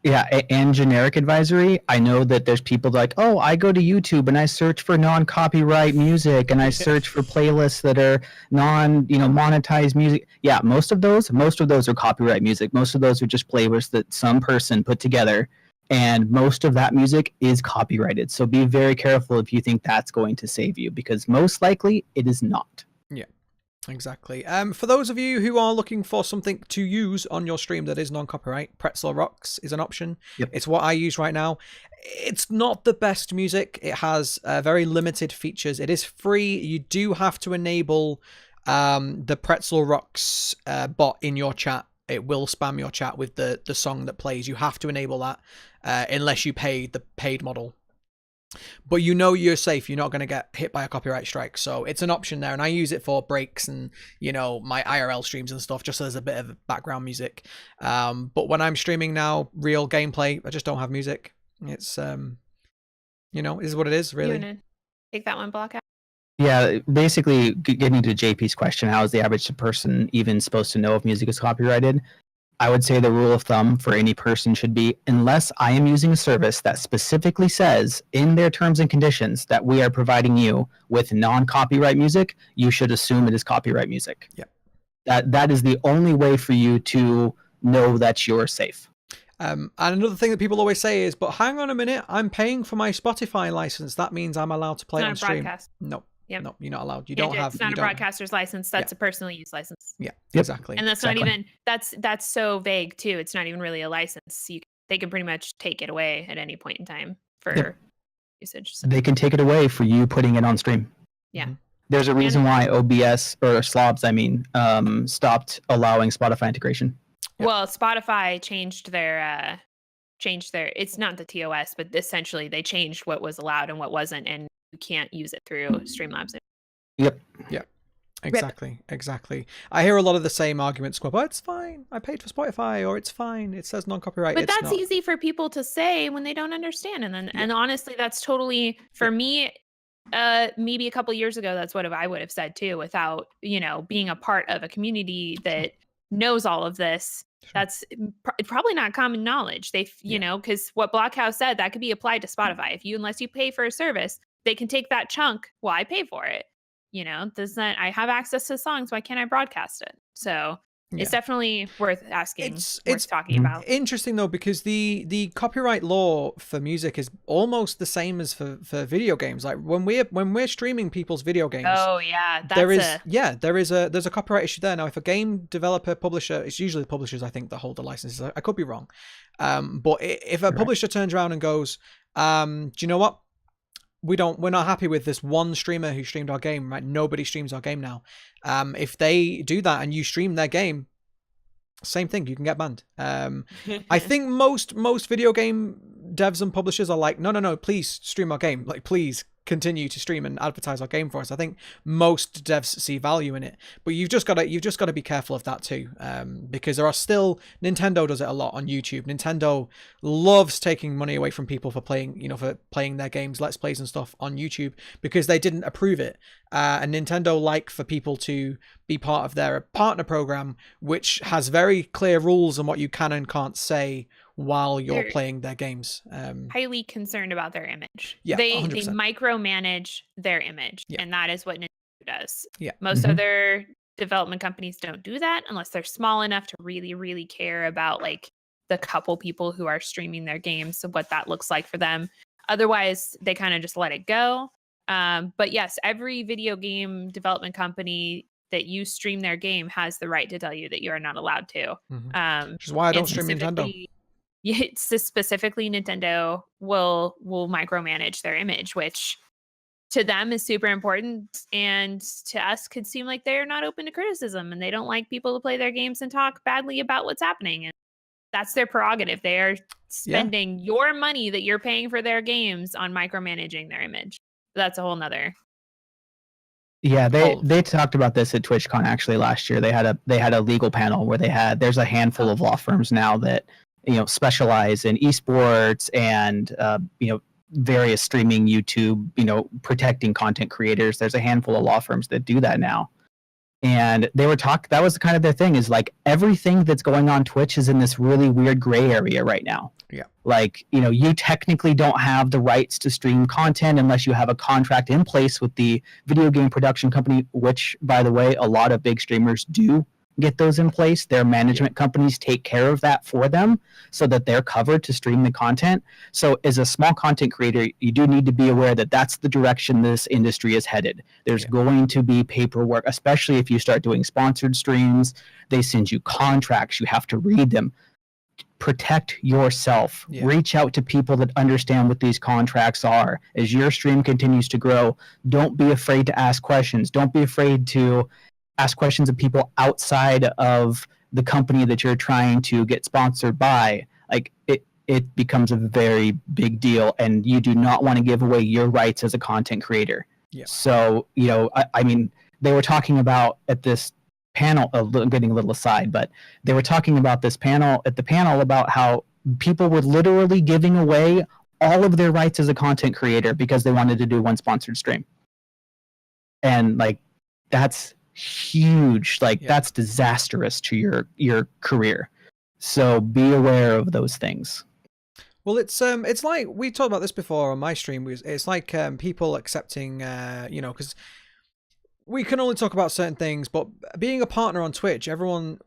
Yeah, and generic advisory. I know that there's people like, oh, I go to YouTube and I search for non-copyright music and I search for playlists that are monetized music. Yeah, most of those are copyright music. Most of those are just playlists that some person put together, and most of that music is copyrighted. So be very careful if you think that's going to save you, because most likely it is not. Yeah. Exactly. For those of you who are looking for something to use on your stream that is non-copyright, Pretzel Rocks is an option. Yep. It's what I use right now. It's not the best music. It has very limited features. It is free. You do have to enable the Pretzel Rocks bot in your chat. It will spam your chat with the song that plays. You have to enable that unless you pay the paid model. but you know you're safe. You're not going to get hit by a copyright strike. So it's an option there, and I use it for breaks and my IRL streams and stuff, just as a bit of background music. But when I'm streaming now, real gameplay, I just don't have music. It's it is what it is, really. You wanna take that one, BlahCow? Yeah, basically getting to JP's question, how is the average person even supposed to know if music is copyrighted? I would say the rule of thumb for any person should be, unless I am using a service that specifically says in their terms and conditions that we are providing you with non-copyright music, you should assume it is copyright music. Yeah. That is the only way for you to know that you're safe. And another thing that people always say is, but hang on a minute, I'm paying for my Spotify license. That means I'm allowed to play on stream. Broadcast. No. Yep. No, you're not allowed. You don't have. It's not a broadcaster's license. That's a personal use license. Yeah, exactly. And that's not even. That's so vague too. It's not even really a license. They can pretty much take it away at any point in time for usage. So. They can take it away for you putting it on stream. Yeah. Mm-hmm. There's a reason why OBS or Slobs, stopped allowing Spotify integration. Yep. Well, Spotify changed their. It's not the TOS, but essentially they changed what was allowed and what wasn't, and you can't use it through Streamlabs. Yep. Yeah. Exactly. I hear a lot of the same arguments come up. Oh, it's fine. I paid for Spotify, or it's fine. It says non-copyright. But that's easy for people to say when they don't understand. And honestly, that's totally for me. Maybe a couple years ago, that's what I would have said too. Without being a part of a community that knows all of this. That's probably not common knowledge. Because what BlahCow said, that could be applied to Spotify. Unless you pay for a service, they can take that chunk. Well, I pay for it. I have access to songs. Why can't I broadcast it? So it's definitely worth asking. It's talking about. Interesting though, because the copyright law for music is almost the same as for video games. Like when we're streaming people's video games. Oh yeah, there's a copyright issue there. Now, if a game developer, publisher, it's usually the publishers, I think, that hold the licenses. I could be wrong. But if a publisher turns around and goes, do you know what? We're not happy with this one streamer who streamed our game, right? Nobody streams our game now. If they do that and you stream their game, same thing, you can get banned. I think most video game devs and publishers are like, no, please stream our game. Like, please continue to stream and advertise our game for us. I think most devs see value in it, but you've just got to be careful of that too, because there are still, Nintendo does it a lot on YouTube. Nintendo loves taking money away from people for playing their games, Let's Plays and stuff on YouTube, because they didn't approve it. And Nintendo like for people to be part of their partner program, which has very clear rules on what you can and can't say while you're playing their games. Highly concerned about their image. Yeah, they 100%. micromanage their image, and that is what Nintendo does. Yeah. Most other development companies don't do that unless they're small enough to really, really care about like the couple people who are streaming their games, so what that looks like for them. Otherwise, they kind of just let it go. But yes, every video game development company that you stream their game has the right to tell you that you are not allowed to. Which is why I don't stream Nintendo. Specifically, Nintendo will micromanage their image, which to them is super important, and to us could seem like they're not open to criticism and they don't like people to play their games and talk badly about what's happening. And that's their prerogative. They are spending your money that you're paying for their games on micromanaging their image. That's a whole nother. Yeah, they talked about this at TwitchCon actually last year. They had a legal panel where there's a handful of law firms now that specialize in esports and various streaming, YouTube, protecting content creators. There's a handful of law firms that do that now. And they were that was kind of their thing, is like everything that's going on Twitch is in this really weird gray area right now. Yeah. Like, you technically don't have the rights to stream content unless you have a contract in place with the video game production company, which, by the way, a lot of big streamers do get those in place. Their management companies take care of that for them so that they're covered to stream the content. So as a small content creator, you do need to be aware that that's the direction this industry is headed. There's going to be paperwork, especially if you start doing sponsored streams. They send you contracts. You have to read them. Protect yourself. Reach out to people that understand what these contracts are. As your stream continues to grow, don't be afraid to ask questions. Don't be afraid to ask questions of people outside of the company that you're trying to get sponsored by. Like, it becomes a very big deal, and you do not want to give away your rights as a content creator. Yeah. So, I mean, they were talking about at this panel, getting a little aside, but they were talking about this panel about how people were literally giving away all of their rights as a content creator because they wanted to do one sponsored stream. And like, that's huge. Like, that's disastrous to your career. So be aware of those things. Well, it's like we talked about this before on my stream. It's like people accepting, because we can only talk about certain things, but being a partner on Twitch, everyone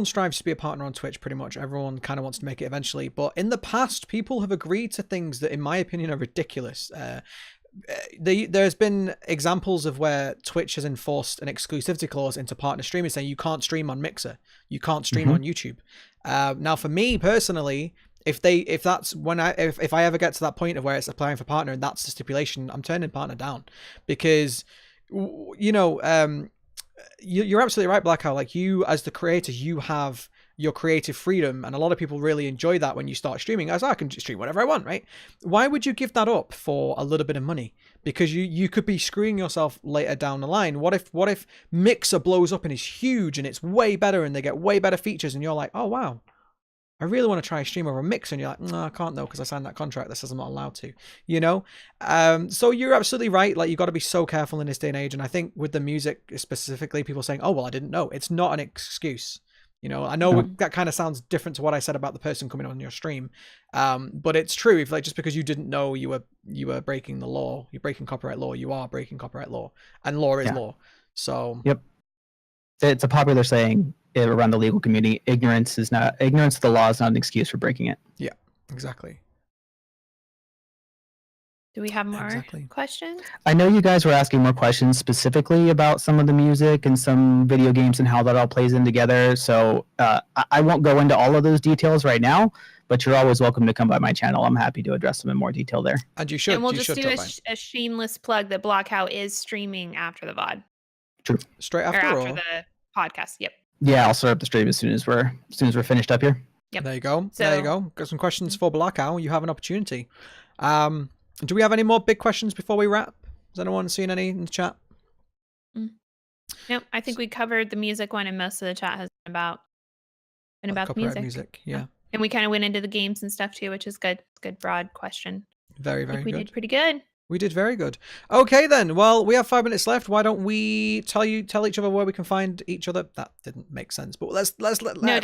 strives to be a partner on Twitch. Pretty much everyone kind of wants to make it eventually. But in the past, people have agreed to things that, in my opinion, are ridiculous. There's been examples of where Twitch has enforced an exclusivity clause into partner streamers, saying you can't stream on Mixer, you can't stream on YouTube. Now, for me personally, if I ever get to that point of where it's applying for partner and that's the stipulation, I'm turning partner down, because you're absolutely right, BlahCow. Like, you as the creator, you have your creative freedom, and a lot of people really enjoy that when you start streaming, as I can stream whatever I want, right? Why would you give that up for a little bit of money? Because you could be screwing yourself later down the line. What if Mixer blows up and is huge and it's way better and they get way better features, and you're like, oh wow, I really want to try a stream over Mixer, and you're like, no, I can't though, because I signed that contract that says I'm not allowed to, So you're absolutely right. Like, you got to be so careful in this day and age. And I think with the music specifically, people saying, oh, well, I didn't know. It's not an excuse. I know that kind of sounds different to what I said about the person coming on your stream. But it's true. If just because you didn't know you were breaking the law, you're breaking copyright law, you are breaking copyright law, and law is law. So yep. It's a popular saying around the legal community: ignorance of the law is not an excuse for breaking it. Yeah, exactly. Do we have more questions? I know you guys were asking more questions specifically about some of the music and some video games and how that all plays in together. So I won't go into all of those details right now, but you're always welcome to come by my channel. I'm happy to address them in more detail there. And you should. And we'll just do a shameless plug that BlahCow is streaming after the VOD. True. Straight after, or after the podcast. Yep. Yeah, I'll start up the stream as soon as we're finished up here. Yep. There you go. There you go. Got some questions for BlahCow. You have an opportunity. Do we have any more big questions before we wrap? Has anyone seen any in the chat? No, I think we covered the music one, and most of the chat has been about the music. Yeah. And we kind of went into the games and stuff too, which is good. Good broad question. Very, very good. We did pretty good. We did very good. Okay then. Well, we have 5 minutes left. Why don't we tell each other where we can find each other? That didn't make sense, but let's let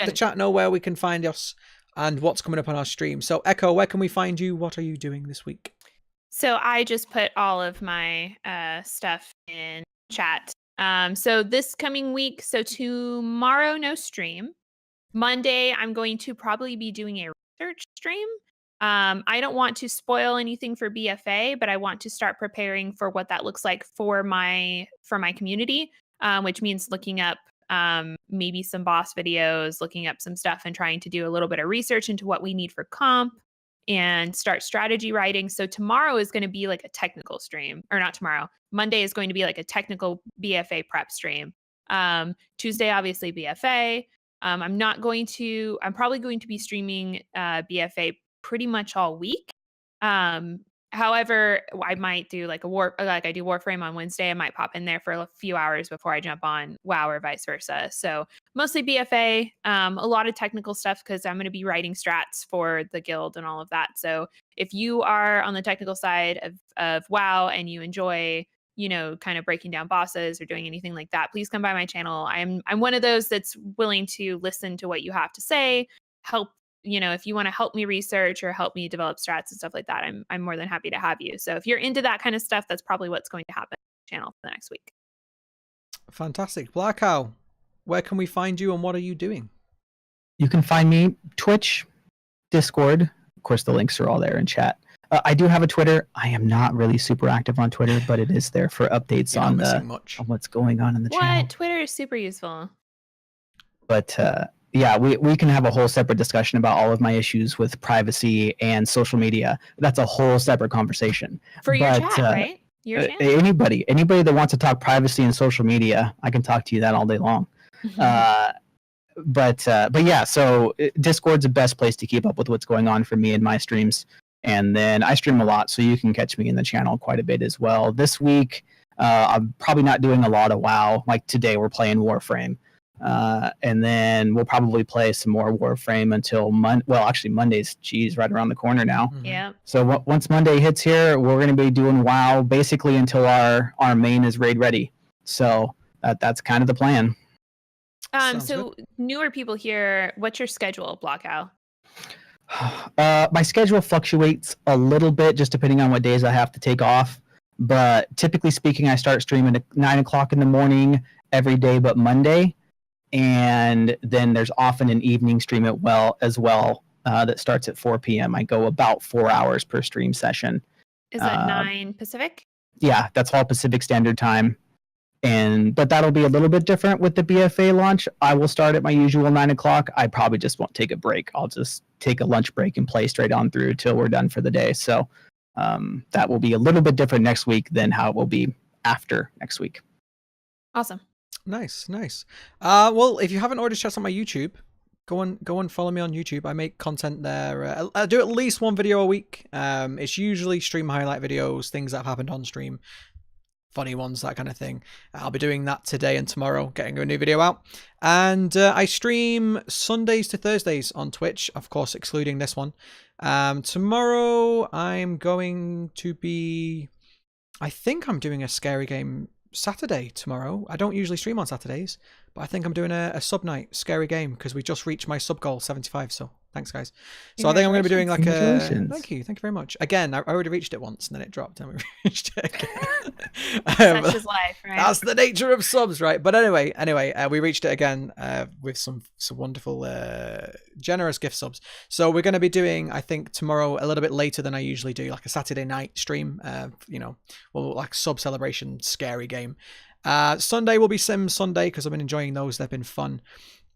the chat know where we can find us and what's coming up on our stream. So, Echo, where can we find you? What are you doing this week? So I just put all of my stuff in chat. So this coming week, so tomorrow, no stream. Monday, I'm going to probably be doing a research stream. I don't want to spoil anything for BFA, but I want to start preparing for what that looks like for my community, which means looking up maybe some boss videos, looking up some stuff, and trying to do a little bit of research into what we need for comp and start strategy writing. So tomorrow is going to be like a technical stream, or not tomorrow. Monday is going to be like a technical BFA prep stream. Tuesday, obviously BFA. I'm probably going to be streaming BFA pretty much all week. However, I might do like I do Warframe on Wednesday. I might pop in there for a few hours before I jump on WoW, or vice versa. So mostly BFA, a lot of technical stuff, because I'm going to be writing strats for the guild and all of that. So if you are on the technical side of WoW and you enjoy, kind of breaking down bosses or doing anything like that, please come by my channel. I'm one of those that's willing to listen to what you have to say, help. If you want to help me research or help me develop strats and stuff like that, I'm more than happy to have you. So if you're into that kind of stuff, that's probably what's going to happen on the channel for the next week. Fantastic. BlahCow, where can we find you and what are you doing? You can find me Twitch, Discord. Of course, the links are all there in chat. I do have a Twitter. I am not really super active on Twitter, but it is there for updates on what's going on in the channel. Twitter is super useful. But yeah, we can have a whole separate discussion about all of my issues with privacy and social media. That's a whole separate conversation. For your chat, right? Your channel? Anybody that wants to talk privacy and social media, I can talk to you that all day long. but yeah, so Discord's the best place to keep up with what's going on for me and my streams. And then I stream a lot, so you can catch me in the channel quite a bit as well. This week, I'm probably not doing a lot of WoW. Like today, we're playing Warframe. And then we'll probably play some more Warframe until Monday's, right around the corner now. Yeah. So once Monday hits here, we're going to be doing WoW basically until our main is raid ready. So that's kind of the plan. So newer people here, what's your schedule, BlahCow? My schedule fluctuates a little bit just depending on what days I have to take off. But typically speaking, I start streaming at 9 o'clock in the morning every day but Monday. And then there's often an evening stream as well that starts at 4 p.m. I go about 4 hours per stream session. Is that 9 Pacific? Yeah, that's all Pacific Standard Time. But that'll be a little bit different with the BFA launch. I will start at my usual 9 o'clock. I probably just won't take a break. I'll just take a lunch break and play straight on through till we're done for the day. So that will be a little bit different next week than how it will be after next week. Awesome. Nice. Well, if you haven't already checked out my YouTube, go and follow me on YouTube. I make content there. I do at least one video a week. It's usually stream highlight videos, things that have happened on stream. Funny ones, that kind of thing. I'll be doing that today and tomorrow, getting a new video out. And I stream Sundays to Thursdays on Twitch, of course, excluding this one. Tomorrow, I'm going to be... I think I'm doing a scary game Saturday tomorrow. I don't usually stream on Saturdays, but I think I'm doing a sub night scary game because we just reached my sub goal 75. So thanks, guys. So I think I'm going to be doing like a thank you very much. Again, I already reached it once and then it dropped and we reached it again. That's just life, right? That's the nature of subs, right? But anyway, we reached it again with some wonderful generous gift subs. So we're going to be doing, I think, tomorrow a little bit later than I usually do, like a Saturday night stream. Like sub celebration scary game. Sunday will be Sims Sunday because I've been enjoying those. They've been fun.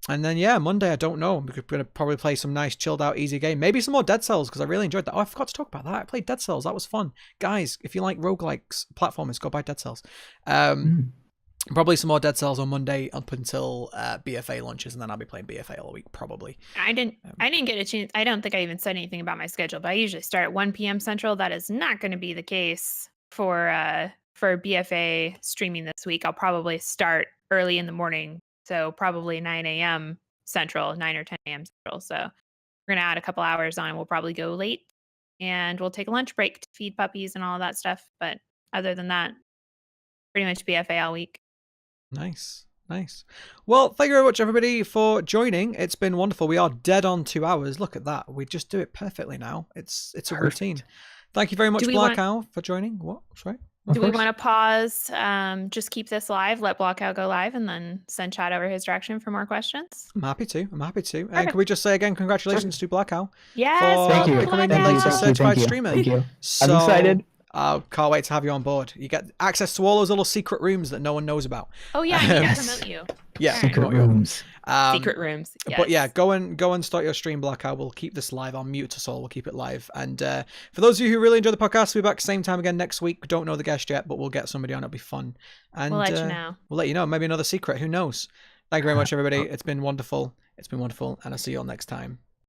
And then, yeah, Monday, I don't know. We're going to probably play some nice, chilled out, easy game. Maybe some more Dead Cells, because I really enjoyed that. Oh, I forgot to talk about that. I played Dead Cells. That was fun. Guys, if you like roguelikes, platformers, go buy Dead Cells. Probably some more Dead Cells on Monday up until BFA launches, and then I'll be playing BFA all week, probably. I didn't get a chance. I don't think I even said anything about my schedule, but I usually start at 1 p.m. Central. That is not going to be the case for BFA streaming this week. I'll probably start early in the morning. So probably 9 a.m. Central, 9 or 10 a.m. Central. So we're going to add a couple hours on. We'll probably go late and we'll take a lunch break to feed puppies and all that stuff. But other than that, pretty much BFA all week. Nice. Well, thank you very much, everybody, for joining. It's been wonderful. We are dead on 2 hours. Look at that. We just do it perfectly now. It's a routine. Thank you very much, BlahCow, for joining. What? Sorry? Do we want to pause, just keep this live, let BlahCow go live, and then send chat over his direction for more questions? I'm happy to. Can we just say again, congratulations to BlahCow for thank you. becoming the latest certified streamer. Thank you. So, I'm excited. I can't wait to have you on board. You get access to all those little secret rooms that no one knows about. Oh yeah, I need to promote you. Yeah, secret rooms. Secret rooms. Yes. But yeah, go and start your stream, BlahCow. We'll keep this live. I'll mute us all. We'll keep it live. And for those of you who really enjoy the podcast, we'll be back same time again next week. We don't know the guest yet, but we'll get somebody on. It'll be fun. And we'll let you know. We'll let you know. Maybe another secret. Who knows? Thank you very much, everybody. It's been wonderful. And I'll see you all next time.